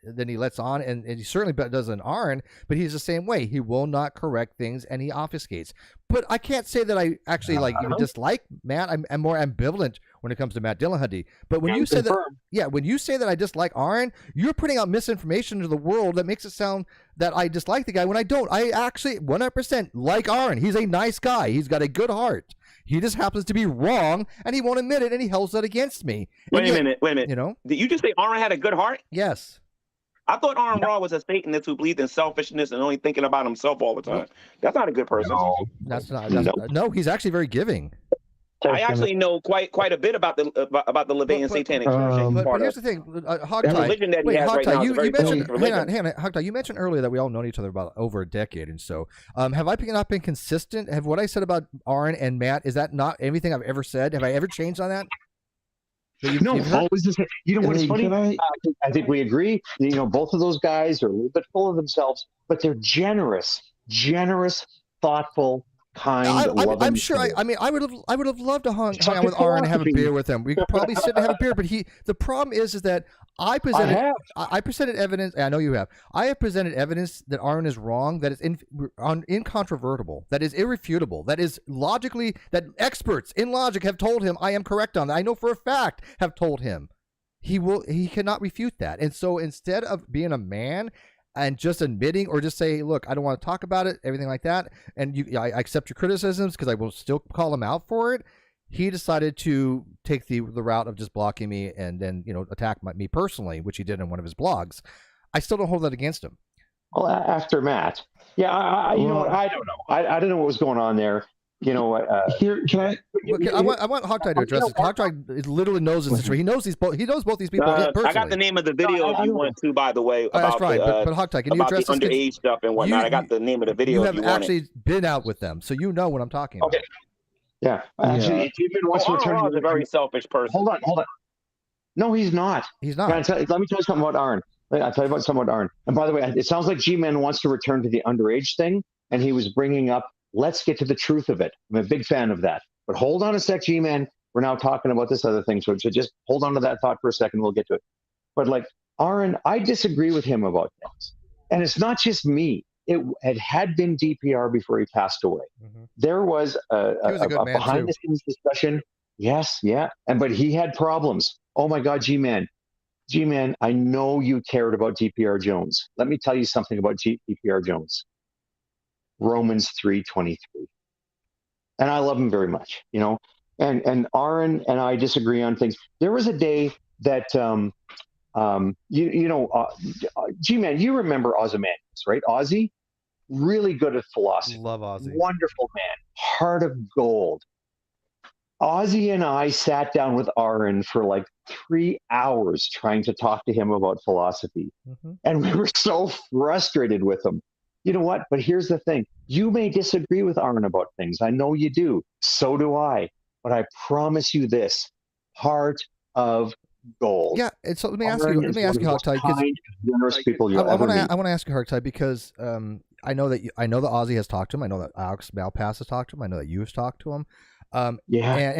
on, and he certainly does than Aaron, but he's the same way. He will not correct things, and he obfuscates. But I can't say that I actually even dislike Matt. I'm more ambivalent when it comes to Matt Dillahunty. But when you say that I dislike Aaron, you're putting out misinformation to the world that makes it sound that I dislike the guy when I don't. I actually 100% like Aaron. He's a nice guy. He's got a good heart. He just happens to be wrong, and he won't admit it, and he holds that against me. Wait a minute. You know? Did you just say Aaron had a good heart? Yes. I thought Aaron Ra was a Satanist who believed in selfishness and only thinking about himself all the time. That's not a good person. No, he's actually very giving. I actually know quite a bit about the Levian Satanic Church. But here's the thing, Hogtie. Religion that he has right now is very hang on, Hogtie. You mentioned earlier that we all known each other about over a decade, and so have I not been consistent? Have what I said about Aaron and Matt, is that not anything I've ever said? Have I ever changed on that? Always the same. You know what's funny? I think we agree. You know, both of those guys are a little bit full of themselves, but they're generous, thoughtful, kind. I'm sure. I would have loved to hang out with Aaron and have a beer with him. We could probably sit and have a beer. But the problem is that I presented evidence. I know you have. I have presented evidence that Aaron is wrong. That is incontrovertible. That is irrefutable. That is logically, that experts in logic have told him I am correct on that. I know for a fact have told him he cannot refute that. And so instead of being a man and just admitting, or just say, look, I don't want to talk about it, everything like that, and I accept your criticisms because I will still call him out for it, he decided to take the route of just blocking me and then attack me personally, which he did in one of his blogs. I still don't hold that against him. Well, after Matt, you know what? I don't know. I don't know what was going on there. You know what? Here, can I? I want Hogtie to address it. Hogtie literally knows this situation. He knows both these people personally. I got the name of the video if you want to, by the way. About that's right. But Hogtie, can you address the underage stuff and whatnot? I got the name of the video. You have actually been out with them, so you know what I'm talking about. Okay. Yeah. Actually, wants to return. Aaron is a very selfish person. Hold on. No, he's not. He's not. Let me tell you something about Aaron. I'll tell you about something about Aaron. And by the way, it sounds like G-Man wants to return to the underage thing, and he was bringing up, let's get to the truth of it. I'm a big fan of that. But hold on a sec, G-Man. We're now talking about this other thing. So just hold on to that thought for a second. We'll get to it. But like Aaron, I disagree with him about things. And it's not just me. it had been DPR before he passed away. Mm-hmm. There was a behind the scenes discussion. Yes, yeah, but he had problems. Oh my God, G-Man, I know you cared about DPR Jones. Let me tell you something about DPR Jones. Romans 3:23, and I love him very much. You know, and Aaron and I disagree on things. There was a day that G-Man, you remember Ozymandias, right? Ozzy, really good at philosophy. Love Ozzy. Wonderful man, heart of gold. Ozzy and I sat down with Aaron for like 3 hours trying to talk to him about philosophy. Mm-hmm. And we were so frustrated with him. You know what? But here's the thing. You may disagree with Aaron about things. I know you do. So do I. But I promise you this, heart of gold. Yeah, and so let me ask you, Hogtie, because I want to ask you, Hogtie, because I know that Ozzy has talked to him. I know that Alex Malpass has talked to him. I know that you've talked to him. And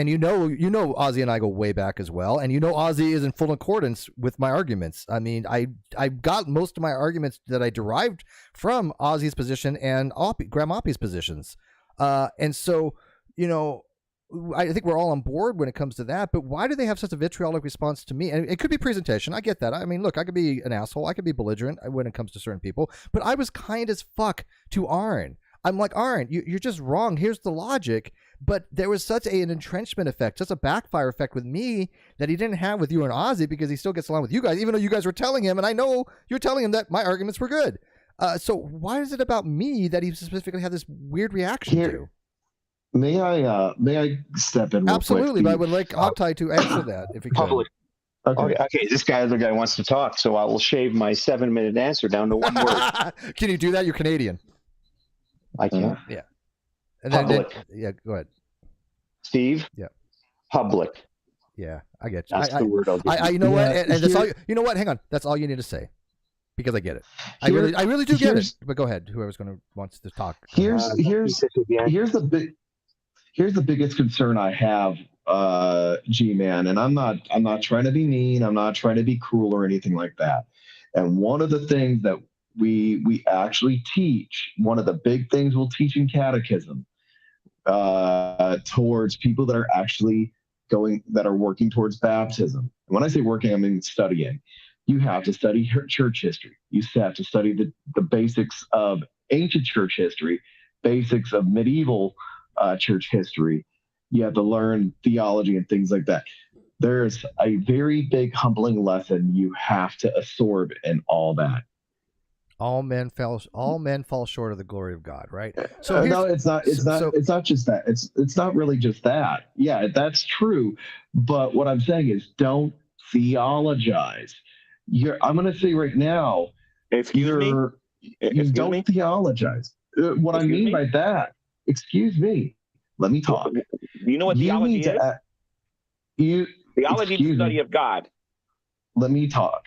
you know Ozzy and I go way back as well, and you know Ozzy is in full accordance with my arguments. I mean, I got most of my arguments that I derived from Ozzy's position and Graham Oppie's positions, and so I think we're all on board when it comes to that. But why do they have such a vitriolic response to me? And it could be presentation. I get that. I mean, look, I could be an asshole. I could be belligerent when it comes to certain people. But I was kind as fuck to Aaron. I'm like, Aaron, you're just wrong. Here's the logic. But there was such an entrenchment effect, just a backfire effect with me that he didn't have with you and Ozzy, because he still gets along with you guys, even though you guys were telling him, and I know you're telling him that my arguments were good. So why is it about me that he specifically had this weird reaction to? May I step in? Absolutely, but I would like Hogtie to answer that if he could. Okay, this other guy wants to talk, so I will shave my 7-minute answer down to 1 word. Can you do that? You're Canadian. I can. Yeah. And then, go ahead. Steve? Yeah. Public. Yeah, I get you. That's the word I'll give you. You know what? And that's all. You know what? Hang on. That's all you need to say, because I get it. I really do get it. But go ahead. Whoever's wants to talk. Here's the biggest concern I have, G-Man, and I'm not trying to be mean. I'm not trying to be cruel or anything like that. And one of the things that we actually teach, one of the big things we'll teach in catechism, towards people that are actually working towards baptism. And when I say working, I mean studying. You have to study church history. You have to study the basics of ancient church history, basics of medieval church history. You have to learn theology and things like that. There's a very big humbling lesson you have to absorb in all that. All men fall short of the glory of God, right? So no, it's not just that. It's not really just that. Yeah, that's true. But what I'm saying is, don't theologize. I'm going to say right now, you don't theologize. What I mean by that, excuse me, let me talk. Do you know what theology is? Theology is the study of God. Let me talk.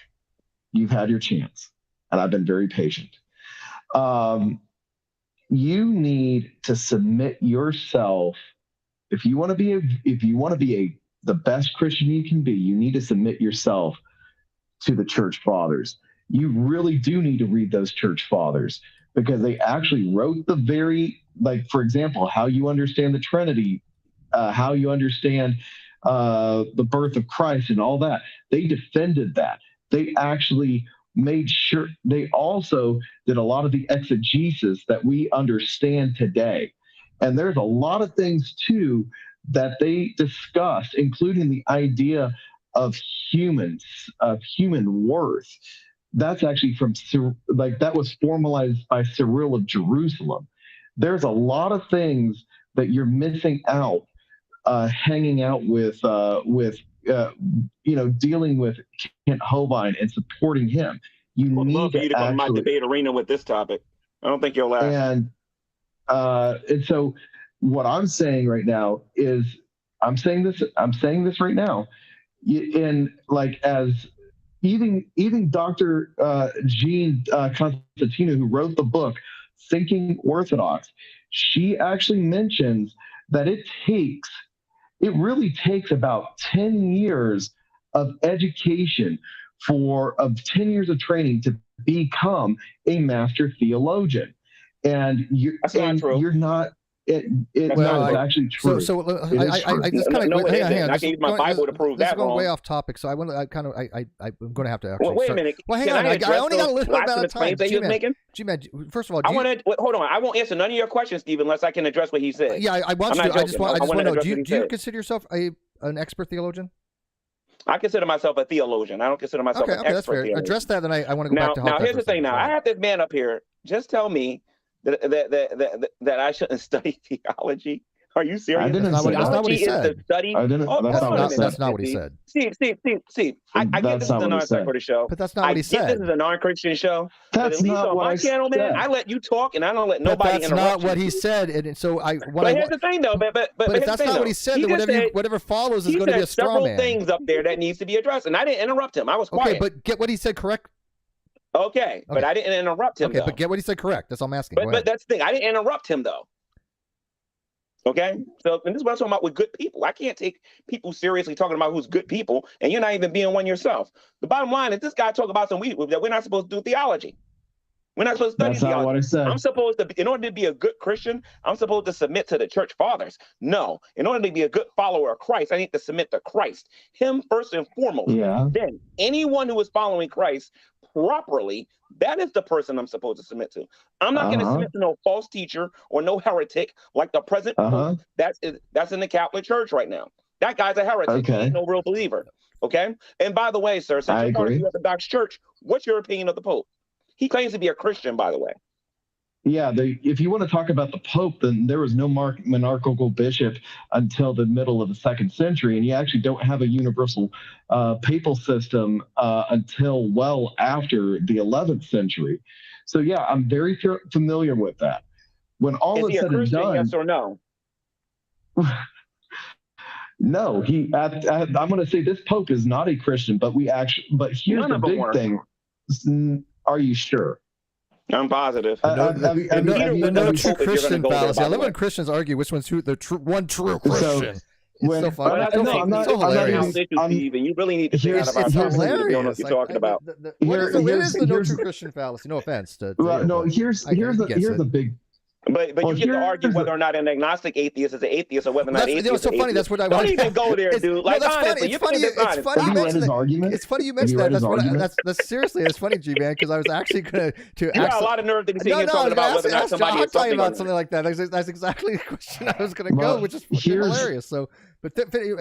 You've had your chance, and I've been very patient. You need to submit yourself. If you want to be the best Christian you can be, you need to submit yourself to the church fathers. You really do need to read those church fathers, because they actually wrote for example, how you understand the Trinity, how you understand the birth of Christ and all that. They defended that. They actually made sure, they also did a lot of the exegesis that we understand today. And there's a lot of things too that they discussed, including the idea of human worth. That's actually that was formalized by Cyril of Jerusalem. There's a lot of things that you're missing out, hanging out with dealing with Kent Hovind and supporting him. You need to come my debate arena with this topic. I don't think you'll last. And so what I'm saying right now is, I'm saying this right now, and as even Dr. Jean Constantino, who wrote the book Thinking Orthodox, she actually mentions that it really takes about 10 years of education, of 10 years of training to become a master theologian. and That's not true. You're not. It's actually true. So I just kind of hang on. I can use my Bible to prove that. This is going way off topic, so I'm going to have to. Wait a minute. Well, hang on. I only got a little amount of time. G-Man, first of all, hold on. I won't answer none of your questions, Steve, unless I can address what he said. Yeah, I want you to. I just want to know. Do you consider yourself an expert theologian? I consider myself a theologian. I don't consider myself an expert. That's fair. Theologian. Address that, then I want to go back to now. Here's the thing. Now I have this man up here. Just tell me that I shouldn't study theology. Are you serious? That's not what he said. That's not what he said. See. I get this is a non-sequitur show. But that's not what he said. This is a non-Christian show. That's not what my channel, man. I let you talk, and I don't let nobody interrupt. That's not what he said. And so But here's the thing, though. But if that's not what he said, then whatever follows is going to be a straw man. Several things up there that needs to be addressed, and I didn't interrupt him. I was quiet. Okay, but get what he said correct. Okay, but I didn't interrupt him. Okay, but get what he said correct. That's all I'm asking. But that's the thing. I didn't interrupt him, though. Okay, so and this is what I'm talking about with good people. I can't take people seriously talking about who's good people, and you're not even being one yourself. The bottom line is this guy talking about that we're not supposed to do theology. We're not supposed to study theology. That's not what I said. I'm supposed to, in order to be a good Christian, I'm supposed to submit to the church fathers. No, in order to be a good follower of Christ, I need to submit to Christ, him first and foremost. Yeah. Then anyone who is following Christ properly, that is the person I'm supposed to submit to. I'm not going to submit to no false teacher or no heretic like the present Pope. That's in the Catholic Church right now. That guy's a heretic. Okay. He's no real believer. Okay. And by the way, sir, since you're part of the Orthodox Church, what's your opinion of the Pope? He claims to be a Christian, by the way. Yeah, if you want to talk about the Pope, then there was no monarchical bishop until the middle of the 2nd century, and you actually don't have a universal papal system until well after the 11th century. So yeah, I'm very familiar with that. When all is said and done, yes or no? No, I'm going to say this Pope is not a Christian, but here's the big thing. Are you sure? I'm positive. No true Christian fallacy. I love when Christians argue which one's the one true Christian. So fun. It's so hilarious. And you really need to figure out about it's hilarious. You don't know what you're talking about. What is the no true Christian fallacy? No offense to here's the big. But you get to argue whether or not an agnostic atheist is an atheist or whether or not atheist is so funny. That's what I want. Don't even go there, dude. Like, honestly, it's funny you mentioned that. It's funny you mentioned that. That's seriously, it's funny, G-Man, because I was actually going to. You got a lot of nerve to see you talking about whether or not somebody is something like that. That's exactly the question I was going to go, which is hilarious. So. But Theo,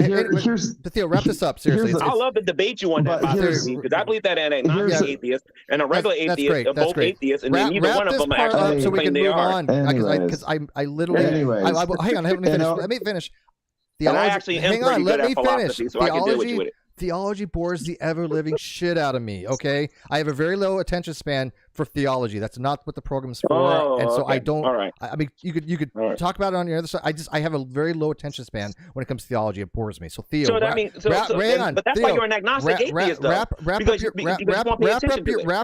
wrap this up seriously. I love to debate you on that, because I believe that an agnostic atheist and a regular atheist are both atheists, and then neither one of them actually so we can move on. Because I literally, hang on, let me finish. Theology, hang on, let me finish. So I can deal with you with it. Theology bores the ever-living shit out of me, okay? I have a very low attention span for theology. That's not what the program's for. And so I don't... All right. I mean, you could talk about it on your other side. I have a very low attention span when it comes to theology. It bores me. So Theo... So that means... But that's why you're an agnostic atheist, though. Wrap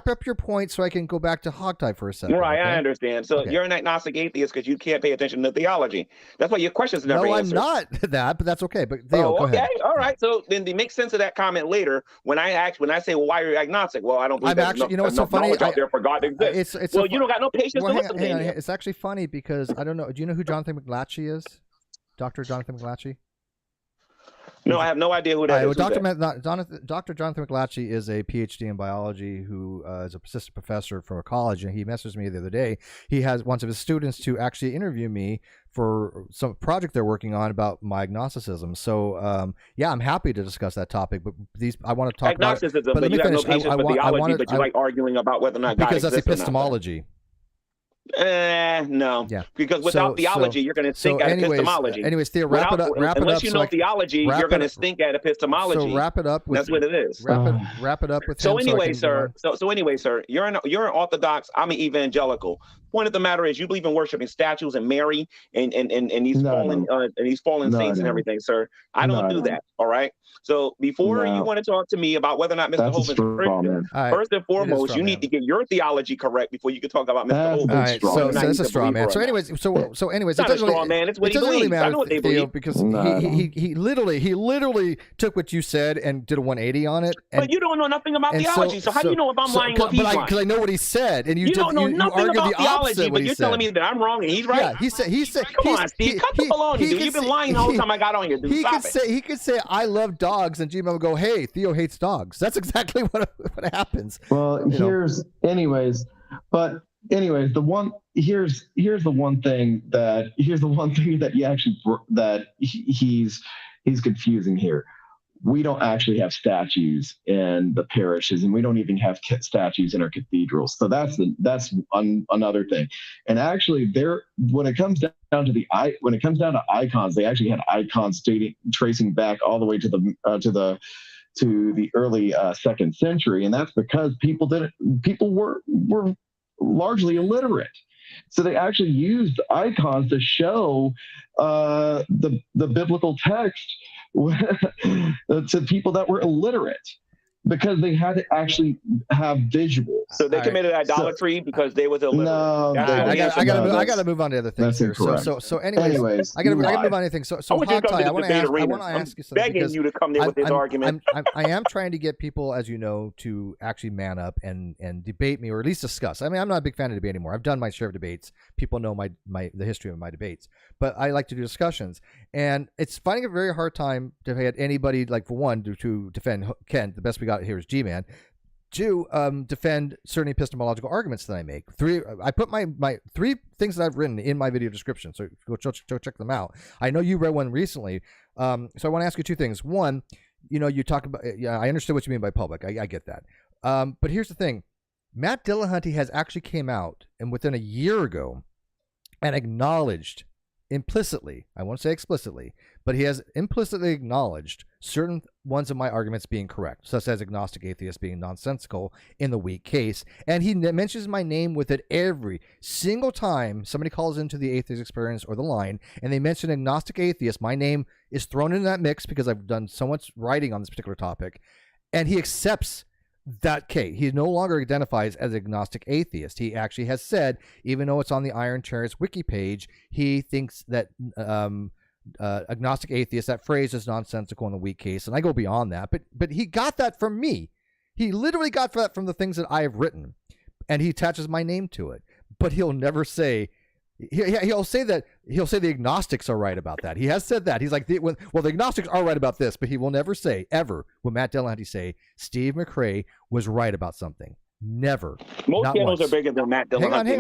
up your point so I can go back to Hogtie for a second. Right, okay? I understand. So you're an agnostic atheist because you can't pay attention to theology. That's why your question's never answered. No, I'm not that, but that's okay. But Theo, go ahead. All right. So then it makes sense of that comment later when I say, well, why are you agnostic? Well, I don't believe there's enough knowledge out there for God to exist. You don't got no patience to listen to me. It's actually funny because I don't know. Do you know who Jonathan McLatchie is? Dr. Jonathan McLatchie? No, I have no idea who that is. Dr. Jonathan McLatchie is a PhD in biology who is a assistant professor from a college, and he messaged me the other day. He has one of his students to actually interview me for some project they're working on about my agnosticism. So, yeah, I'm happy to discuss that topic. But I want to talk agnosticism, about but you have no patience for theology, but you like arguing about whether or not God exists. Because that's epistemology. No. Yeah. Because without theology, you're going to think at epistemology. Anyways, Theo, wrap it up. Unless you know theology, you're going to think at epistemology. So wrap it up. That's what it is. Wrap it up with. So anyway, sir. So anyway, sir, you're an Orthodox. I'm an evangelical. Point of the matter is, you believe in worshiping statues and Mary and these fallen saints and everything, sir. I don't do that. All right. So before you want to talk to me about whether or not Mr. Hovind's Christian, first and foremost, you need to get your theology correct before you can talk about Mr. Hovind's. So that's a straw man. So anyways, it doesn't really matter, Theo, because he literally took what you said and did a 180 on it. But you don't know nothing about theology, so how do you know if I'm lying or he's lying? Because I know what he said, and you don't know nothing about theology. ideology, but you're telling me that I'm wrong and he's right. Yeah, he said. Come on, Steve, cut the baloney, dude. You've been lying the whole time I got on here, dude. He could say I love dogs, and G-Man would go, "Hey, Theo hates dogs." That's exactly what happens. Well, here's the one thing that he's confusing here. We don't actually have statues in the parishes, and we don't even have statues in our cathedrals. So that's another thing. And actually, when it comes down to icons, they actually had icons tracing back all the way to the early 2nd century, and that's because people were largely illiterate. So they actually used icons to show the biblical text to people that were illiterate, because they had to actually have visuals. So they committed idolatry because they was illiterate. No, I got to move on to other things here. So anyways, I got to move on to other things. So Hogtie, I want to ask you something. Begging you to come there with this argument. I am trying to get people, as you know, to actually man up and debate me, or at least discuss. I mean, I'm not a big fan of debate anymore. I've done my share of debates. People know the history of my debates, but I like to do discussions, and it's finding a very hard time to get anybody, like, for one, to defend Kent. The best we got here is G-Man. To defend certain epistemological arguments that I make. I put my 3 things that I've written in my video description, so go check them out. I know you read one recently, so I want to ask you 2 things. One, you talk about, I understood what you mean by public. I get that. But here's the thing. Matt Dillahunty has actually came out, and within a year ago, and acknowledged implicitly, I won't say explicitly, but he has implicitly acknowledged certain ones of my arguments being correct, such as agnostic atheist being nonsensical in the weak case. And he mentions my name with it every single time somebody calls into the Atheist Experience or the line, and they mention agnostic atheist. My name is thrown in that mix because I've done so much writing on this particular topic, and he accepts that case. He no longer identifies as agnostic atheist. He actually has said, even though it's on the Iron Chairs wiki page, he thinks that agnostic atheist, that phrase, is nonsensical in the weak case. And I go beyond that, but he got that from me. He literally got that from the things that I have written, and he attaches my name to it. But he'll never say, he'll say the agnostics are right about that. He has said that. He's like, the agnostics are right about this, but he will never say, ever, will Matt Dillahunty say, Steve McRae was right about something. Never. Most channels are bigger than Matt Dillahunty.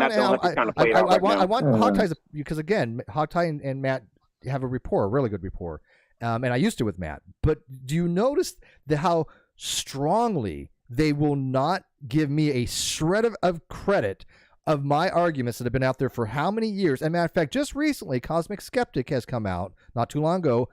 I want Hogtie's, because again, Hogtie and Matt have a really good rapport. And I used to with Matt. But do you notice how strongly they will not give me a shred of credit of my arguments that have been out there for how many years? And matter of fact, just recently, Cosmic Skeptic has come out not too long ago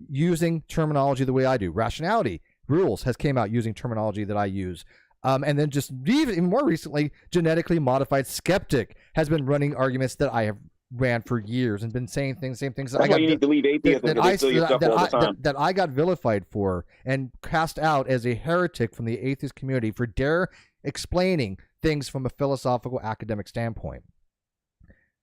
using terminology the way I do. Rationality Rules has came out using terminology that I use. And then just even more recently, Genetically Modified Skeptic has been running arguments that I have ran for years and been saying same things that you need to leave atheism that I got vilified for and cast out as a heretic from the atheist community for dare explaining things from a philosophical academic standpoint.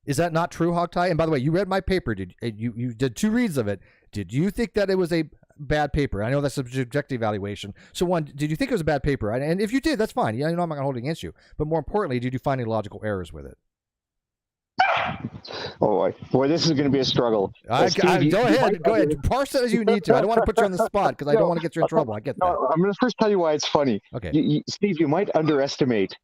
Is that not true, Hogtie? And by the way, you read my paper. You did 2 reads of it. Did you think that it was a bad paper? I know that's a subjective evaluation. So one, did you think it was a bad paper? And if you did, that's fine. I'm not going to hold it against you. But more importantly, did you find any logical errors with it? Oh boy, this is going to be a struggle. Steve, go ahead. Parse it as you need to. I don't want to put you on the spot because I don't want to get you in trouble. I get that. I'm going to first tell you why it's funny. Okay, Steve, you might underestimate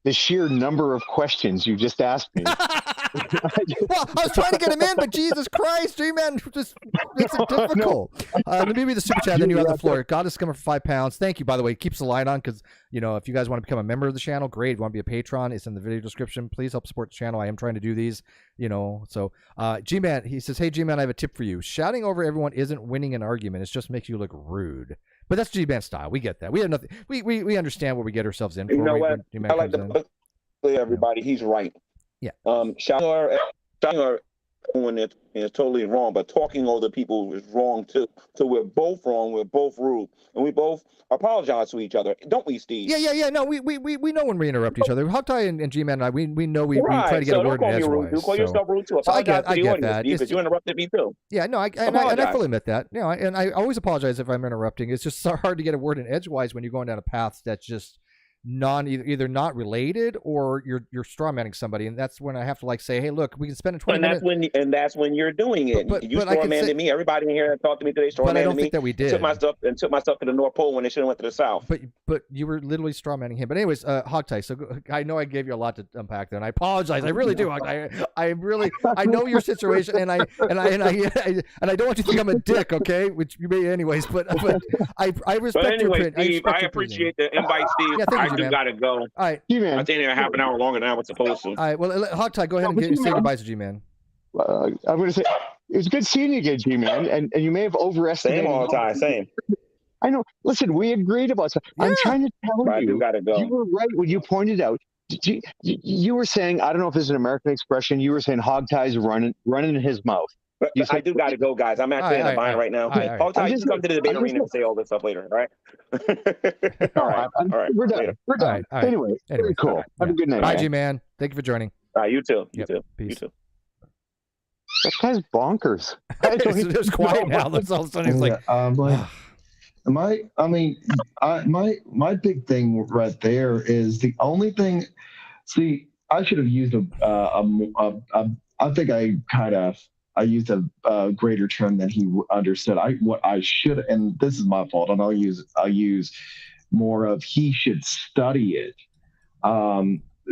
the sheer number of questions you just asked me. Well, I was trying to get him in, but Jesus Christ, G-Man just makes it difficult. Let me read the super chat, then you have the floor. God is coming for £5. Thank you, by the way. Keeps the light on because, if you guys want to become a member of the channel, great. If you want to be a patron, it's in the video description. Please help support the channel. I am trying to do these, So G-Man, he says, hey, G-Man, I have a tip for you. Shouting over everyone isn't winning an argument. It just makes you look rude. But that's G-Man style. We get that. We have nothing. We understand what we get ourselves in for. You know what? I like to clear everybody. He's right. Yeah. Shouting everyone is totally wrong, but talking over people is wrong too. So we're both wrong. We're both rude, and we both apologize to each other, don't we, Steve? Yeah. No, we know when we interrupt each other. Hogtie and G-Man and I, we know we try to get a word in edgewise. You call yourself rude too. Apologize to the audience, Steve, because you interrupted me too. Yeah, no, and I fully admit that. And I always apologize if I'm interrupting. It's just so hard to get a word in edgewise when you're going down a path that's just either not related or you're strawmanning somebody, and that's when I have to like say, hey, look, we can spend 20 minutes. That's when you're doing it. You strawmanned me. Everybody in here that talked to me today strawmanned me. But I don't think that we did. Took myself to the North Pole when they should have went to the South. But you were literally strawmanning him. But anyways, Hogtie. So I know I gave you a lot to unpack there, and I apologize. I really do. I know your situation, and I don't want you to think I'm a dick, okay? Which you may anyways. But I respect your opinion. Steve, I appreciate the invite, Steve. Yeah, I just gotta go. All right, G-Man. I think they're half an hour longer than I was supposed to. All right, well, Hogtie, go ahead and say goodbye to G-Man. I'm going to say it was good seeing you again, G-Man, and you may have overestimated. Same all the time, same. I know. Listen, we agreed about something. Yeah. I'm trying to tell you. Gotta go. You were right when you pointed out. You were saying, I don't know if this is an American expression. You were saying Hogtie's running in his mouth. I do got to go, guys. I'm actually in a bind right now. Hogtie, you can come to the debate arena and say all this stuff later, all right? All right. We're done. Okay. We're done. All right. Anyway, very cool. Have a good night. Bye, G-Man. Thank you for joining. You too. Peace. You too. That guy's bonkers. It's quiet now. That's all of a sudden it's like, my big thing right there is the only thing. See, I should have used I think I used a greater term than he understood. What I should, and this is my fault, and I'll use more of he should study it.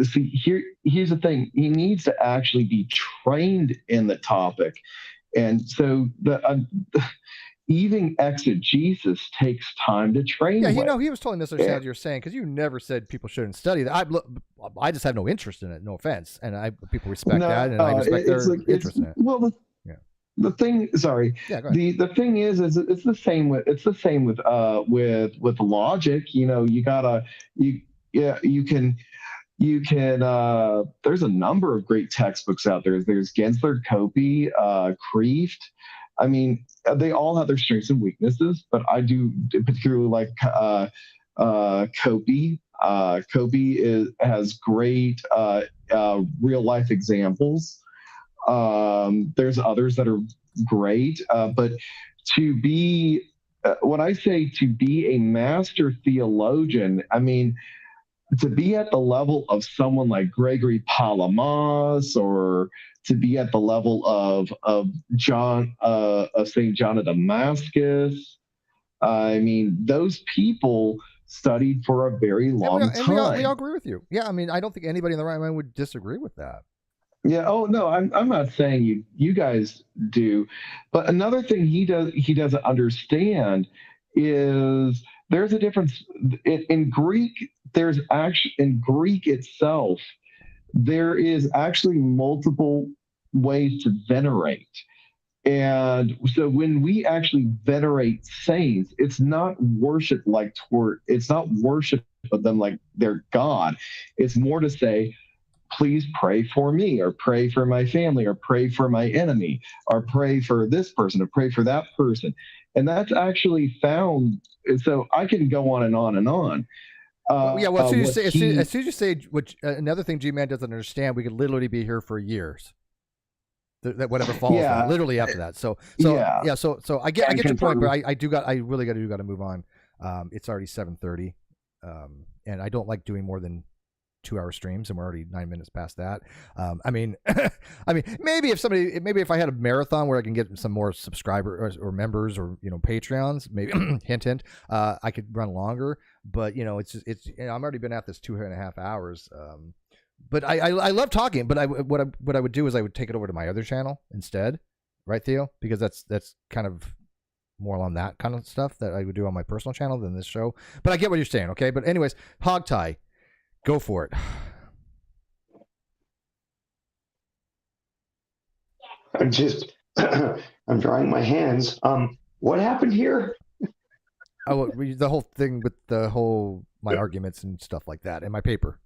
See, here's the thing: he needs to actually be trained in the topic, and so even exegesis takes time to train. Yeah, he was totally misunderstanding what you're saying, because you never said people shouldn't study that. I just have no interest in it. No offense, and people respect that, and I respect their interest in it. Well, the thing, sorry. Yeah, go ahead. The thing is it's the same with logic. You know, you can there's a number of great textbooks out there. There's Gensler, Copy, Kreeft. I mean, they all have their strengths and weaknesses, but I do particularly like Copy. Copy has great real life examples. There's others that are great, but to be when I say to be a master theologian, I mean to be at the level of someone like Gregory Palamas, or to be at the level of St. John of Damascus. I mean, those people studied for a very long time. We all agree with you. Yeah, I mean, I don't think anybody in the right mind would disagree with that. Yeah. Oh no, I'm not saying you guys do, but another thing he doesn't understand is there's a difference in Greek. There's actually in Greek itself, there is actually multiple ways to venerate. And so when we actually venerate saints, it's not worship it's not worship of them like they're God. It's more to say, please pray for me, or pray for my family, or pray for my enemy, or pray for this person, or pray for that person. And that's actually found. So I can go on and on and on. As soon as you say, which another thing G-Man doesn't understand, we could literally be here for years. That whatever falls, literally after that. So I get your point, but I really got to move on. It's already 7:30, and I don't like doing more than 2-hour streams, and we're already 9 minutes past that. I mean, maybe if I had a marathon where I can get some more subscribers or members, or Patreons, maybe hint, I could run longer. But it's I'm already been at this 2.5 hours. But I love talking. But what I would do is I would take it over to my other channel instead, right, Theo? Because that's kind of more on that kind of stuff that I would do on my personal channel than this show. But I get what you're saying, okay? But anyways, Hogtie. Go for it. I'm drying my hands. What happened here? The whole thing with my arguments and stuff like that, and my paper.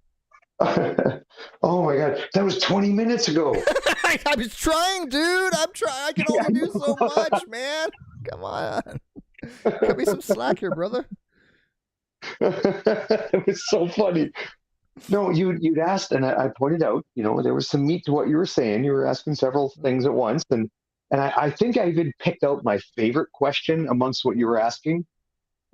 Oh my God, that was 20 minutes ago. I was trying, dude. I'm trying. I can only do so much, man. Come on. Cut me some slack here, brother. It was so funny. No, you'd asked, and I pointed out, there was some meat to what you were saying. You were asking several things at once, and I think I even picked out my favorite question amongst what you were asking,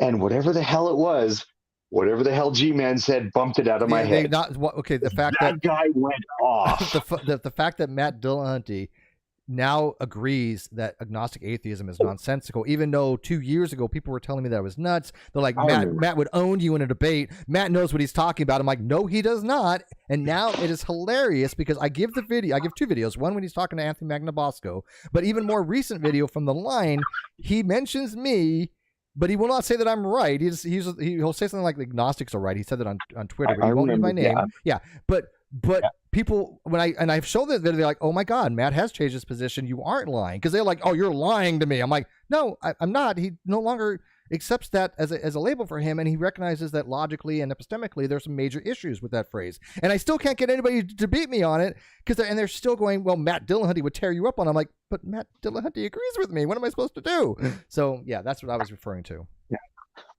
and whatever the hell it was whatever the hell G-Man said bumped it out of my head. The fact that guy went off. The fact that Matt Dillahunty now agrees that agnostic atheism is nonsensical, even though 2 years ago people were telling me that I was nuts. They're like, Matt would own you in a debate. Matt knows what he's talking about. I'm like, no, he does not. And now it is hilarious because I give two videos. One when he's talking to Anthony Magnabosco, but even more recent video from The Line, he mentions me, but he will not say that I'm right. He'll say something like the agnostics are right. He said that on Twitter, but he won't use my name. Yeah. But people, I've shown that, they're like, oh my God, Matt has changed his position. You aren't lying. Because they're like, oh, you're lying to me. I'm like, no, I'm not. He no longer accepts that as a label for him. And he recognizes that logically and epistemically, there's some major issues with that phrase. And I still can't get anybody to beat me on it because they're still going, well, Matt Dillahunty would tear you up on. I'm like, but Matt Dillahunty agrees with me. What am I supposed to do? So yeah, that's what I was referring to. Yeah.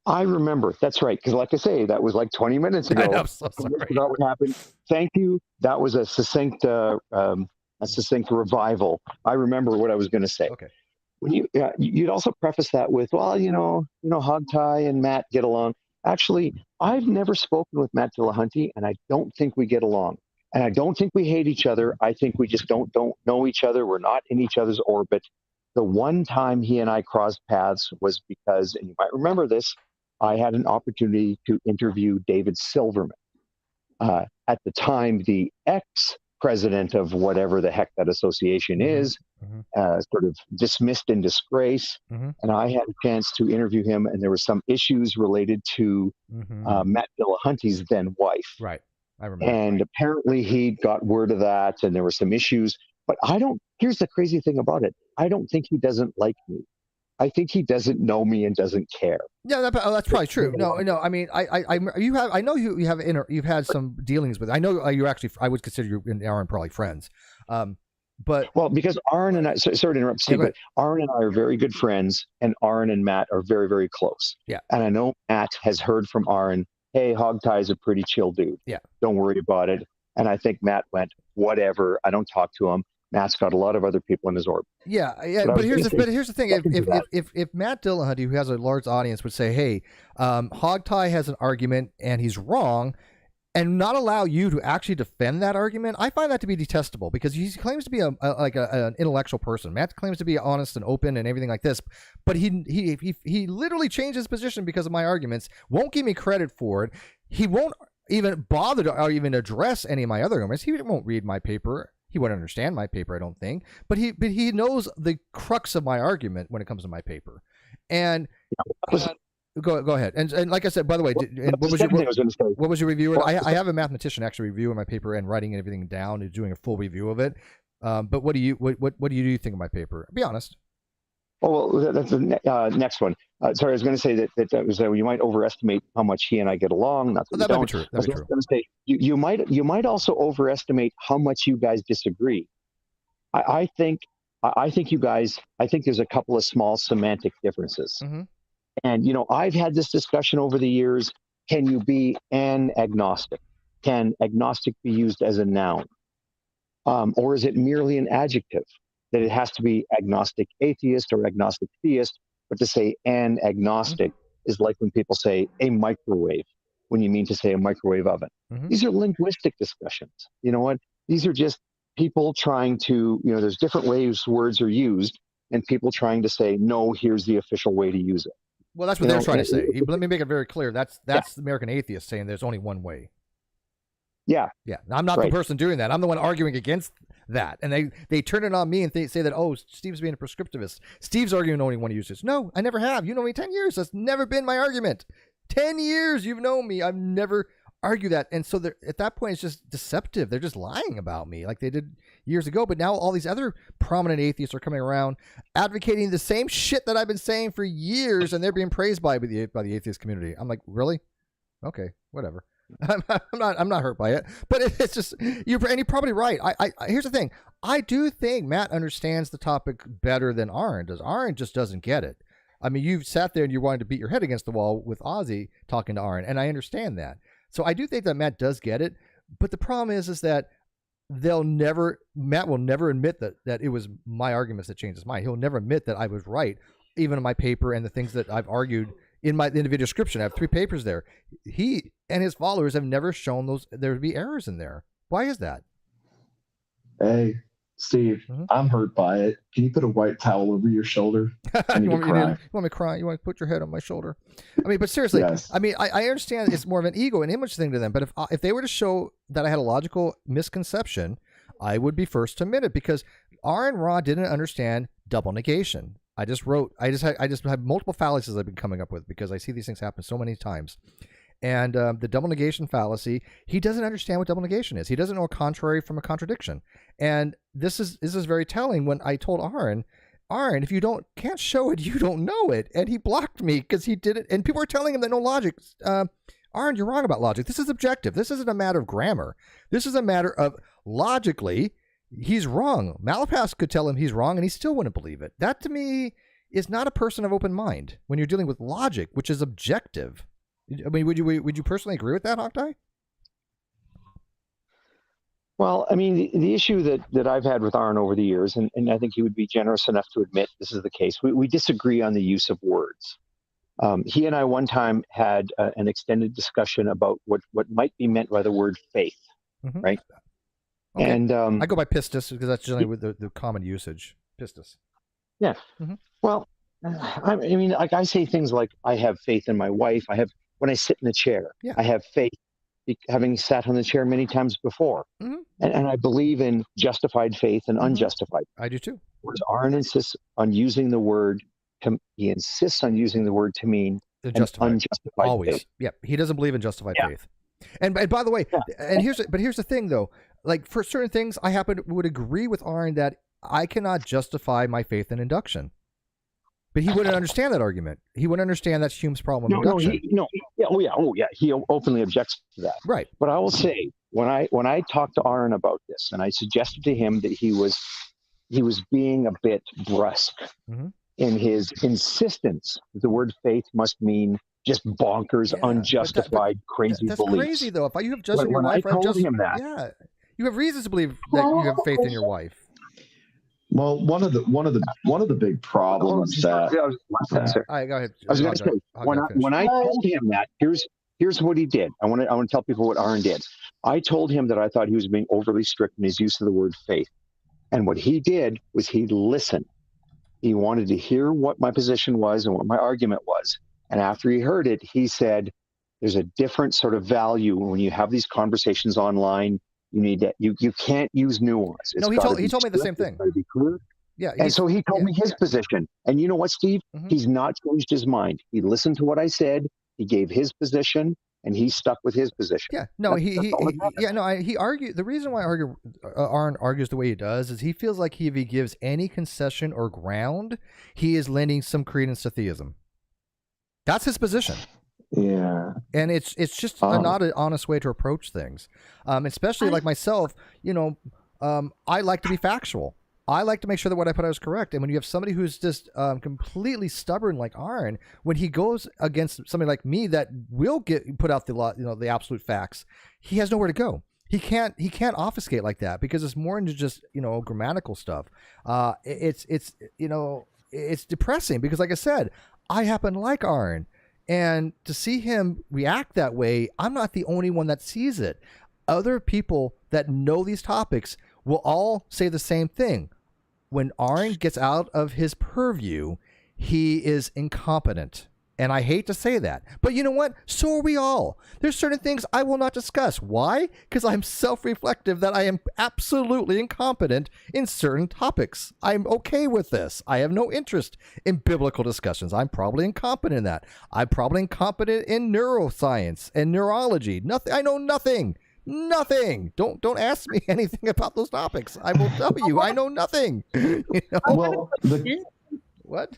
I remember. That's right. Because like I say, that was like 20 minutes ago. I'm so sorry. I forgot what happened. Thank you. That was a succinct revival. I remember what I was going to say. Okay. When you'd also preface that with, well, Hogtie and Matt get along. Actually, I've never spoken with Matt Dillahunty, and I don't think we get along. And I don't think we hate each other. I think we just don't know each other. We're not in each other's orbit. The one time he and I crossed paths was because, and you might remember this, I had an opportunity to interview David Silverman. At the time, the ex-president of whatever the heck that association is, sort of dismissed in disgrace. And I had a chance to interview him, and there were some issues related to Matt Dillahunty's then wife. Right, I remember. And apparently he got word of that, and there were some issues. But here's the crazy thing about it. I don't think he doesn't like me. I think he doesn't know me and doesn't care. Yeah, that's probably true. No. I mean, I know you've had some dealings with. I know you actually. I would consider you and Aaron probably friends. But because Aaron and I, sorry to interrupt, Steve, but Aaron and I are very good friends, and Aaron and Matt are very, very close. Yeah. And I know Matt has heard from Aaron, hey, Hogtie is a pretty chill dude. Yeah. Don't worry about it. And I think Matt went, whatever. I don't talk to him. Matt's got a lot of other people in his orbit. Yeah. But here's the thing: if Matt Dillahunty, who has a large audience, would say, "Hey, Hogtie has an argument and he's wrong," and not allow you to actually defend that argument, I find that to be detestable because he claims to be an intellectual person. Matt claims to be honest and open and everything like this, but he literally changed his position because of my arguments. Won't give me credit for it. He won't even bother to even address any of my other arguments. He won't read my paper. He wouldn't understand my paper, I don't think, but he knows the crux of my argument when it comes to my paper. And go ahead. And like I said, by the way, what was your review? I have a mathematician actually reviewing my paper and writing everything down and doing a full review of it. But what do you think of my paper? Be honest. Oh, well, that's the next one. Sorry, I was going to say that was you might overestimate how much he and I get along. Not that that might be true. I was going to say you might also overestimate how much you guys disagree. I think you guys. I think there's a couple of small semantic differences. And I've had this discussion over the years. Can you be an agnostic? Can agnostic be used as a noun, or is it merely an adjective? That it has to be agnostic atheist or agnostic theist, but to say an agnostic is like when people say a microwave, when you mean to say a microwave oven. These are linguistic discussions. You know what? These are just people trying to, there's different ways words are used, and people trying to say, no, here's the official way to use it. Well, that's what they're trying to say. Let me make it very clear. That's the American atheist saying there's only one way. Yeah. I'm not the person doing that. I'm the one arguing against that. And they turn it on me and they say that, oh, Steve's being a prescriptivist. Steve's arguing only one use this. No, I never have. You know me 10 years. That's never been my argument. 10 years you've known me. I've never argued that. And so at that point, it's just deceptive. They're just lying about me like they did years ago. But now all these other prominent atheists are coming around advocating the same shit that I've been saying for years, and they're being praised by the atheist community. I'm like, really? Okay, whatever. I'm not hurt by it, but it's just you're probably right. I here's the thing. I do think Matt understands the topic better than Aaron does. Aaron just doesn't get it. I mean, you've sat there and you wanted to beat your head against the wall with Ozzy talking to Aaron, and I understand that. So I do think that Matt does get it, but the problem is that Matt will never admit that it was my arguments that changed his mind. He'll never admit that I was right, even in my paper and the things that I've argued in the video description. I have 3 papers there. He and his followers have never shown there to be errors in there. Why is that? Hey, Steve, I'm hurt by it. Can you put a white towel over your shoulder? I need to cry. You want me to cry? You want to put your head on my shoulder? I mean, but seriously, Yes. I mean, I understand it's more of an ego and image thing to them. But if they were to show that I had a logical misconception, I would be first to admit it, because R and Ra didn't understand double negation. I just have multiple fallacies I've been coming up with because I see these things happen so many times. And the double negation fallacy, he doesn't understand what double negation is. He doesn't know a contrary from a contradiction. And this is very telling. When I told Aaron, if you can't show it, you don't know it. And he blocked me because he did it. And people are telling him that no logic. Aaron, you're wrong about logic. This is objective. This isn't a matter of grammar. This is a matter of logically, he's wrong. Malpass could tell him he's wrong and he still wouldn't believe it. That to me is not a person of open mind when you're dealing with logic, which is objective. I mean, would you personally agree with that, Hawkeye? Well, I mean, the issue that I've had with Aaron over the years, and I think he would be generous enough to admit this is the case, we disagree on the use of words. He and I one time had an extended discussion about what might be meant by the word faith, right? Okay. And I go by pistis because that's generally with the common usage. Pistis. Yeah. Well, I mean, like I say things like, I have faith in my wife. When I sit in the chair, I have faith, having sat on the chair many times before. And I believe in justified faith and unjustified. I do too. Whereas Aaron insists on using the word to mean unjustified always faith. Yep, he doesn't believe in justified faith. And by the way, and here's the thing though, like for certain things I would agree with Aaron that I cannot justify my faith in induction. But he wouldn't understand that argument. He wouldn't understand that's Hume's problem of induction. He openly objects to that. Right. But I will say, when I talked to Aaron about this, and I suggested to him that he was being a bit brusque in his insistence that the word faith must mean just bonkers, unjustified, crazy that's beliefs. Crazy though. If you have justice in your wife, I told him that, you have reasons to believe that you have faith in your wife. Well, one of the big problems that I go ahead. I was going to say, when I told him that, here's what he did. I want to tell people what Aaron did. I told him that I thought he was being overly strict in his use of the word faith, and what he did was he listened. He wanted to hear what my position was and what my argument was, and after he heard it, he said, "There's a different sort of value when you have these conversations online. You need that. You can't use nuance." No, he told me the same thing. Be clear. Yeah, and so he told me his position. And you know what, Steve? He's not changed his mind. He listened to what I said. He gave his position, and he stuck with his position. Yeah, no, he argued. The reason why Aaron argues the way he does is he feels like if he gives any concession or ground, he is lending some credence to theism. That's his position. Yeah, and it's just not an honest way to approach things, especially like myself. I like to be factual. I like to make sure that what I put out is correct. And when you have somebody who's just completely stubborn like Aaron, when he goes against somebody like me that will put out the absolute facts, he has nowhere to go. He can't obfuscate like that because it's more into just grammatical stuff. It's depressing because, like I said, I happen to like Aaron. And to see him react that way, I'm not the only one that sees it. Other people that know these topics will all say the same thing. When Aaron gets out of his purview, he is incompetent. And I hate to say that. But you know what? So are we all. There's certain things I will not discuss. Why? Because I'm self-reflective that I am absolutely incompetent in certain topics. I'm okay with this. I have no interest in biblical discussions. I'm probably incompetent in that. I'm probably incompetent in neuroscience and neurology. Nothing. I know nothing. Nothing. Don't ask me anything about those topics. I will tell you, I know nothing. Well, what?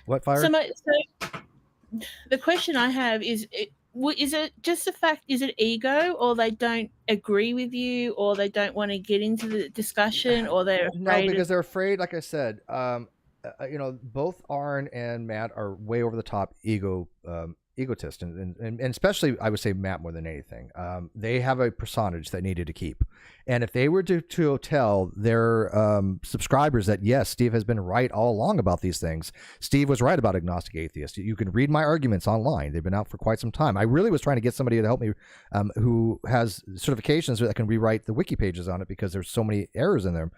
What, Fire? So the question I have is it just the fact, is it ego, or they don't agree with you, or they don't want to get into the discussion, or they're afraid? No, because they're afraid, like I said, both Aaron and Matt are way over the top ego egotist, and especially I would say Matt more than anything. They have a personage that needed to keep, and if they were to tell their subscribers that yes, Steve has been right all along about these things. Steve was right about agnostic atheist. You can read my arguments online; they've been out for quite some time. I really was trying to get somebody to help me who has certifications that can rewrite the wiki pages on it because there's so many errors in there.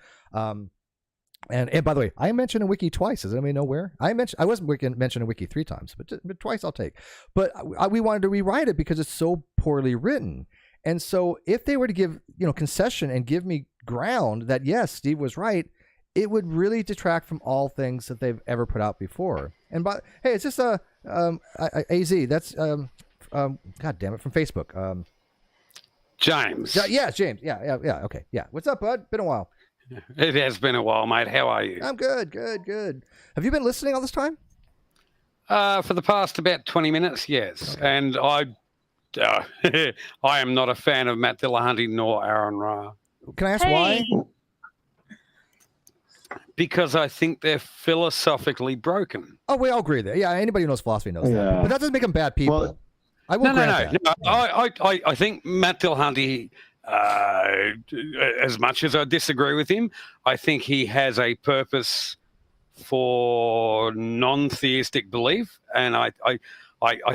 And by the way, I mentioned a wiki twice. Does anybody know where? I wasn't mentioning a wiki 3 times, but twice I'll take. But we wanted to rewrite it because it's so poorly written. And so if they were to give concession and give me ground that yes, Steve was right, it would really detract from all things that they've ever put out before. And hey, it's just AZ. That's God damn it, from Facebook. James. Yeah, James. Yeah. Okay. Yeah. What's up, bud? Been a while. It has been a while, mate. How are you? I'm good. Have you been listening all this time? For the past about 20 minutes, yes. Okay. And I am not a fan of Matt Dillahunty nor Aaron Ra. Can I ask why? Because I think they're philosophically broken. Oh, we all agree there. Yeah, anybody who knows philosophy knows that. But that doesn't make them bad people. Well, I will grant that. No. I think Matt Dillahunty... as much as I disagree with him, I think he has a purpose for non-theistic belief, and I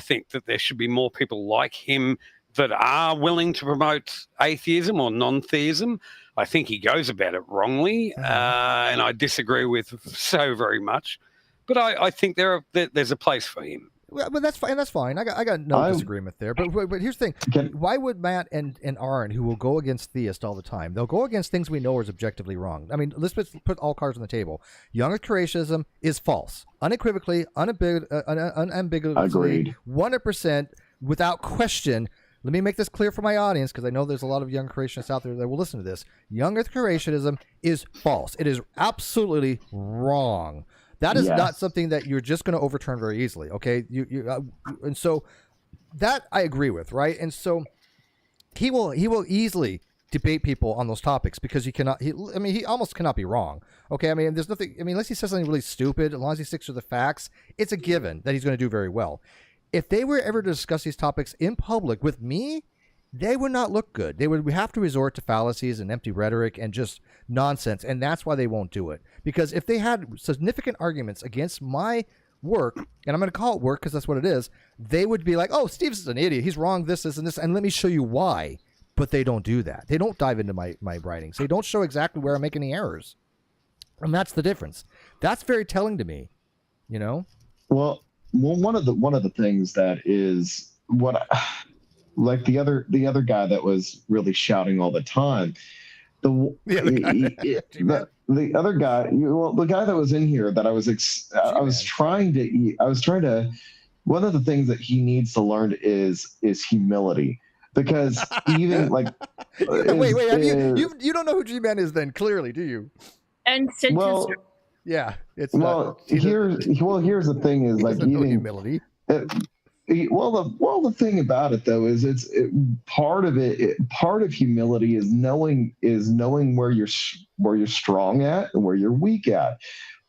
think that there should be more people like him that are willing to promote atheism or non-theism. I think he goes about it wrongly, and I disagree with so very much. But I think there's a place for him. Well, that's fine. That's fine. I got no disagreement there. But here's the thing: why would Matt and Aaron, who will go against theists all the time, they'll go against things we know is objectively wrong? I mean, let's put all cards on the table. Young Earth creationism is false, unequivocally, unambiguously, agreed, 100%, without question. Let me make this clear for my audience, because I know there's a lot of young creationists out there that will listen to this. Young Earth creationism is false. It is absolutely wrong. That is not something that you're just going to overturn very easily, okay? And so that I agree with, right? And so he will easily debate people on those topics because he almost cannot be wrong, okay? I mean, there's nothing. I mean, unless he says something really stupid, as long as he sticks to the facts, it's a given that he's going to do very well. If they were ever to discuss these topics in public with me, they would not look good. They would have to resort to fallacies and empty rhetoric and just nonsense, and that's why they won't do it. Because if they had significant arguments against my work, and I'm going to call it work because that's what it is, they would be like, oh, Steve's an idiot. He's wrong, this, and this, and let me show you why. But they don't do that. They don't dive into my writings. They don't show exactly where I make any errors. And that's the difference. That's very telling to me, you know? Well, one of the things that is like the other guy that was really shouting all the time, the other guy, the guy that was in here that I was trying to, one of the things that he needs to learn is humility, because even like wait, you don't know who G-Man is then, clearly, do you? And yeah, it's here's the thing is like even humility. The thing about it though is part of humility is knowing where you're strong at and where you're weak at.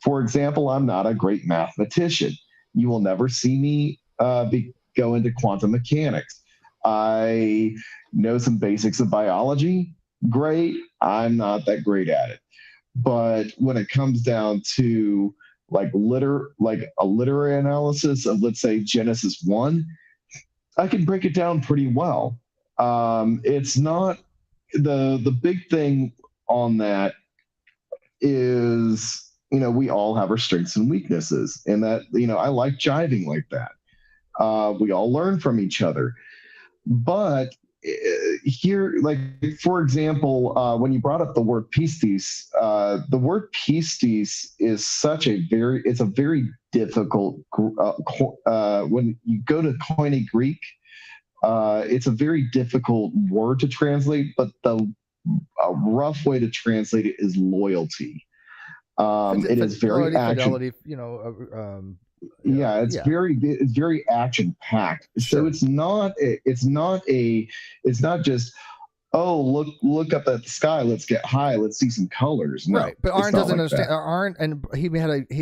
For example, I'm not a great mathematician. You will never see me go into quantum mechanics. I know some basics of biology. Great. I'm not that great at it. But when it comes down to like a literary analysis of, let's say, Genesis 1, I can break it down pretty well. It's not the big thing on that is, we all have our strengths and weaknesses, and that, I like jiving like that. We all learn from each other. But here, like, for example, when you brought up the word pistis, the word pistis is it's a very difficult, when you go to Koine Greek, it's a very difficult word to translate, but a rough way to translate it is loyalty. It is very fidelity, it's very action packed. Sure. So it's not just oh, look up at the sky, let's get high, let's see some colors. No, right, but Arn doesn't understand. That. Arn, and he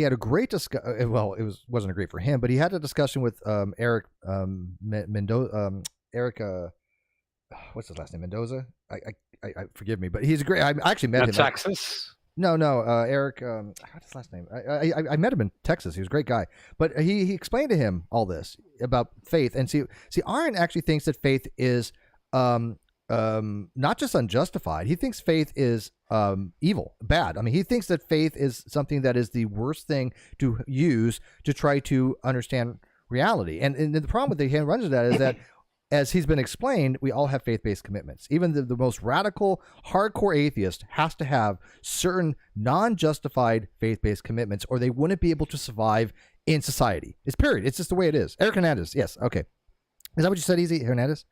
had a great discussion. Well, wasn't great for him, but he had a discussion with Eric Mendoza. Eric, what's his last name? Mendoza. I forgive me, but he's great. I actually met him. Texas. No, Eric. What's his last name? I met him in Texas. He was a great guy, but he explained to him all this about faith. And see, Arn actually thinks that faith is not just unjustified. He thinks faith is evil, bad. I mean, he thinks that faith is something that is the worst thing to use to try to understand reality. And the problem with he runs into that is that, as he's been explained, we all have faith-based commitments. Even the most radical, hardcore atheist has to have certain non-justified faith-based commitments, or they wouldn't be able to survive in society. It's period. It's just the way it is. Eric Hernandez. Yes. Okay. Is that what you said, Easy Hernandez?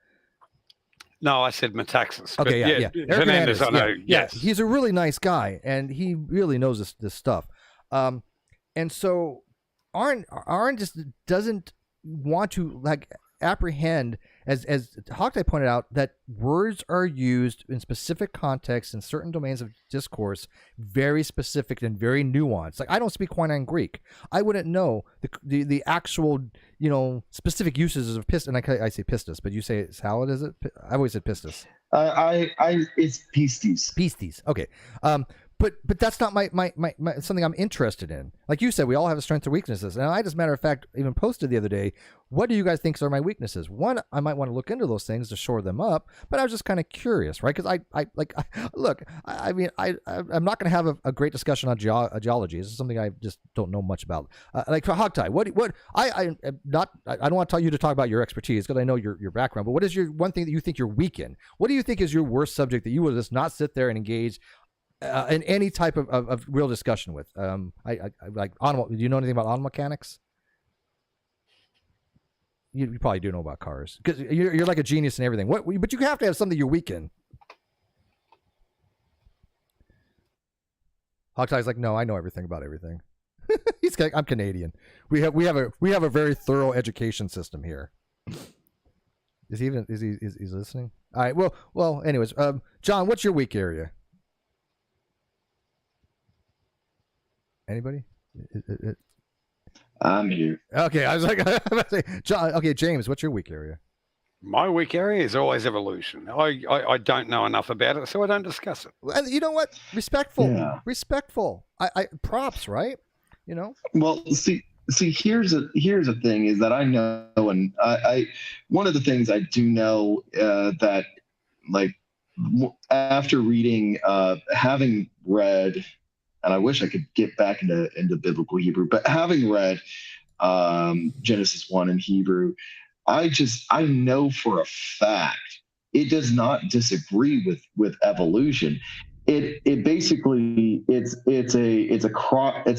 No, I said Metaxas. Okay, yeah. Eric Hernandez, I know. Yes. He's a really nice guy, and he really knows this stuff. And so Arn just doesn't want to apprehend, as Hawkeye pointed out, that words are used in specific contexts in certain domains of discourse, very specific and very nuanced. Like, I don't speak Koine Greek. I wouldn't know the actual, specific uses of pistis. And I say pistis, but you say it's how it is it? I always said pistis. It's pistis. Pistis. Okay. But that's not my something I'm interested in. Like you said, we all have strengths and weaknesses. And I, as a matter of fact, even posted the other day, what do you guys think are my weaknesses? One, I might want to look into those things to shore them up, but I was just kind of curious, right? Because I'm not going to have a great discussion on geology. This is something I just don't know much about. Like for Hogtie, I don't want to tell you to talk about your expertise because I know your background, but what is your one thing that you think you're weak in? What do you think is your worst subject that you would just not sit there and engage in any type of real discussion with? I like do you know anything about auto mechanics? You probably do know about cars because you're like a genius in everything. But you have to have something you're weak in. Hogtie's like, no, I know everything about everything. He's like, I'm Canadian. We have a very thorough education system here. Is he listening? All right. Well. Anyways, John, what's your weak area? Anybody? I'm here. Okay, I was like, John. Okay, James, what's your weak area? My weak area is always evolution. I don't know enough about it, so I don't discuss it. And you know what? Respectful. Yeah. Respectful. I props, right? Well, see, here's a thing is that I know, and I one of the things I do know that, like, after reading, having read. And I wish I could get back into biblical Hebrew, but having read Genesis 1 in Hebrew, I know for a fact it does not disagree with evolution. It basically it's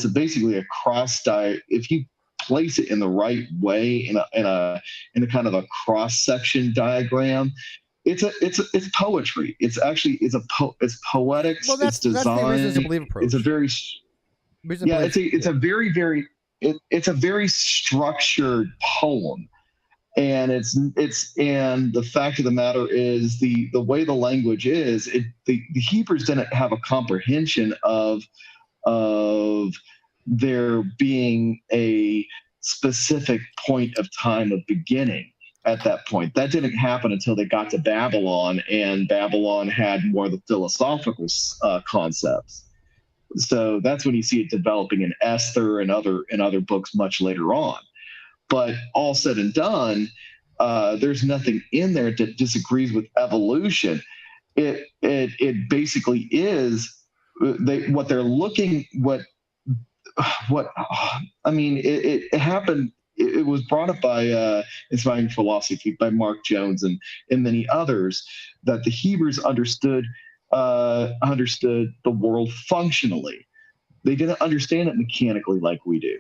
basically a cross diet. If you place it in the right way in a kind of a cross section diagram, it's poetry. It's poetics. Well, it's design. That's the reasons to believe approach. It's a very it's a very structured poem, and and the fact of the matter is the way the language is. The Hebrews didn't have a comprehension of there being a specific point of time of beginning. At that point, that didn't happen until they got to Babylon, and Babylon had more of the philosophical concepts. So that's when you see it developing in Esther and other books much later on. But all said and done, there's nothing in there that disagrees with evolution. It basically is what they're looking. It happened. It was brought up by Inspiring Philosophy by Mark Jones and many others that the Hebrews understood the world functionally. They didn't understand it mechanically like we do.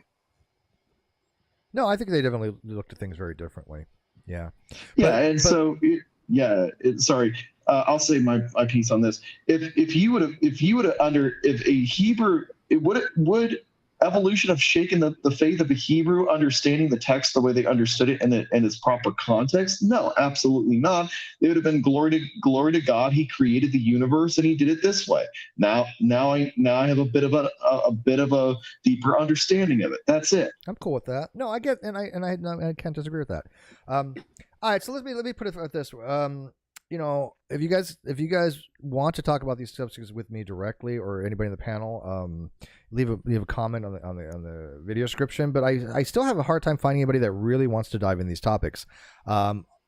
No, I think they definitely looked at things very differently. Yeah. I'll say my piece on this. If a Hebrew would evolution of shaking the faith of the Hebrew, understanding the text the way they understood it and its proper context? No, absolutely not. It would have been glory to God. He created the universe and he did it this way. Now I have a bit of a deeper understanding of it. That's it. I'm cool with that. No, I get, and I can't disagree with that. All right, so let me put it this way. You know, if you guys want to talk about these subjects with me directly, or anybody in the panel, leave a comment on the video description. But I still have a hard time finding anybody that really wants to dive in these topics.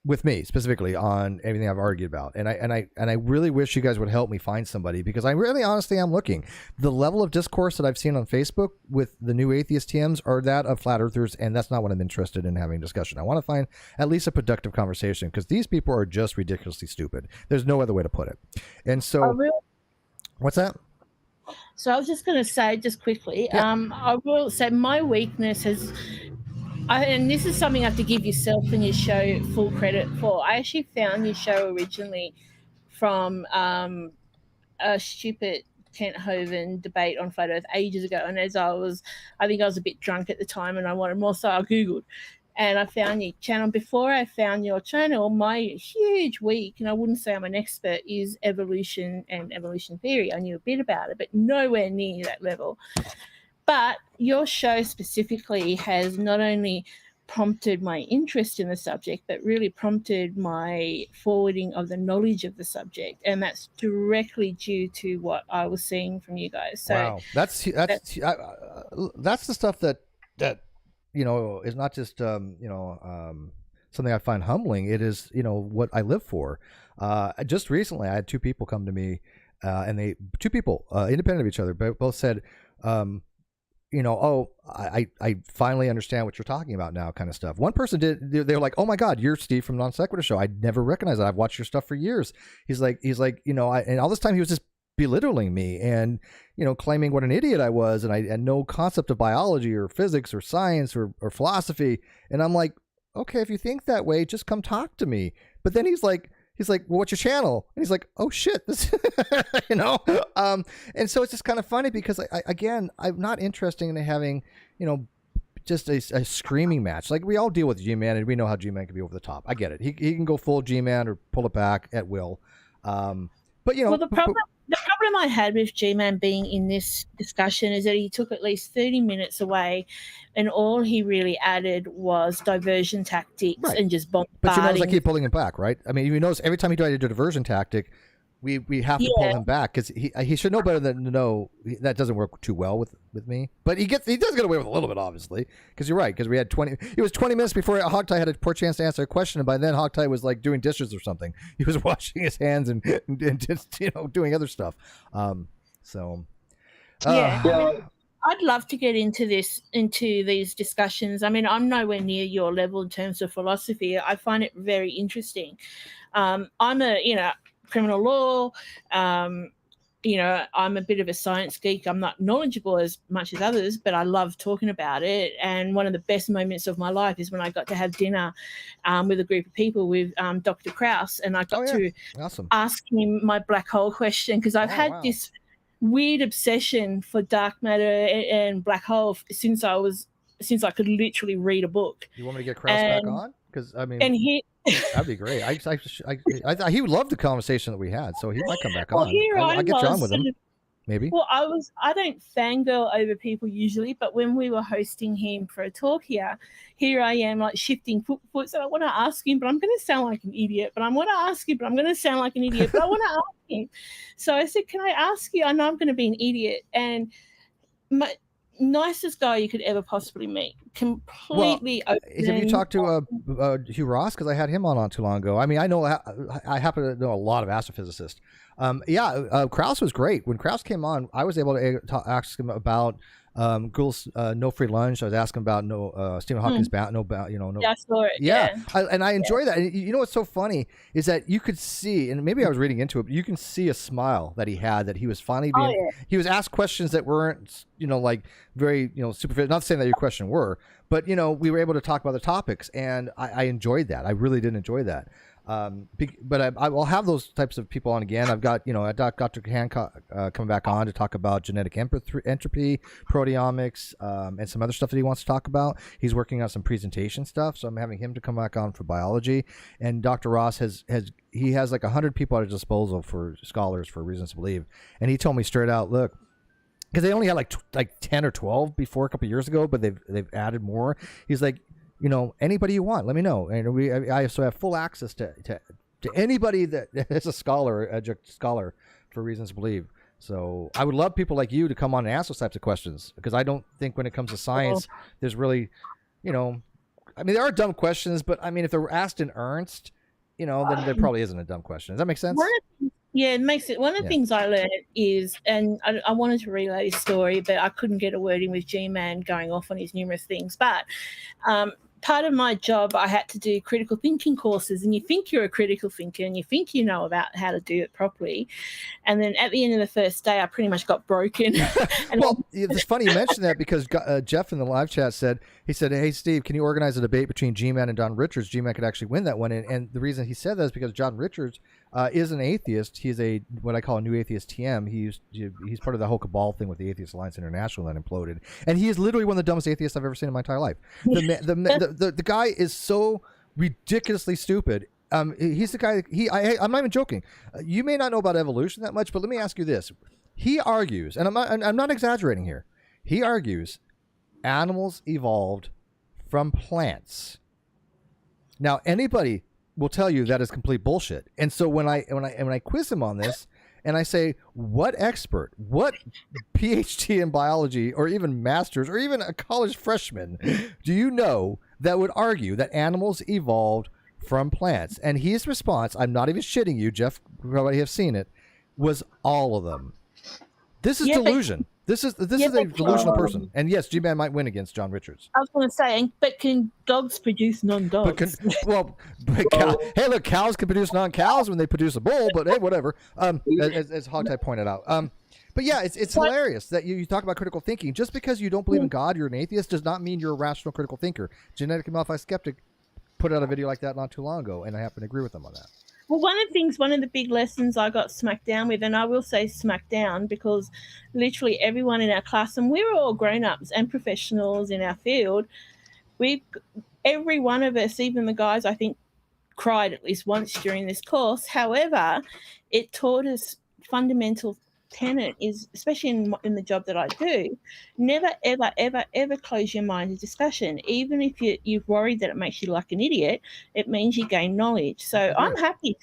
With me specifically on everything I've argued about, and I really wish you guys would help me find somebody, because I really honestly am looking. The level of discourse that I've seen on Facebook with the new atheist TMs are that of flat earthers, and that's not what I'm interested in having discussion. I want to find at least a productive conversation, because these people are just ridiculously stupid. There's no other way to put it. And so, what's that? So I was just going to say, just quickly, I will say my weakness has. And this is something I have to give yourself and your show full credit for. I actually found your show originally from a stupid Kent Hovind debate on Flat Earth ages ago. And as I think I was a bit drunk at the time and I wanted more, so I Googled. And I found your channel. Before I found your channel, my huge week, and I wouldn't say I'm an expert, is evolution and evolution theory. I knew a bit about it, but nowhere near that level. But your show specifically has not only prompted my interest in the subject, but really prompted my forwarding of the knowledge of the subject. And that's directly due to what I was seeing from you guys. So wow, that's the stuff that you know is not just something I find humbling. It is, you know, what I live for. Just recently, I had two people come to me, and two people independent of each other, but both said, you know, oh, I finally understand what you're talking about now, kind of stuff. One person did. They were like, oh my God, you're Steve from NonSequitur Show. I'd never recognized that. I've watched your stuff for years. He's like, you know, and all this time he was just belittling me and, you know, claiming what an idiot I was, and I had no concept of biology or physics or science or philosophy. And I'm like, okay, if you think that way, just come talk to me. But then he's like, well, what's your channel? And he's like, oh shit, this, you know? And so it's just kind of funny, because I'm not interested in having, you know, just a screaming match. Like, we all deal with G-Man, and we know how G-Man can be over the top. I get it. He can go full G-Man or pull it back at will. But, you know, well, the problem I had with G-Man being in this discussion is that he took at least 30 minutes away, and all he really added was diversion tactics and just bombarding. But you notice I keep pulling him back, right? I mean, you notice every time he tried to do a diversion tactic, we have to pull him back, because he should know better than to know that doesn't work too well with me. But he does get away with a little bit, obviously, because you're right, because we had 20. It was 20 minutes before Hogtie had a poor chance to answer a question, and by then Hogtie was like doing dishes or something. He was washing his hands and just, you know, doing other stuff. I'd love to get into these discussions. I mean, I'm nowhere near your level in terms of philosophy. I find it very interesting. I'm a criminal law. I'm a bit of a science geek. I'm not knowledgeable as much as others, but I love talking about it. And one of the best moments of my life is when I got to have dinner with a group of people with Dr. Krauss, and I got to ask him my black hole question, because I've had this weird obsession for dark matter and black hole since I could literally read a book. You want me to get Krauss back on? Because I mean, that'd be great. He would love the conversation that we had, so he might come back on. I'll get John with him. Maybe. Well, I don't fangirl over people usually, but when we were hosting him for a talk here I am like shifting foot. So I want to ask him, but I'm going to sound like an idiot. But I want to ask him, but I'm going to sound like an idiot. But I want to ask him. So I said, can I ask you? I know I'm going to be an idiot. And my nicest guy you could ever possibly meet. Completely open. Have you talked to Hugh Ross? Because I had him on not too long ago. I mean, I happen to know a lot of astrophysicists. Krauss was great. When Krauss came on, I was able to ask him about Gould's No Free Lunch. I was asking about Stephen Hawking's no. Yeah, I saw it. Yeah. And I enjoy that. And you know what's so funny is that you could see, and maybe I was reading into it, but you can see a smile that he had, that he was finally being. He was asked questions that weren't, like very, superficial. Not saying that your question were, but we were able to talk about the topics, and I enjoyed that. I really did enjoy that. But I will have those types of people on again. I've got, Dr. Hancock coming back on to talk about genetic entropy, proteomics, and some other stuff that he wants to talk about. He's working on some presentation stuff, so I'm having him to come back on for biology. And Dr. Ross has like 100 people at his disposal for scholars for reasons to believe. And he told me straight out, look, because they only had like 10 or 12 before a couple of years ago, but they've added more. He's like, anybody you want, let me know. And I have full access to anybody that is a scholar for reasons to believe. So I would love people like you to come on and ask those types of questions, because I don't think when it comes to science, there's really, there are dumb questions, but if they're asked in earnest, then there probably isn't a dumb question. Does that make sense? Yeah, it makes it. One of the things I learned is, and I wanted to relay this story, but I couldn't get a word in with G-Man going off on his numerous things. But part of my job, I had to do critical thinking courses, and you think you're a critical thinker and you think you know about how to do it properly. And then at the end of the first day, I pretty much got broken. Well, it's funny you mentioned that, because Jeff in the live chat said, hey, Steve, can you organize a debate between G-Man and John Richards? G-Man could actually win that one. And the reason he said that is because John Richards is an atheist. He's what I call a new atheist TM. He's part of the whole cabal thing with the Atheist Alliance International that imploded. And he is literally one of the dumbest atheists I've ever seen in my entire life. The guy is so ridiculously stupid. He's the guy. I'm not even joking. You may not know about evolution that much, but let me ask you this. He argues, and I'm not exaggerating here. He argues animals evolved from plants. Now, anybody will tell you that is complete bullshit. And so when I quiz him on this, and I say, what expert, what PhD in biology, or even master's, or even a college freshman, do you know that would argue that animals evolved from plants? And his response, I'm not even shitting you, Jeff, probably have seen it, was all of them. This is delusion. This is a delusional person. And yes, G-Man might win against John Richards. I was going to say, but can dogs produce non-dogs? Hey, look, cows can produce non-cows when they produce a bull, but hey, whatever. As Hogtie pointed out. But yeah, it's hilarious that you talk about critical thinking. Just because you don't believe in God, you're an atheist, does not mean you're a rational critical thinker. Genetically Modified Skeptic put out a video like that not too long ago, and I happen to agree with them on that. Well, one of the big lessons I got smacked down with, and I will say smacked down because literally everyone in our class, and we were all grown-ups and professionals in our field, every one of us, even the guys, I think, cried at least once during this course. However, it taught us fundamental tenet is, especially in the job that I do, never, ever, ever, ever close your mind to discussion. Even if you're worried that it makes you like an idiot, it means you gain knowledge. So I'm happy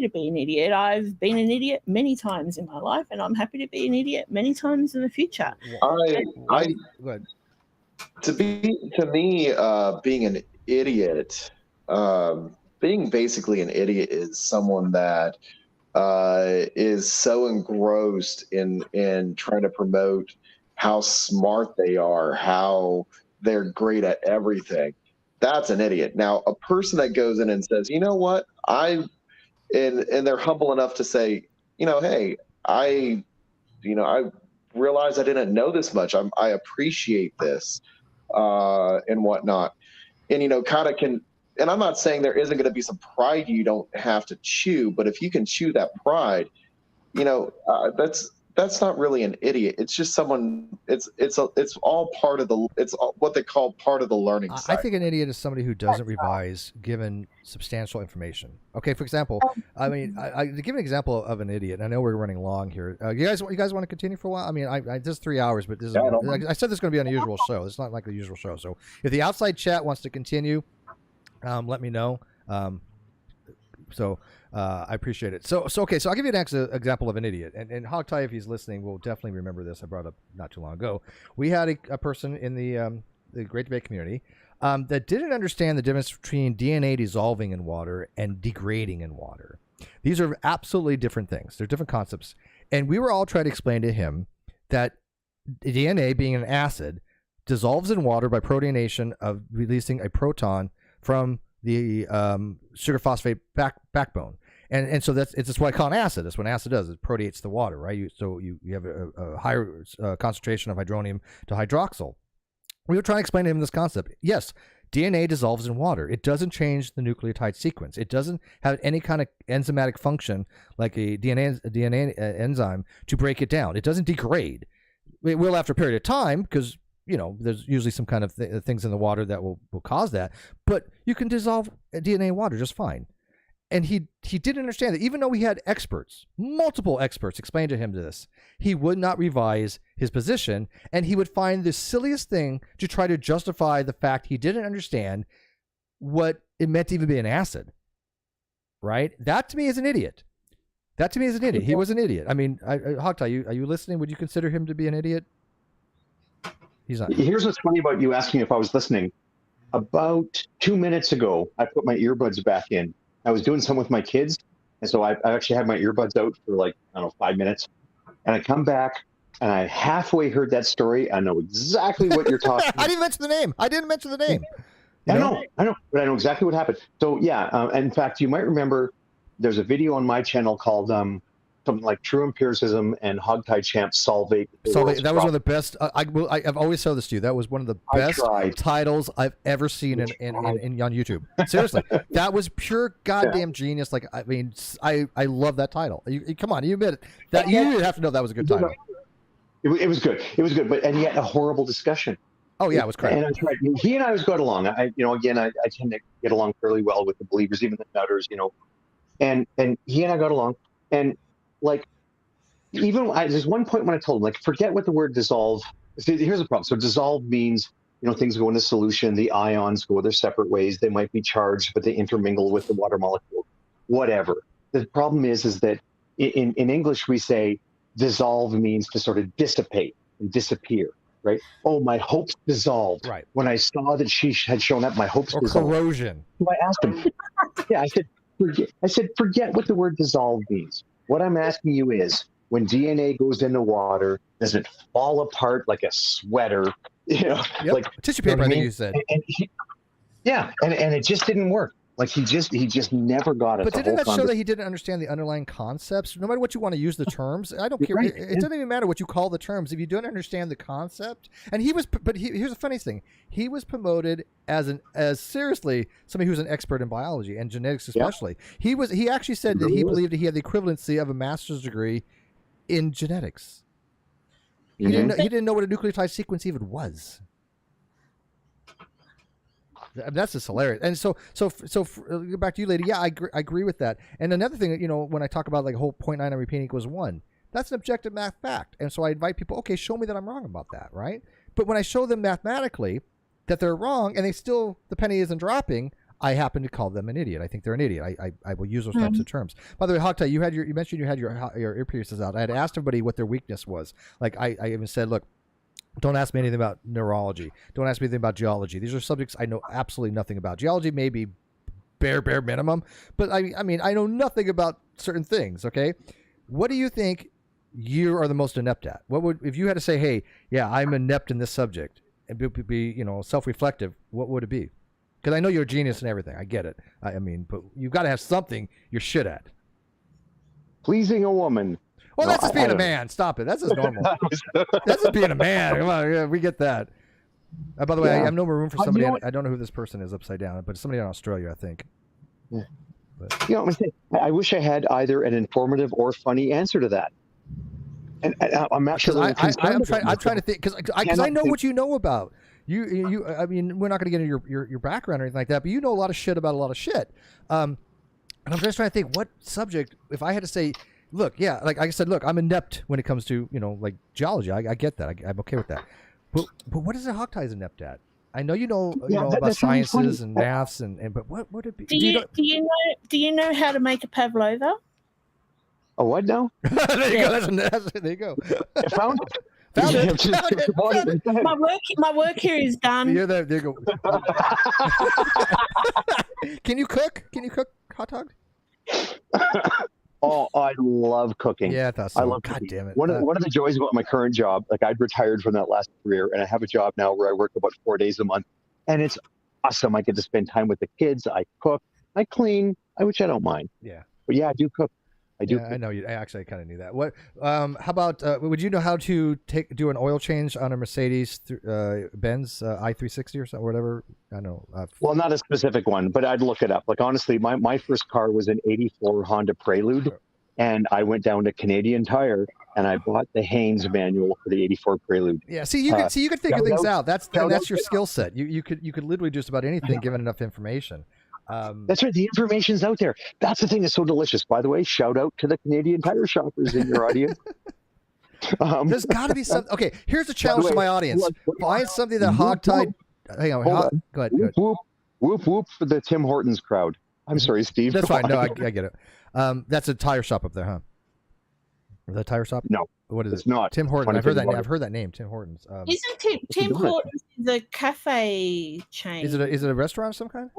to be an idiot. I've been an idiot many times in my life, and I'm happy to be an idiot many times in the future. Being an idiot, being basically an idiot is someone that is so engrossed in trying to promote how smart they are, how they're great at everything. That's an idiot. Now, a person that goes in and says, you know what, and they're humble enough to say, hey, I realize I didn't know this much. I appreciate this, and whatnot. And, kind of can. And I'm not saying there isn't going to be some pride you don't have to chew, but if you can chew that pride, that's not really an idiot. It's just someone. It's all part of what they call part of the learning side. I think an idiot is somebody who doesn't revise given substantial information. Okay, for example, I to give an example of an idiot. I know we're running long here. You guys want to continue for a while? I mean, this is 3 hours, but this is. I said this is going to be an unusual show. It's not like the usual show. So if the outside chat wants to continue. Let me know. I appreciate it. So I'll give you an example of an idiot. And Hogtie, if he's listening, will definitely remember this. I brought it up not too long ago. We had a person in the Great Debate community that didn't understand the difference between DNA dissolving in water and degrading in water. These are absolutely different things. They're different concepts. And we were all trying to explain to him that DNA, being an acid, dissolves in water by protonation of releasing a proton from the sugar phosphate backbone, and so that's what I call an acid. That's what an acid does. It proteates the water, right? You have a higher concentration of hydronium to hydroxyl. We were trying to explain to him this concept. Yes, DNA dissolves in water. It doesn't change the nucleotide sequence. It doesn't have any kind of enzymatic function like a DNA enzyme to break it down. It doesn't degrade. It will after a period of time because, there's usually some kind of things in the water that will cause that. But you can dissolve DNA in water just fine. And he didn't understand that. Even though he had experts, multiple experts explain to him this, he would not revise his position, and he would find the silliest thing to try to justify the fact he didn't understand what it meant to even be an acid. Right? That to me is an idiot. He was an idiot. I mean, Hogtie, are you listening? Would you consider him to be an idiot? He's not. Here's what's funny about you asking if I was listening. About 2 minutes ago, I put my earbuds back in. I was doing something with my kids, and so I actually had my earbuds out for 5 minutes. And I come back, and I halfway heard that story. I know exactly what you're talking about. I didn't mention the name. I know, but I know exactly what happened. So, yeah, in fact, you might remember there's a video on my channel called something like True Empiricism and Hogtie Champs Solvate. That was one of the best. I've always told this to you. That was one of the best titles I've ever seen on YouTube. Seriously, that was pure goddamn genius. I love that title. Come on, you admit it. That you have to know that was a good title. It was good. It was good, but and yet a horrible discussion. Oh yeah, it was great. And he and I always got along. I tend to get along fairly well with the believers, even the nutters. And he and I got along, and there's one point when I told him, forget what the word dissolve. See, here's the problem. So dissolve means, things go into solution. The ions go their separate ways. They might be charged, but they intermingle with the water molecule. Whatever. The problem is that in English we say dissolve means to sort of dissipate and disappear. Right? Oh, my hopes dissolved. Right. When I saw that she had shown up, my hopes dissolved. Corrosion. So I asked him. Yeah, I said, forget what the word dissolve means. What I'm asking you is, when DNA goes into water, does it fall apart like a sweater? Tissue paper. I think you said. And it just didn't work. He just never got it. But didn't that show that he didn't understand the underlying concepts? No matter what you want to use the terms, I don't care. Right. It doesn't even matter what you call the terms if you don't understand the concept. And here's the funny thing: he was promoted as seriously somebody who's an expert in biology and genetics, especially. Yeah. He actually said that he believed that he had the equivalency of a master's degree in genetics. He didn't know what a nucleotide sequence even was. That's just hilarious. And so back to you, lady. Yeah, I agree with that. And another thing, when I talk about whole 0.9 on repeating equals 1, that's an objective math fact. And so I invite people, okay, show me that I'm wrong about that, right? But when I show them mathematically that they're wrong and the penny isn't dropping, I happen to call them an idiot. I think they're an idiot. I will use those types of terms. By the way, Hogtie, you mentioned you had your earpieces out. I had asked everybody what their weakness was. I even said, look, don't ask me anything about neurology. Don't ask me anything about geology. These are subjects I know absolutely nothing about. Geology may be bare minimum, but I mean, I know nothing about certain things, okay? What do you think you are the most inept at? If you had to say, hey, yeah, I'm inept in this subject, and be self-reflective, what would it be? Because I know you're a genius and everything. I get it. I mean, but you've got to have something you're shit at. Pleasing a woman. Well, that's just being a man. Stop it. That's just normal. That's just being a man. Come on, yeah, we get that. By the way, I have no room for somebody. I don't know who this person is upside down, but somebody in Australia, I think. Yeah. But. I wish I had either an informative or funny answer to that. And I'm actually I'm trying to think because I know what you know about. You. I mean, we're not going to get into your background or anything like that, but you know a lot of shit about a lot of shit. And I'm just trying to think what subject. If I had to say. Look, yeah, like I said, look, I'm inept when it comes to, geology. I get that. I'm okay with that. But what is a Hogtie is inept at? I know you know about sciences and maths but what would it be? Do you know how to make a pavlova? A what now? There you go. There you go. I found it. My work here is done. Yeah, there you go. Can you cook? Hot dog? Oh, I love cooking. Yeah, I thought so. I love God cooking. Damn it. One of the joys about my current job, I'd retired from that last career, and I have a job now where I work about 4 days a month, and it's awesome. I get to spend time with the kids. I cook. I clean, which I don't mind. Yeah. But yeah, I do cook. I do. Yeah, I know you. I actually kind of knew that. What? How about? Would you know how to do an oil change on a Mercedes Benz i360 or something, whatever? I know. Well, not a specific one, but I'd look it up. Like honestly, my first car was an '84 Honda Prelude, and I went down to Canadian Tire and I bought the Haynes manual for the '84 Prelude. Yeah. See, you could figure things out. That's your skill set. You could literally do just about anything given enough information. That's right. The information's out there. That's the thing that's so delicious. By the way, shout out to the Canadian Tire shoppers in your audience. There's got to be something. Okay, here's a challenge to my audience. Find something that hogtied. Hang on. Go ahead. Whoop, whoop, whoop, whoop for the Tim Hortons crowd. I'm sorry, Steve. That's fine. No, I get it. That's a tire shop up there, huh? Is that a tire shop? No. What is it's it? Not. Tim Hortons. I've heard that name, Tim Hortons. Isn't Tim Hortons the cafe chain? Is it a restaurant of some kind?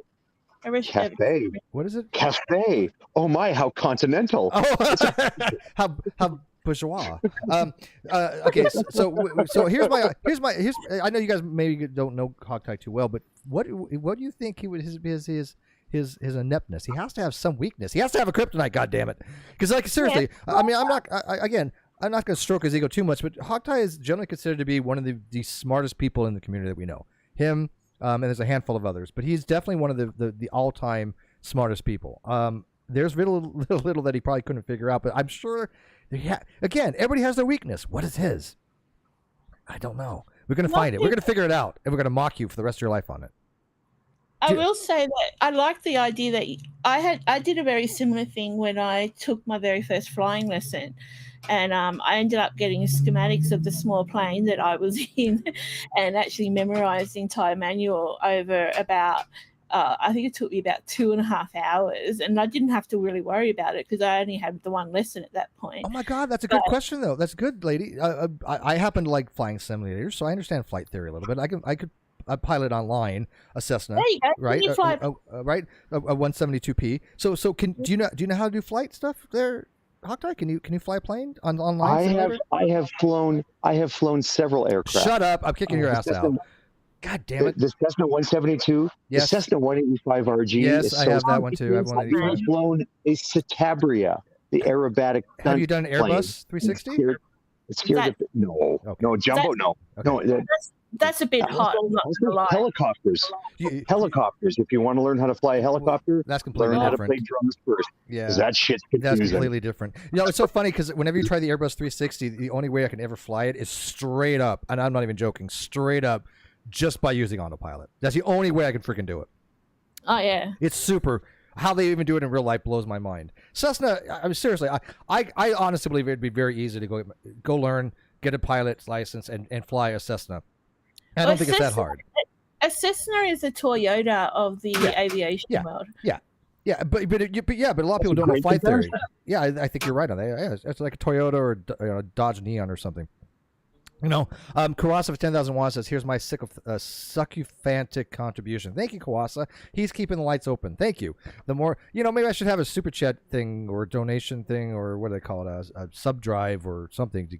Cafe. What is it? Cafe. Oh my, how continental. Oh, how bourgeois. Okay, so here's I know you guys maybe don't know Hogtie too well, but what do you think he would his ineptness? He has to have some weakness. He has to have a kryptonite, goddammit. Because like seriously, I mean, I'm not going to stroke his ego too much, but Hogtie is generally considered to be one of the smartest people in the community that we know. Him. And there's a handful of others, but he's definitely one of the all-time smartest people. There's little that he probably couldn't figure out, but I'm sure. Again, everybody has their weakness. What is his? I don't know. We're gonna find it. We're gonna figure it out, and we're gonna mock you for the rest of your life on it. I will say that I like the idea that I did a very similar thing when I took my very first flying lesson. And I ended up getting schematics of the small plane that I was in and actually memorized the entire manual over about, I think it took me about 2.5 hours. And I didn't have to really worry about it because I only had the one lesson at that point. Oh, my God. That's a good question, though. That's good, lady. I happen to like flying simulators, so I understand flight theory a little bit. I could pilot online a Cessna, there you go. right? You fly Right, a 172P. So do you know how to do flight stuff there? Hogtie, can you fly a plane online? I have flown several aircraft. Shut up! I'm kicking your ass out. God damn it! The Cessna 172, yes. The Cessna 185 RG. Yes, I have that one too. I have 185. I've flown a Citabria, the aerobatic. Have you done Airbus 360? No, jumbo. No, okay. No. That's a bit hot. Helicopters. Helicopters. If you want to learn how to fly a helicopter, that's completely learn different. How to play drums first. Yeah, because that shit's confusing. That's completely different. It's so funny because whenever you try the Airbus 360, the only way I can ever fly it is straight up, and I'm not even joking, straight up, just by using autopilot. That's the only way I can freaking do it. Oh yeah, it's super. How they even do it in real life blows my mind. Cessna, I mean, seriously, I honestly believe it'd be very easy to go learn, get a pilot's license, and fly a Cessna. I don't think it's that hard. A Cessna is a Toyota of the aviation world. Yeah, but a lot of people don't know flight theory. Yeah, I think you're right on that. Yeah, it's like a Toyota or a Dodge Neon or something. Kawasa for 10,000 watts says, "Here's my succuphantic contribution." Thank you, Kawasa. He's keeping the lights open. Thank you. The more, maybe I should have a super chat thing or a donation thing or what do they call it, a sub drive or something to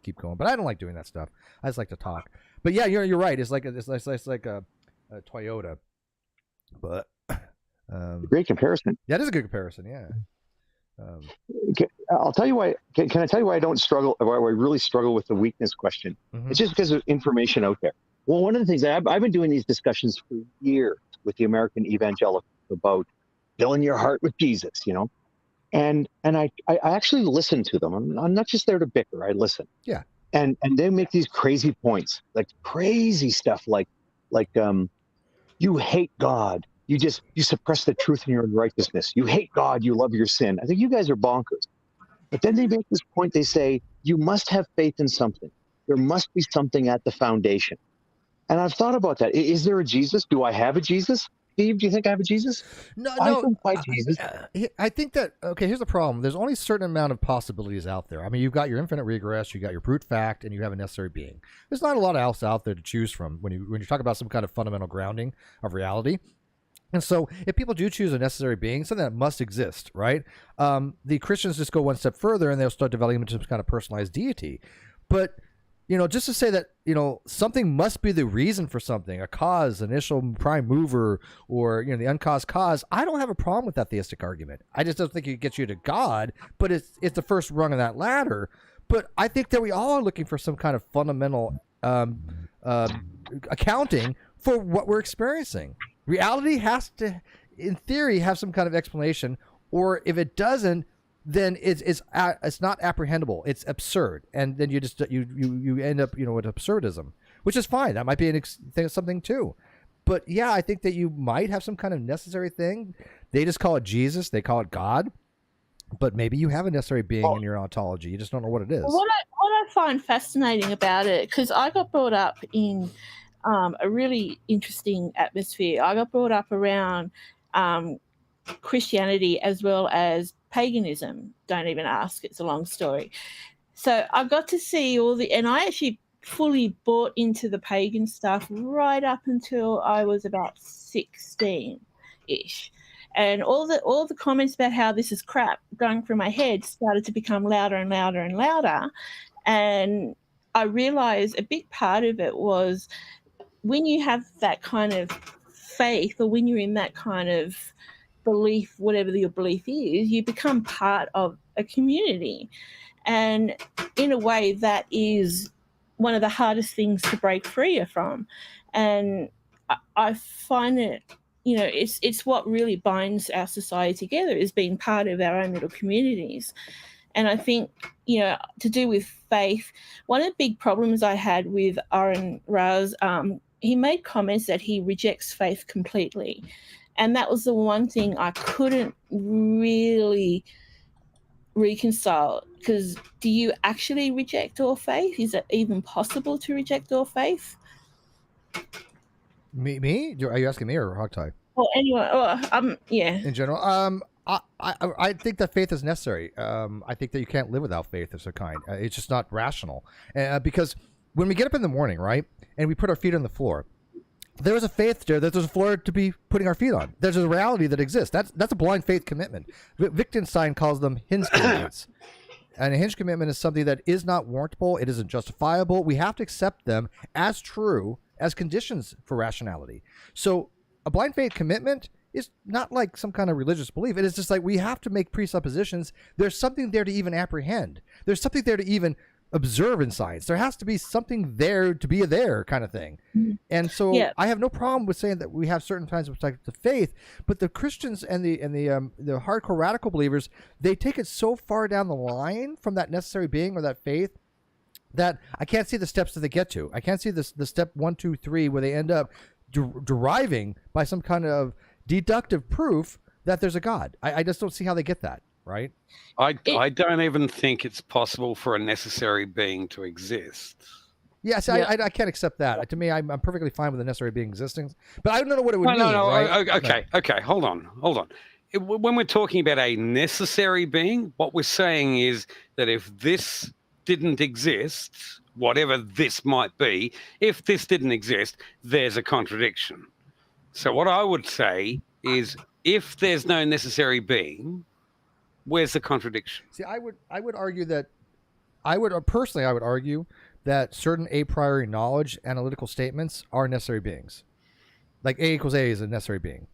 keep going. But I don't like doing that stuff. I just like to talk. But yeah, you're right. It's like a Toyota. But great comparison. Yeah, it is a good comparison. Yeah. I'll tell you why. Can I tell you why I don't struggle? Why I really struggle with the weakness question? Mm-hmm. It's just because of information out there. Well, one of the things I've been doing these discussions for years with the American evangelicals about filling your heart with Jesus, and I actually listen to them. I'm not just there to bicker. I listen. Yeah. And they make these crazy points, like crazy stuff, like you hate God. You suppress the truth in your unrighteousness. You hate God. You love your sin. I think you guys are bonkers. But then they make this point. They say, you must have faith in something. There must be something at the foundation. And I've thought about that. Is there a Jesus? Do I have a Jesus? Steve, do you think I have a Jesus? No. I don't fight Jesus. I think that, okay, here's the problem. There's only a certain amount of possibilities out there. I mean, you've got your infinite regress, you got your brute fact, and you have a necessary being. There's not a lot else out there to choose from when you talk about some kind of fundamental grounding of reality. And so if people do choose a necessary being, something that must exist, right? The Christians just go one step further and they'll start developing into some kind of personalized deity. But just to say that, something must be the reason for something, a cause, initial prime mover, or, the uncaused cause. I don't have a problem with that theistic argument. I just don't think it gets you to God, but it's the first rung of that ladder. But I think that we all are looking for some kind of fundamental accounting for what we're experiencing. Reality has to, in theory, have some kind of explanation, or if it doesn't, then it's not apprehendable. It's absurd, and then you end up with absurdism, which is fine. That might be something too. But yeah, I think that you might have some kind of necessary thing. They just call it Jesus. They call it God. But maybe you have a necessary being in your ontology. You just don't know what it is. What I find fascinating about it, because I got brought up in a really interesting atmosphere. I got brought up around Christianity as well as paganism. Don't even ask, it's a long story. So I got to see and I actually fully bought into the pagan stuff right up until I was about 16-ish. And all the comments about how this is crap going through my head started to become louder and louder and louder. And I realized a big part of it was when you have that kind of faith, or when you're in that kind of belief, whatever your belief is, you become part of a community. And in a way, that is one of the hardest things to break free from. And I find it, it's what really binds our society together, is being part of our own little communities. And I think, to do with faith, one of the big problems I had with Aaron Raz, he made comments that he rejects faith completely. And that was the one thing I couldn't really reconcile, because do you actually reject all faith? Is it even possible to reject all faith? Me? Are you asking me or Hogtie? Well, anyway, yeah. In general, I think that faith is necessary. I think that you can't live without faith of some kind. It's just not rational. Because when we get up in the morning, right, and we put our feet on the floor, there's a faith there that there's a floor to be putting our feet on. There's a reality that exists. That's a blind faith commitment. Wittgenstein calls them hinge commitments. And a hinge commitment is something that is not warrantable. It isn't justifiable. We have to accept them as true, as conditions for rationality. So a blind faith commitment is not like some kind of religious belief. It is just like we have to make presuppositions. There's something there to even apprehend. There's something there to even observe in science. There has to be something there to be a there kind of thing. And so I have no problem with saying that we have certain kinds of types of faith, but the Christians and the hardcore radical believers, they take it so far down the line from that necessary being or that faith that I can't see the steps that they get to. I can't see the step 1, 2, 3 where they end up deriving by some kind of deductive proof that there's a God. I just don't see how they get that. Right? I don't even think it's possible for a necessary being to exist. Yes, yeah. I can't accept that. To me, I'm perfectly fine with a necessary being existing, but I don't know what it would mean. No, right? Okay. Hold on. When we're talking about a necessary being, what we're saying is that if this didn't exist, whatever this might be, if this didn't exist, there's a contradiction. So what I would say is, if there's no necessary being, where's the contradiction? See, I would argue that I would argue that certain a priori knowledge analytical statements are necessary beings. Like A equals A is a necessary being.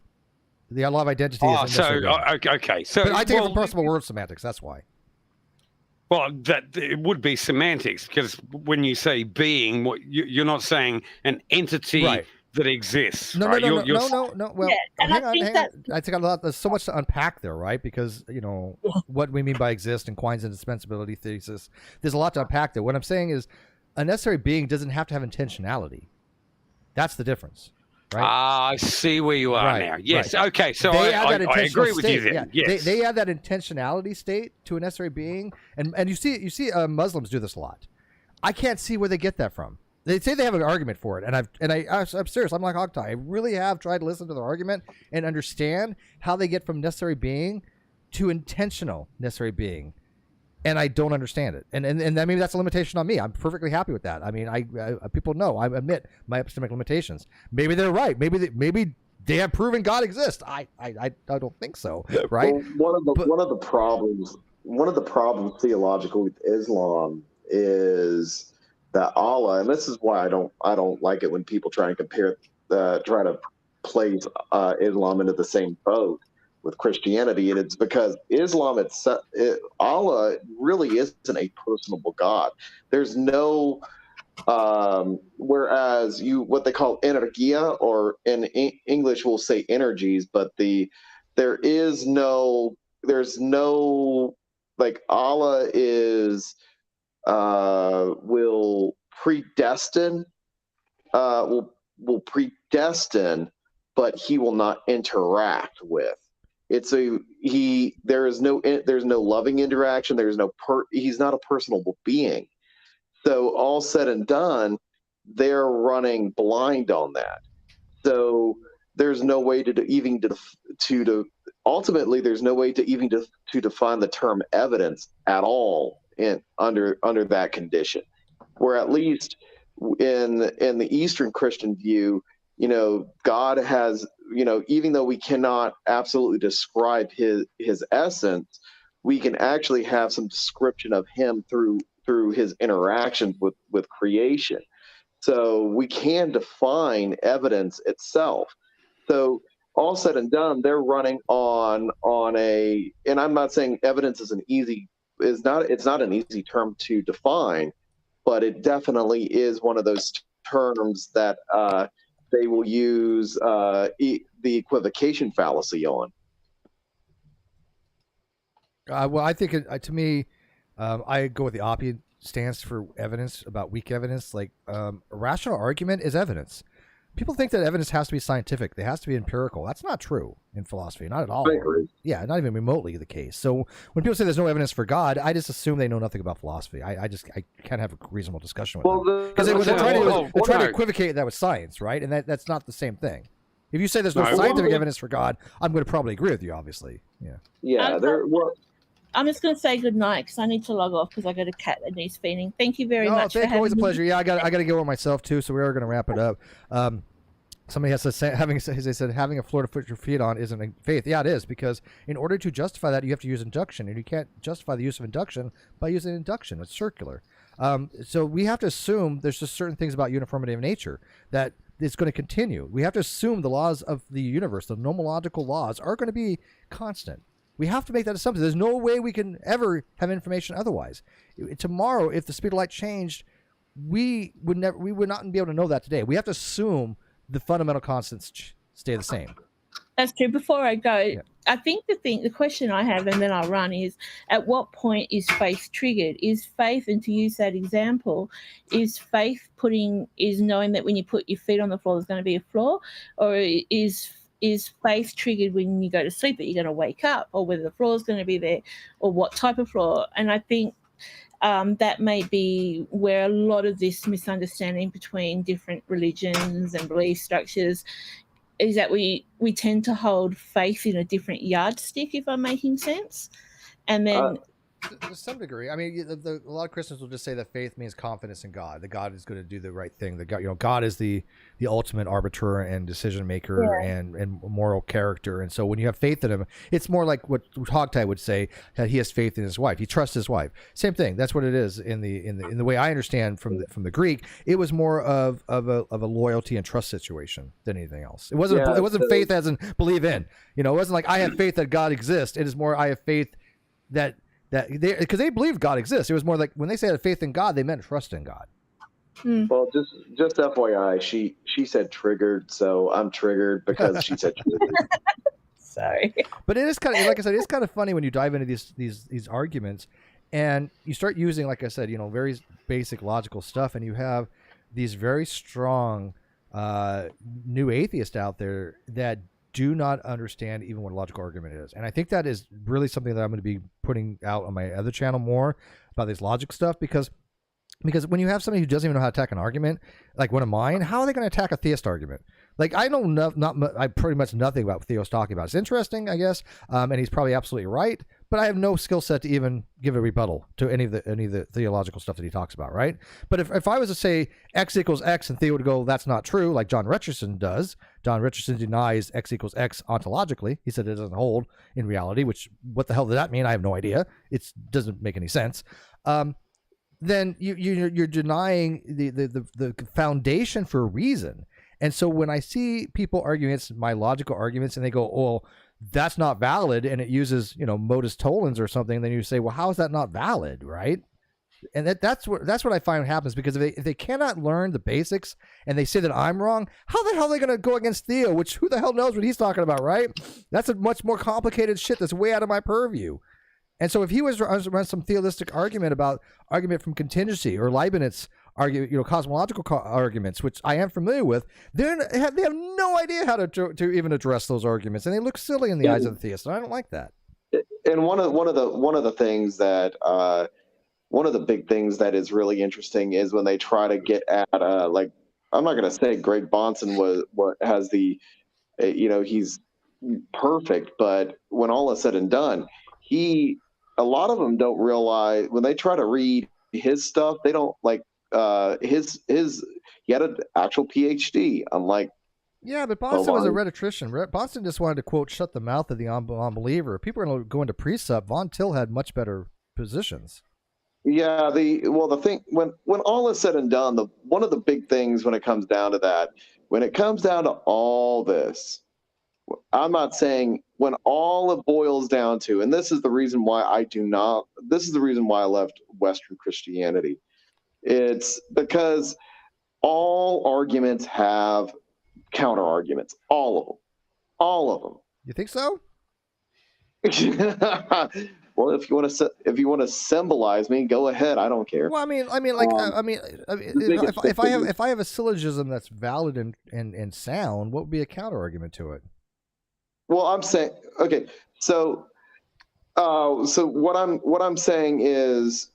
The law of identity is a necessary being. Okay. So, but I take it from possible word semantics. That's why. Well, it would be semantics, because when you say being, you're not saying an entity. Right. That exists. No. Right? No. Well, hang on. I think there's so much to unpack there, right? Because what we mean by exist and Quine's indispensability thesis. There's a lot to unpack there. What I'm saying is, a necessary being doesn't have to have intentionality. That's the difference, right? I see where you are now. Yes. Right. Okay. So I agree with you there. Yeah. Yes. They add that intentionality state to a necessary being, and you see Muslims do this a lot. I can't see where they get that from. They say they have an argument for it, I'm serious. I'm like Hogtie. I really have tried to listen to their argument and understand how they get from necessary being to intentional necessary being, and I don't understand it. And I mean, that's a limitation on me. I'm perfectly happy with that. I mean, I people know I admit my epistemic limitations. Maybe they're right. Maybe they have proven God exists. I don't think so. Right. Well, one of the problems theologically with Islam is Allah, and this is why I don't like it when people try and try to place Islam into the same boat with Christianity, and it's because Islam Allah really isn't a personable God. There's no whereas what they call energia, or in English we'll say energies, but there's no like Allah is will predestine but he will not interact with. There's no loving interaction, he's not a personable being. So all said and done, they're running blind on that. So there's no way ultimately there's no way to define the term evidence at all under that condition. Where at least in the Eastern Christian view, God has, even though we cannot absolutely describe his essence, we can actually have some description of him through his interactions with creation. So we can define evidence itself. So all said and done, they're running on and I'm not saying evidence is it's not an easy term to define, but it definitely is one of those terms that they will use the equivocation fallacy on. Well, I think to me, I go with the opposite stance for evidence, about weak evidence. Like a rational argument is evidence. People think that evidence has to be scientific. It has to be empirical. That's not true in philosophy. Not at all. I agree. Yeah, not even remotely the case. So when people say there's no evidence for God, I just assume they know nothing about philosophy. I can't have a reasonable discussion with them. Because they're trying to equivocate that with science, right? And that's not the same thing. If you say there's no scientific evidence for God, I'm going to probably agree with you, obviously. Yeah. Yeah. I'm just going to say good night because I need to log off because I got a cat that needs feeding. Thank you very much. Always a pleasure. Yeah, I got to go over myself too, so we are going to wrap it up. Somebody has to say, having a floor to put your feet on isn't a faith. Yeah, it is, because in order to justify that, you have to use induction, and you can't justify the use of induction by using induction. It's circular. So we have to assume there's just certain things about uniformity of nature that it's going to continue. We have to assume the laws of the universe, the nomological laws, are going to be constant. We have to make that assumption. There's no way we can ever have information otherwise. Tomorrow, if the speed of light changed, we would not be able to know that today. We have to assume the fundamental constants stay the same. That's true. Before I go, I think the question I have, and then I'll run, is at what point is faith triggered? Is faith, and to use that example, is faith knowing that when you put your feet on the floor, there's going to be a floor, or is faith triggered when you go to sleep that you're going to wake up, or whether the floor is going to be there, or what type of floor? And I think that may be where a lot of this misunderstanding between different religions and belief structures is, that we tend to hold faith in a different yardstick, if I'm making sense. And then to some degree, I mean, a lot of Christians will just say that faith means confidence in God, that God is going to do the right thing, that God is the ultimate arbiter and decision maker and moral character. And so when you have faith in him, it's more like what Hogtie would say, that he has faith in his wife. He trusts his wife. Same thing. That's what it is in the way I understand from the Greek. It was more of a loyalty and trust situation than anything else. It wasn't faith as in believe in. It wasn't like I have faith that God exists. It is more I have faith that because they believe God exists. It was more like when they said faith in God, they meant trust in God. Well, just FYI, she said triggered, so I'm triggered because she said triggered. Sorry, but it is kind of, like I said, it's kind of funny when you dive into these arguments and you start using, like I said, very basic logical stuff, and you have these very strong new atheists out there that do not understand even what a logical argument is. And I think that is really something that I'm going to be putting out on my other channel more about this logic stuff, because when you have somebody who doesn't even know how to attack an argument, like one of mine, how are they going to attack a theist argument? Like, I know I pretty much nothing about what Theo's talking about. It's interesting, I guess, and he's probably absolutely right, but I have no skill set to even give a rebuttal to any of the theological stuff that he talks about, right? But if I was to say X equals X and Theo would go, that's not true, like John Richardson does. John Richardson denies X equals X ontologically. He said it doesn't hold in reality, which, what the hell does that mean? I have no idea. It doesn't make any sense. then you're denying the foundation for reason. And so when I see people arguing against my logical arguments and they go, "Oh, that's not valid," and it uses, modus tollens or something, then you say, "Well, how is that not valid?" Right? And that's what I find happens, because if they cannot learn the basics and they say that I'm wrong, how the hell are they going to go against Theo? Which, who the hell knows what he's talking about, right? That's a much more complicated shit that's way out of my purview. And so if he was to run some theistic argument from contingency, or Leibniz cosmological arguments, which I am familiar with, they have no idea how to even address those arguments, and they look silly in the eyes of the theist. And I don't like that. And one of the things that one of the big things that is really interesting is when they try to get at like, I'm not going to say Greg Bahnsen has the he's perfect, but when all is said and done, a lot of them don't realize when they try to read his stuff, they don't like he had an actual PhD, unlike. Yeah, but Bahnsen was a rhetorician. Bahnsen just wanted to, quote, shut the mouth of the unbeliever. If people are going to go into precept, Von Til had much better positions. Yeah, the thing, when all is said and done, one of the big things when it comes down to that, when it comes down to all this, I'm not saying, when all it boils down to, and this is the reason why I left Western Christianity. It's because all arguments have counter arguments, all of them. You think so? Well, if you want to symbolize me, go ahead. I don't care. Well, if I have a syllogism that's valid and sound, what would be a counter argument to it? Well, I'm saying, okay, so what I'm saying is,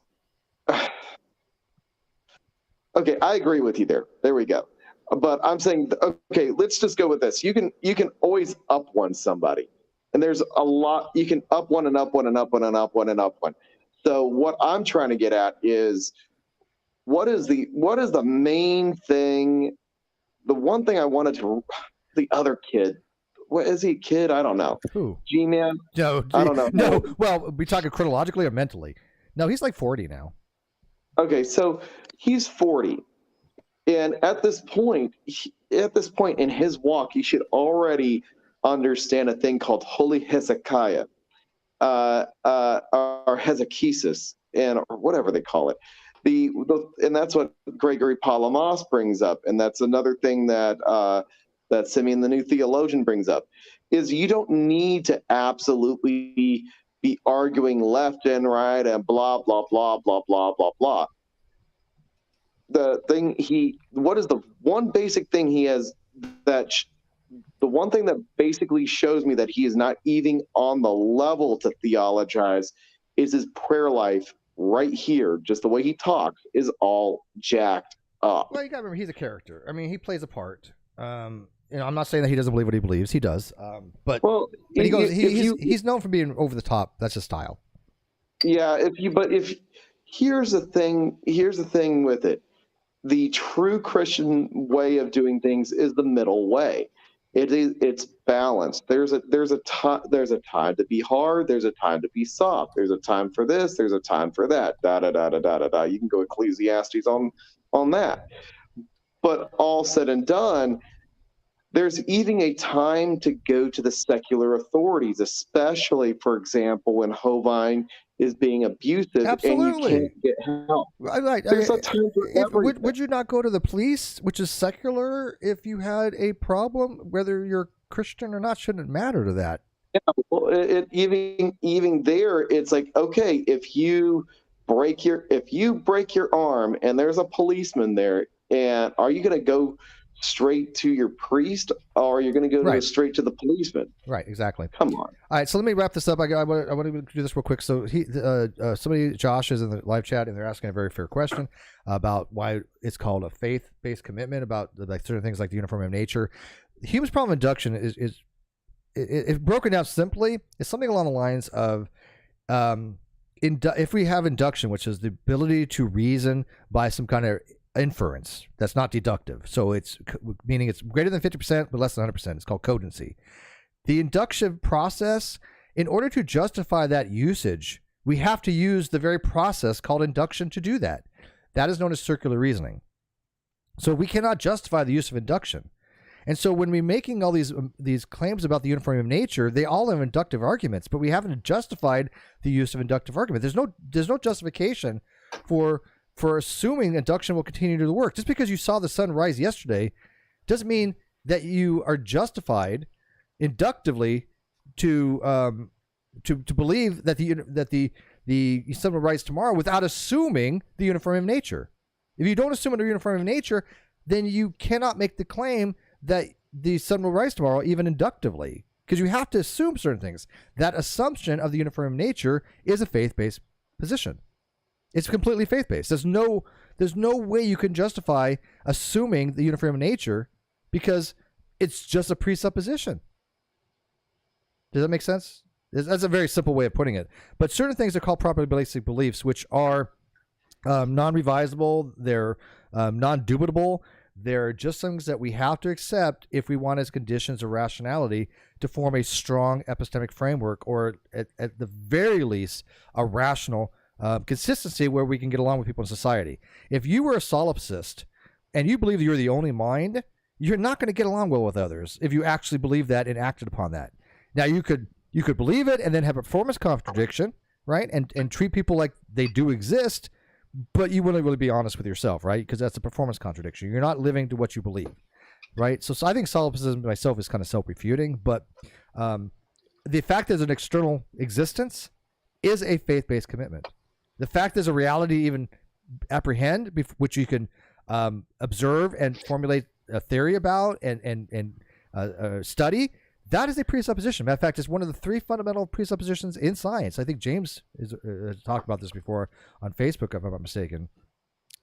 okay, I agree with you there. There we go. But I'm saying, okay, let's just go with this. You can always up one somebody. And there's a lot, you can up one and up one and up one and up one and up one. So what I'm trying to get at is, what is the main thing? The one thing I wanted to, the other kid, what is he a kid? I don't know. Who? G-Man? No, I don't know. No, well, we talking chronologically or mentally? No, he's like 40 now. Okay, so he's 40. And at this point in his walk, he should already understand a thing called Holy Hezekiah, or Hezekiah, or whatever they call it. And that's what Gregory Palamas brings up, and that's another thing that Simeon the New Theologian brings up, is you don't need to absolutely be arguing left and right and blah blah blah blah blah blah blah. What is the one basic thing he has that? The one thing that basically shows me that he is not even on the level to theologize is his prayer life right here. Just the way he talks is all jacked up. Well, you got to remember, he's a character. I mean, he plays a part. I'm not saying that he doesn't believe what he believes. He does. But he's known for being over the top. That's his style. Yeah. Here's the thing with it. The true Christian way of doing things is the middle way. It's balanced. There's a time to be hard. There's a time to be soft. There's a time for this. There's a time for that. Da da da da da da da. You can go Ecclesiastes on that. But all said and done, there's even a time to go to the secular authorities, especially, for example, when Hovind is being abusive. Absolutely. And you can't get help. Right. There's a time for everything. Would you not go to the police, which is secular, if you had a problem? Whether you're Christian or not shouldn't matter to that. Yeah, well, even there, it's like, okay, if you break your arm and there's a policeman there, and are you going to go straight to your priest, or are you going to go straight to the policeman? Right, exactly. Come on. All right, so let me wrap this up. I want to do this real quick. So Josh is in the live chat, and they're asking a very fair question about why it's called a faith-based commitment, about like certain things like the uniformity of nature. Hume's problem of induction is broken down simply, is something along the lines of if we have induction, which is the ability to reason by some kind of inference that's not deductive, so it's meaning it's greater than 50% but less than 100%. It's called cogency. The induction process, in order to justify that usage, we have to use the very process called induction to do that. That is known as circular reasoning. So we cannot justify the use of induction. And so when we're making all these claims about the uniformity of nature, they all have inductive arguments, but we haven't justified the use of inductive argument. There's no justification for assuming induction will continue to work. Just because you saw the sun rise yesterday doesn't mean that you are justified inductively to believe that the sun will rise tomorrow without assuming the uniformity of nature. If you don't assume the uniformity of nature, then you cannot make the claim that the sun will rise tomorrow, even inductively, because you have to assume certain things. That assumption of the uniformity of nature is a faith-based position. It's completely faith-based. There's no way you can justify assuming the uniformity of nature because it's just a presupposition. Does that make sense? That's a very simple way of putting it. But certain things are called probabilistic beliefs, which are non-revisable. They're non-dubitable. They're just things that we have to accept if we want as conditions of rationality to form a strong epistemic framework, or at the very least, a rational consistency where we can get along with people in society. If you were a solipsist and you believe that you're the only mind, you're not going to get along well with others if you actually believe that and acted upon that. Now, you could believe it and then have a performance contradiction, right? And treat people like they do exist, but you wouldn't really be honest with yourself, right? Because that's a performance contradiction. You're not living to what you believe, right? So I think solipsism myself is kind of self-refuting, but the fact there's an external existence is a faith-based commitment. The fact there's a reality even apprehend, which you can observe and formulate a theory about and study, that is a presupposition. Matter of fact, it's one of the three fundamental presuppositions in science. I think James has talked about this before on Facebook, if I'm not mistaken.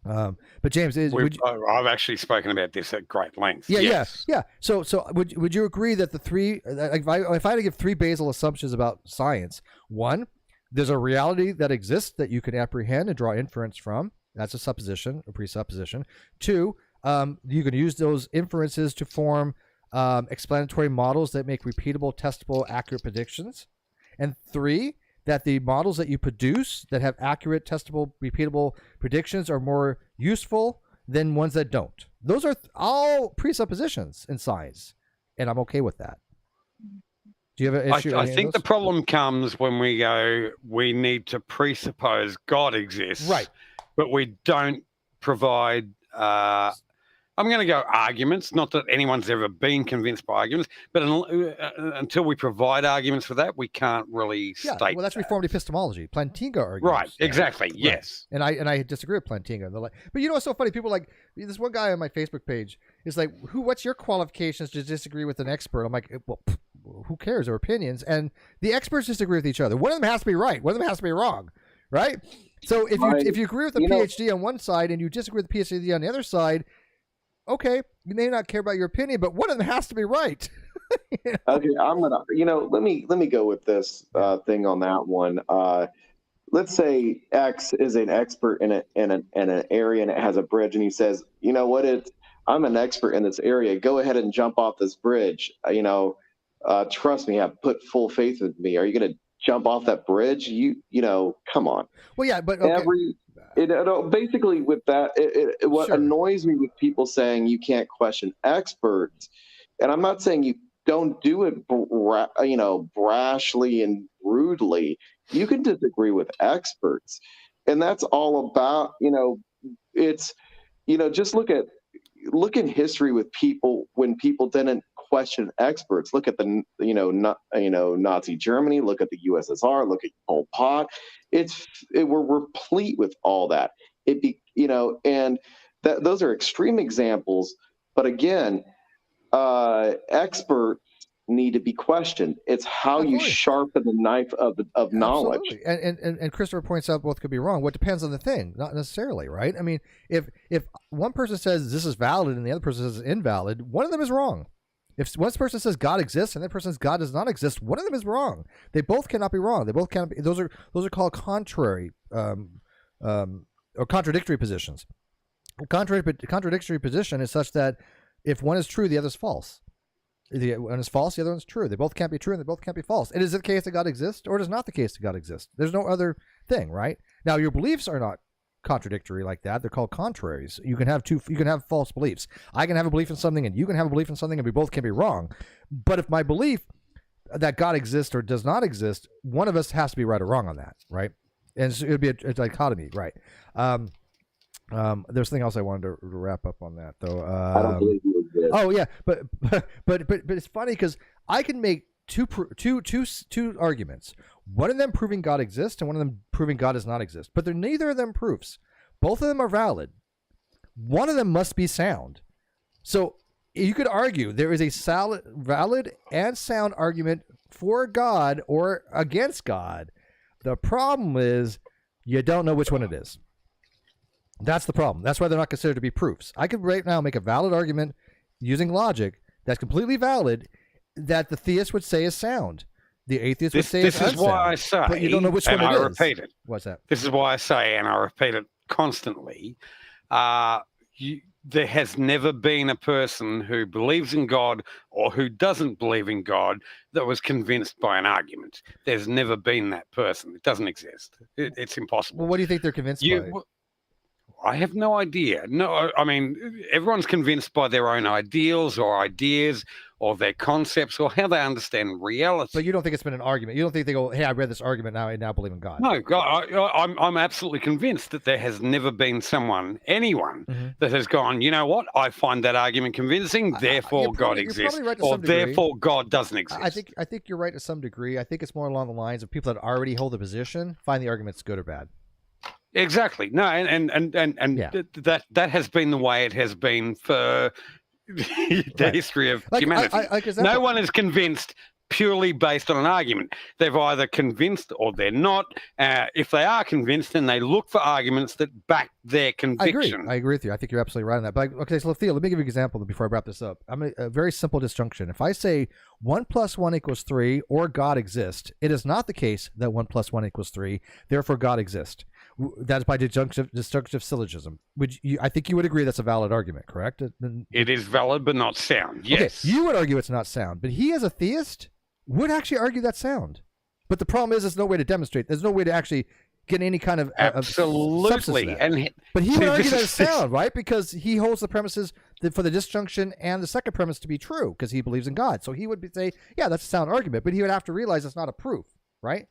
But James, I've actually spoken about this at great length. Yeah. So would you agree that the three, if I had to give three basal assumptions about science, one, there's a reality that exists that you can apprehend and draw inference from. That's a supposition, a presupposition. Two, you can use those inferences to form explanatory models that make repeatable, testable, accurate predictions. And three, that the models that you produce that have accurate, testable, repeatable predictions are more useful than ones that don't. Those are all presuppositions in science, and I'm okay with that. Do you have an issue? I think the problem comes when we go, we need to presuppose God exists, right? But we don't provide I'm going to go arguments, not that anyone's ever been convinced by arguments, but until we provide arguments for that, we can't really state well, that's Reformed epistemology. Plantinga argues. Right, exactly, right. Yes. And I disagree with Plantinga. But you know what's so funny? People like, this one guy on my Facebook page is like, what's your qualifications to disagree with an expert? I'm like, well, who cares? Their opinions. And the experts disagree with each other. One of them has to be right. One of them has to be wrong, right? So if you agree with a PhD on one side and you disagree with the PhD on the other side, okay, you may not care about your opinion, but one of them has to be right. You know? Okay, I'm gonna. Let me go with this thing on that one. Let's say X is an expert in an area and it has a bridge, and he says, you know what? I'm an expert in this area. Go ahead and jump off this bridge. Trust me. Have put full faith in me. Are you gonna jump off that bridge? Come on. Well, yeah, but okay. Basically, with that, what Sure. annoys me with people saying you can't question experts, and I'm not saying you don't do it, brashly and rudely. You can disagree with experts, and that's all about, it's, just look in history with people when people didn't question experts. Look at the Nazi Germany. Look at the USSR. Look at Pol Pot. We're replete with all that. And those are extreme examples. But again, experts need to be questioned. It's how you sharpen the knife of knowledge. Absolutely. And Christopher points out both could be wrong. What depends on the thing, not necessarily, right? I mean, if one person says this is valid and the other person says it's invalid, one of them is wrong. If one person says God exists and the other person says God does not exist, one of them is wrong. They both cannot be wrong. They both cannot be. Those are called contrary or contradictory positions. A contradictory position is such that if one is true, the other is false. If one is false, the other one's true. They both can't be true and they both can't be false. And is it the case that God exists or is it not the case that God exists? There's no other thing, right? Now, your beliefs are not contradictory like that. They're called contraries. You can have false beliefs. I can have a belief in something and you can have a belief in something, and we both can be wrong. But if my belief that God exists or does not exist, one of us has to be right or wrong on that, right? And so it would be a dichotomy, right? There's something else I wanted to wrap up on that, though. I don't believe you exist. Oh yeah, but it's funny because I can make two arguments. One of them proving God exists, and one of them proving God does not exist. But they're neither of them proofs. Both of them are valid. One of them must be sound. So you could argue there is a valid and sound argument for God or against God. The problem is you don't know which one it is. That's the problem. That's why they're not considered to be proofs. I could right now make a valid argument using logic that's completely valid that the theist would say is sound. The atheist would say is unsound. This is why I say, but you don't know which one it is. And I repeat it. What's that? This is why I say, and I repeat it constantly, there has never been a person who believes in God or who doesn't believe in God that was convinced by an argument. There's never been that person. It doesn't exist. It's impossible. Well, what do you think they're convinced by? I have no idea. No, I mean, everyone's convinced by their own ideals or ideas or their concepts or how they understand reality. But you don't think it's been an argument? You don't think they go, hey, I read this argument, now I now believe in God? No, I'm absolutely convinced that there has never been anyone that has gone, you know what, I find that argument convincing, therefore God exists, right or therefore God doesn't exist. I think you're right to some degree. I think it's more along the lines of people that already hold the position, find the arguments good or bad. Exactly. No, and that has been the way it has been for the history of humanity. No one is convinced purely based on an argument. They've either convinced or they're not. If they are convinced, then they look for arguments that back their conviction. I agree with you. I think you're absolutely right on that. But okay, so Theo, let me give you an example before I wrap this up. I'm a very simple disjunction. If I say 1 + 1 = 3 or God exists, it is not the case that 1 + 1 = 3, therefore God exists. That's by disjunctive syllogism. I think you would agree that's a valid argument, correct? It is valid, but not sound. Yes. Okay, you would argue it's not sound, but he, as a theist, would actually argue that's sound. But the problem is, there's no way to demonstrate. There's no way to actually get any kind of absolutely. But he would argue that it's sound, right? Because he holds the premises for the disjunction and the second premise to be true, because he believes in God. So he would say, yeah, that's a sound argument. But he would have to realize it's not a proof, right?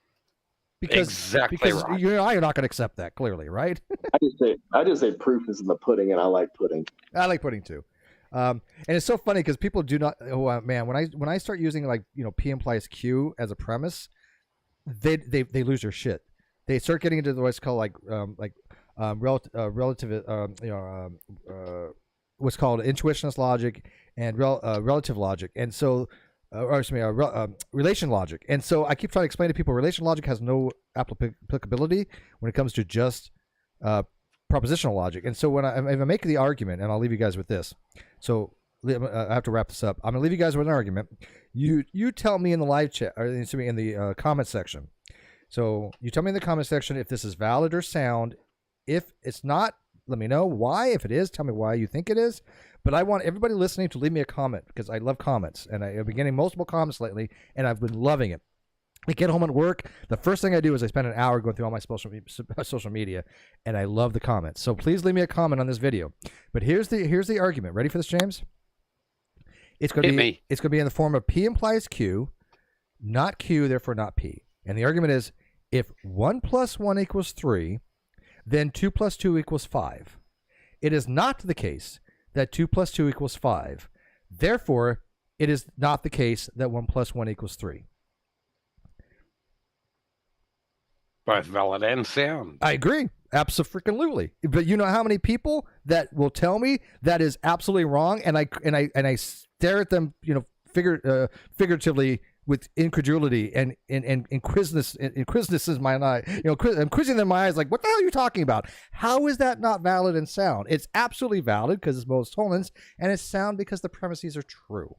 Because right. You and I are not going to accept that, clearly, right? I just say proof is in the pudding, and I like pudding. I like pudding too. And it's so funny because people do not. Oh man, when I start using P implies Q as a premise, they lose their shit. They start getting into what's called relative, what's called intuitionist logic and relative logic, and so. Relation logic. And so I keep trying to explain to people relation logic has no applicability when it comes to just propositional logic. And so when I make the argument, and I'll leave you guys with this. So I have to wrap this up. I'm going to leave you guys with an argument. You tell me in the live chat, or in the comment section. So you tell me in the comment section if this is valid or sound. If it's not, let me know why. If it is, tell me why you think it is. But I want everybody listening to leave me a comment because I love comments. And I've been getting multiple comments lately, and I've been loving it. I get home at work. The first thing I do is I spend an hour going through all my social media, and I love the comments. So please leave me a comment on this video. But here's the argument. Ready for this, James? It's going to be in the form of P implies Q, not Q, therefore not P. And the argument is if 1 + 1 = 3, then 2 + 2 = 5. It is not the case that 2 + 2 = 5. Therefore, it is not the case that 1 + 1 = 3. Both valid and sound. I agree. Absolutely. But you know how many people that will tell me that is absolutely wrong, and I stare at them, figuratively with incredulity and inquisitiveness in my eye. I'm quizzing them in my eyes like, what the hell are you talking about? How is that not valid and sound? It's absolutely valid because it's most tolerance, and it's sound because the premises are true.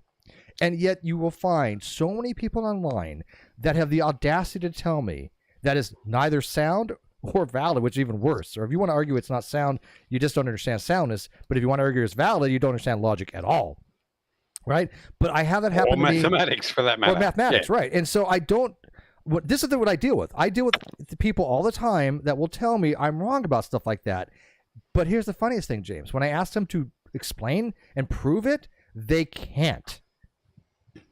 And yet you will find so many people online that have the audacity to tell me that is neither sound or valid, which is even worse. Or if you want to argue it's not sound, you just don't understand soundness. But if you want to argue it's valid, you don't understand logic at all. Right? But I have that happen to me. Or mathematics, for that matter. Or mathematics, right. And so I don't this is what I deal with. I deal with the people all the time that will tell me I'm wrong about stuff like that. But here's the funniest thing, James. When I ask them to explain and prove it, they can't.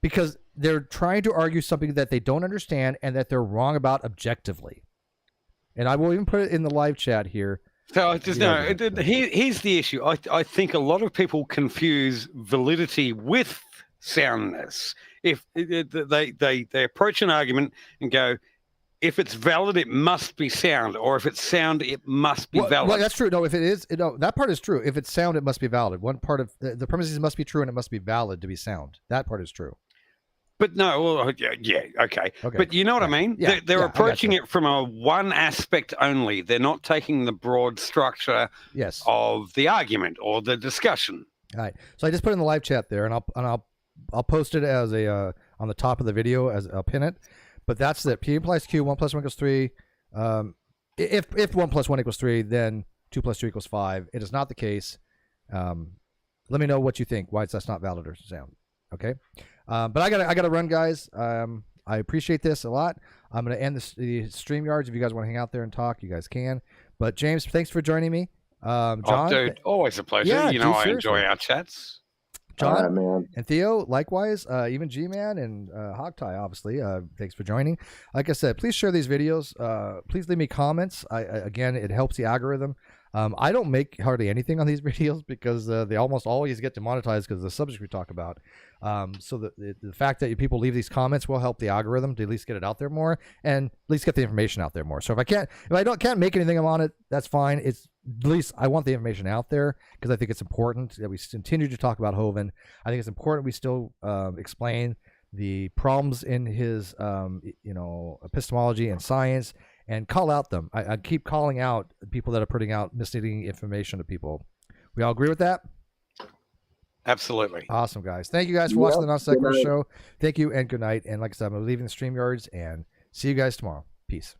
Because they're trying to argue something that they don't understand and that they're wrong about objectively. And I will even put it in the live chat here. So I just here's the issue. I think a lot of people confuse validity with soundness. If they approach an argument and go, if it's valid, it must be sound, or if it's sound, it must be valid. Well, that's true. No, if it is, that part is true. If it's sound, it must be valid. One part of the premises must be true, and it must be valid to be sound. That part is true. But no, well, yeah, okay. But you know what I mean? Yeah, they're approaching it from a one aspect only. They're not taking the broad structure of the argument or the discussion. All right. So I just put it in the live chat there, and I'll post it as a on the top of the video as I'll pin it. But that's that. P implies Q. 1 + 1 = 3. If 1 + 1 = 3, then 2 + 2 = 5. It is not the case. Let me know what you think. Why that's not valid or sound. Okay. But I gotta run, guys. I appreciate this a lot. I'm gonna end the StreamYards. If you guys want to hang out there and talk, you guys can. But James, thanks for joining me. John, dude, always a pleasure. Yeah, I enjoy our chats. John, man. And Theo, likewise. Even G-Man and Hogtie, obviously. Thanks for joining. Like I said, please share these videos. Please leave me comments. Again, it helps the algorithm. I don't make hardly anything on these videos because they almost always get demonetized because of the subject we talk about. So the fact that people leave these comments will help the algorithm to at least get it out there more and at least get the information out there more. So if I can't make anything on it, that's fine. It's at least I want the information out there because I think it's important that we continue to talk about Hovind. I think it's important we still explain the problems in his epistemology and science and call out them. I keep calling out people that are putting out misleading information to people. We all agree with that? Absolutely. Awesome, guys. Thank you guys for watching the NonSequitur Show. Thank you and good night. And like I said, I'm leaving the StreamYards and see you guys tomorrow. Peace.